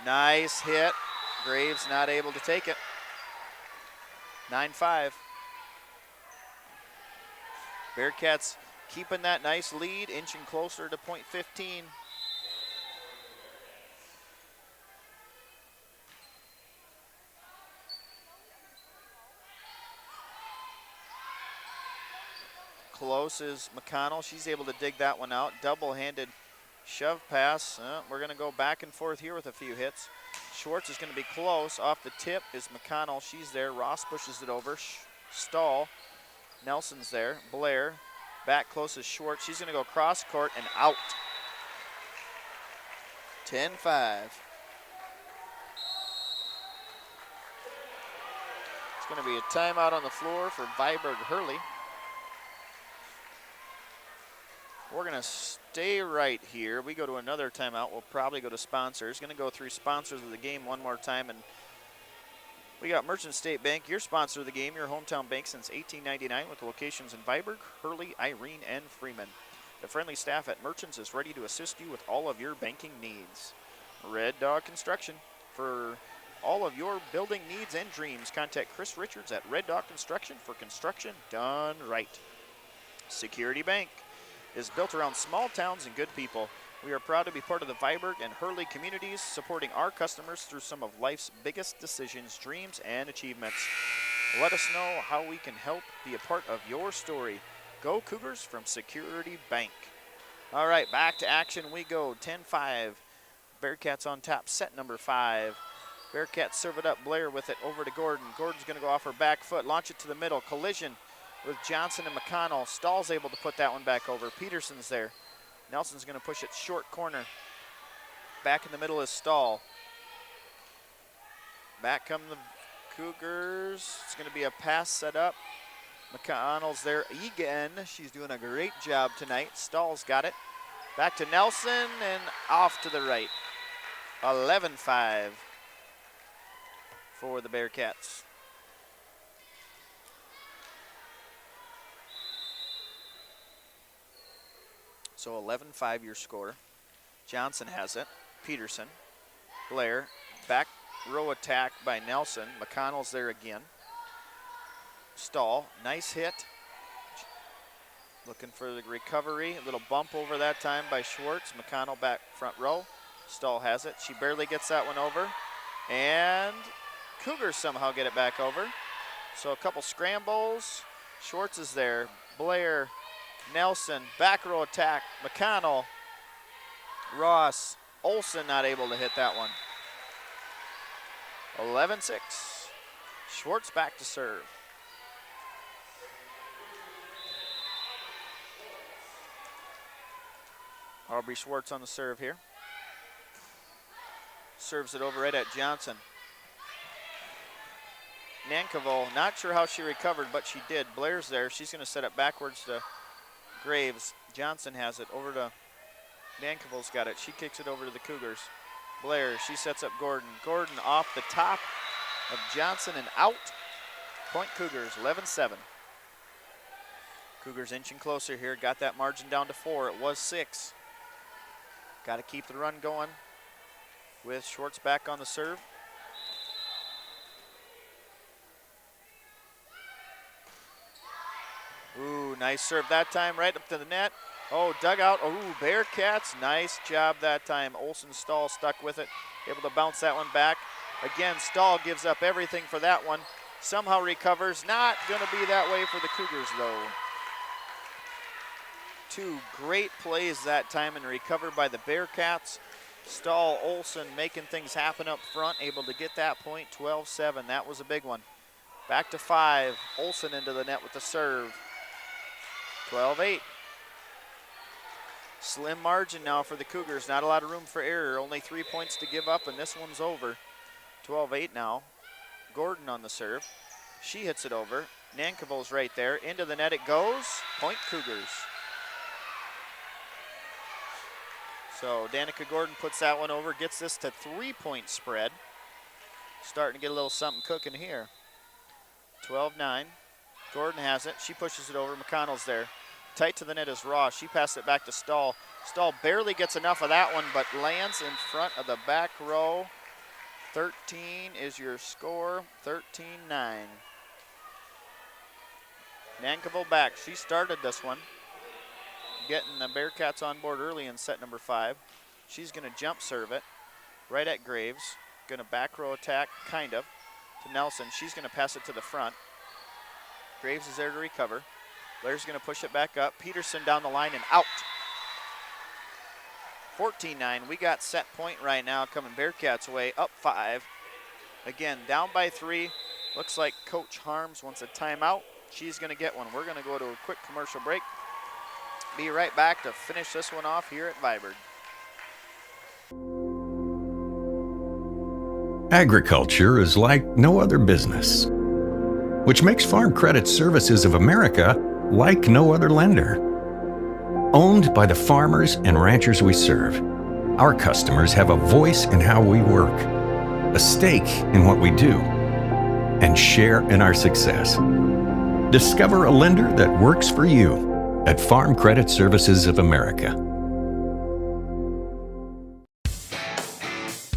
Nice hit. Graves not able to take it. 9-5. Bearcats keeping that nice lead, inching closer to point 15. Close is McConnell. She's able to dig that one out. Double-handed shove pass. We're going to go back and forth here with a few hits. Schwartz is going to be close. Off the tip is McConnell. She's there. Ross pushes it over. Stahl. Nelson's there. Blair. Back close is Schwartz. She's going to go cross court and out. 10-5. It's going to be a timeout on the floor for Viborg-Hurley. We're going to stay right here. We go to another timeout. We'll probably go to sponsors. Going to go through sponsors of the game one more time. And we got Merchant State Bank, your sponsor of the game, your hometown bank since 1899 with locations in Viborg, Hurley, Irene, and Freeman. The friendly staff at Merchants is ready to assist you with all of your banking needs. Red Dog Construction. For all of your building needs and dreams, contact Chris Richards at Red Dog Construction for construction done right. Security Bank is built around small towns and good people. We are proud to be part of the Viborg and Hurley communities, supporting our customers through some of life's biggest decisions, dreams, and achievements. Let us know how we can help be a part of your story. Go Cougars from Security Bank. All right, back to action we go. 10-5. Bearcats on top, set number 5. Bearcats serve it up. Blair with it over to Gordon. Gordon's going to go off her back foot, launch it to the middle. Collision with Johnson and McConnell. Stahl's able to put that one back over. Peterson's there. Nelson's going to push it short corner. Back in the middle is Stahl. Back come the Cougars. It's going to be a pass set up. McConnell's there again. She's doing a great job tonight. Stahl's got it. Back to Nelson and off to the right. 11-5 for the Bearcats. So 11-5 your score. Johnson has it. Peterson. Blair. Back row attack by Nelson. McConnell's there again. Stahl. Nice hit. Looking for the recovery. A little bump over that time by Schwartz. McConnell back front row. Stahl has it. She barely gets that one over. And Cougars somehow get it back over. So a couple scrambles. Schwartz is there. Blair, Nelson, back row attack. McConnell, Ross, Olsen not able to hit that one. 11-6. Schwartz back to serve. Aubrey Schwartz on the serve here. Serves it over right at Johnson. Nankovo, not sure how she recovered, but she did. Blair's there. She's going to set it backwards to Graves. Johnson has it over to Nankovo's got it. She kicks it over to the Cougars. Blair, she sets up Gordon. Gordon off the top of Johnson and out. Point Cougars, 11-7. Cougars inching closer here. Got that margin down to 4. It was 6. Got to keep the run going with Schwartz back on the serve. Ooh, nice serve that time, right up to the net. Oh, dugout. Oh, Bearcats. Nice job that time. Olsen Stahl stuck with it, able to bounce that one back. Again, Stahl gives up everything for that one. Somehow recovers. Not going to be that way for the Cougars, though. 2 great plays that time and recovered by the Bearcats. Stahl, Olsen making things happen up front, able to get that point, 12-7. That was a big one. Back to 5. Olsen into the net with the serve. 12-8. Slim margin now for the Cougars. Not a lot of room for error. Only 3 points to give up, and this one's over. 12-8 now. Gordon on the serve. She hits it over. Nankovo's right there. Into the net it goes. Point Cougars. So Danica Gordon puts that one over. Gets this to 3-point spread. Starting to get a little something cooking here. 12-9. Gordon has it. She pushes it over. McConnell's there. Tight to the net is Ross. She passed it back to Stahl. Stahl barely gets enough of that one, but lands in front of the back row. 13 is your score. 13-9. Nankovo back. She started this one. Getting the Bearcats on board early in set number 5. She's going to jump serve it right at Graves. Going to back row attack, kind of, to Nelson. She's going to pass it to the front. Graves is there to recover. Blair's going to push it back up. Peterson down the line and out. 14-9. We got set point right now coming Bearcats way. Up 5. Again, down by 3. Looks like Coach Harms wants a timeout. She's going to get one. We're going to go to a quick commercial break. Be right back to finish this one off here at Viborg. Agriculture is like no other business, which makes Farm Credit Services of America like no other lender. Owned by the farmers and ranchers we serve, our customers have a voice in how we work, a stake in what we do, and share in our success. Discover a lender that works for you at Farm Credit Services of America.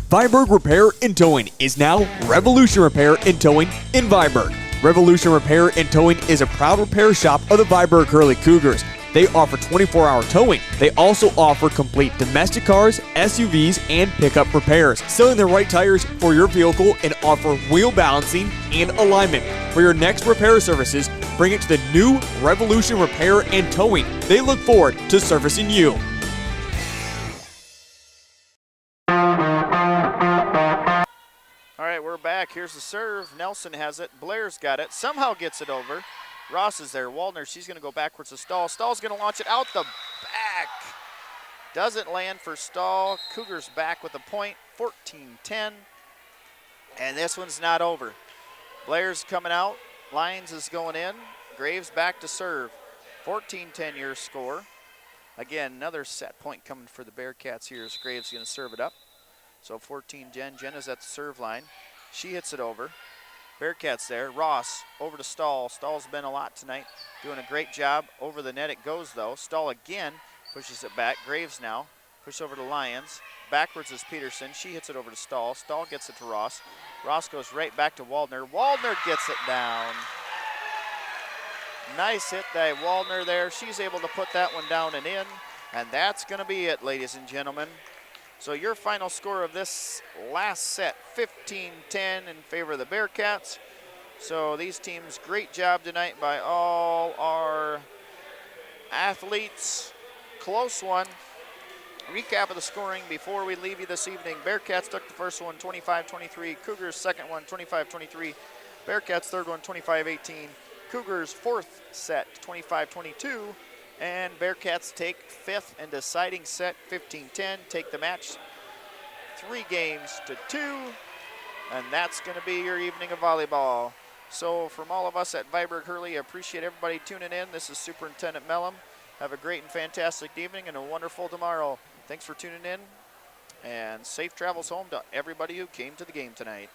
Viborg Repair and Towing is now Revolution Repair and Towing in Viborg. Revolution Repair and Towing is a proud repair shop of the Viborg-Hurley Cougars. They offer 24-hour towing. They also offer complete domestic cars, SUVs, and pickup repairs, selling the right tires for your vehicle and offer wheel balancing and alignment. For your next repair services, bring it to the new Revolution Repair and Towing. They look forward to servicing you. All right, we're back. Here's the serve. Nelson has it. Blair's got it. Somehow gets it over. Ross is there. Waldner, she's going to go backwards to Stahl. Stahl's going to launch it out the back. Doesn't land for Stahl. Cougars back with a point, 14-10. And this one's not over. Blair's coming out. Lyons is going in. Graves back to serve. 14-10 your score. Again, another set point coming for the Bearcats here as Graves going to serve it up. So 14-10. Jenna's at the serve line. She hits it over. Bearcats there. Ross over to Stahl. Stahl's been a lot tonight. Doing a great job. Over the net it goes, though. Stahl again Pushes it back. Graves now. Push over to Lyons. Backwards is Peterson. She hits it over to Stahl. Stahl gets it to Ross. Ross goes right back to Waldner. Waldner gets it down. Nice hit by Waldner there. She's able to put that one down and in. And that's going to be it, ladies and gentlemen. So your final score of this last set, 15-10 in favor of the Bearcats. So these teams, great job tonight by all our athletes. Close one. Recap of the scoring before we leave you this evening. Bearcats took the first one, 25-23. Cougars second one, 25-23. Bearcats third one, 25-18. Cougars fourth set, 25-22. And Bearcats take fifth and deciding set, 15-10. Take the match 3 games to 2. And that's going to be your evening of volleyball. So from all of us at Viborg-Hurley, I appreciate everybody tuning in. This is Superintendent Mellum. Have a great and fantastic evening and a wonderful tomorrow. Thanks for tuning in, and safe travels home to everybody who came to the game tonight.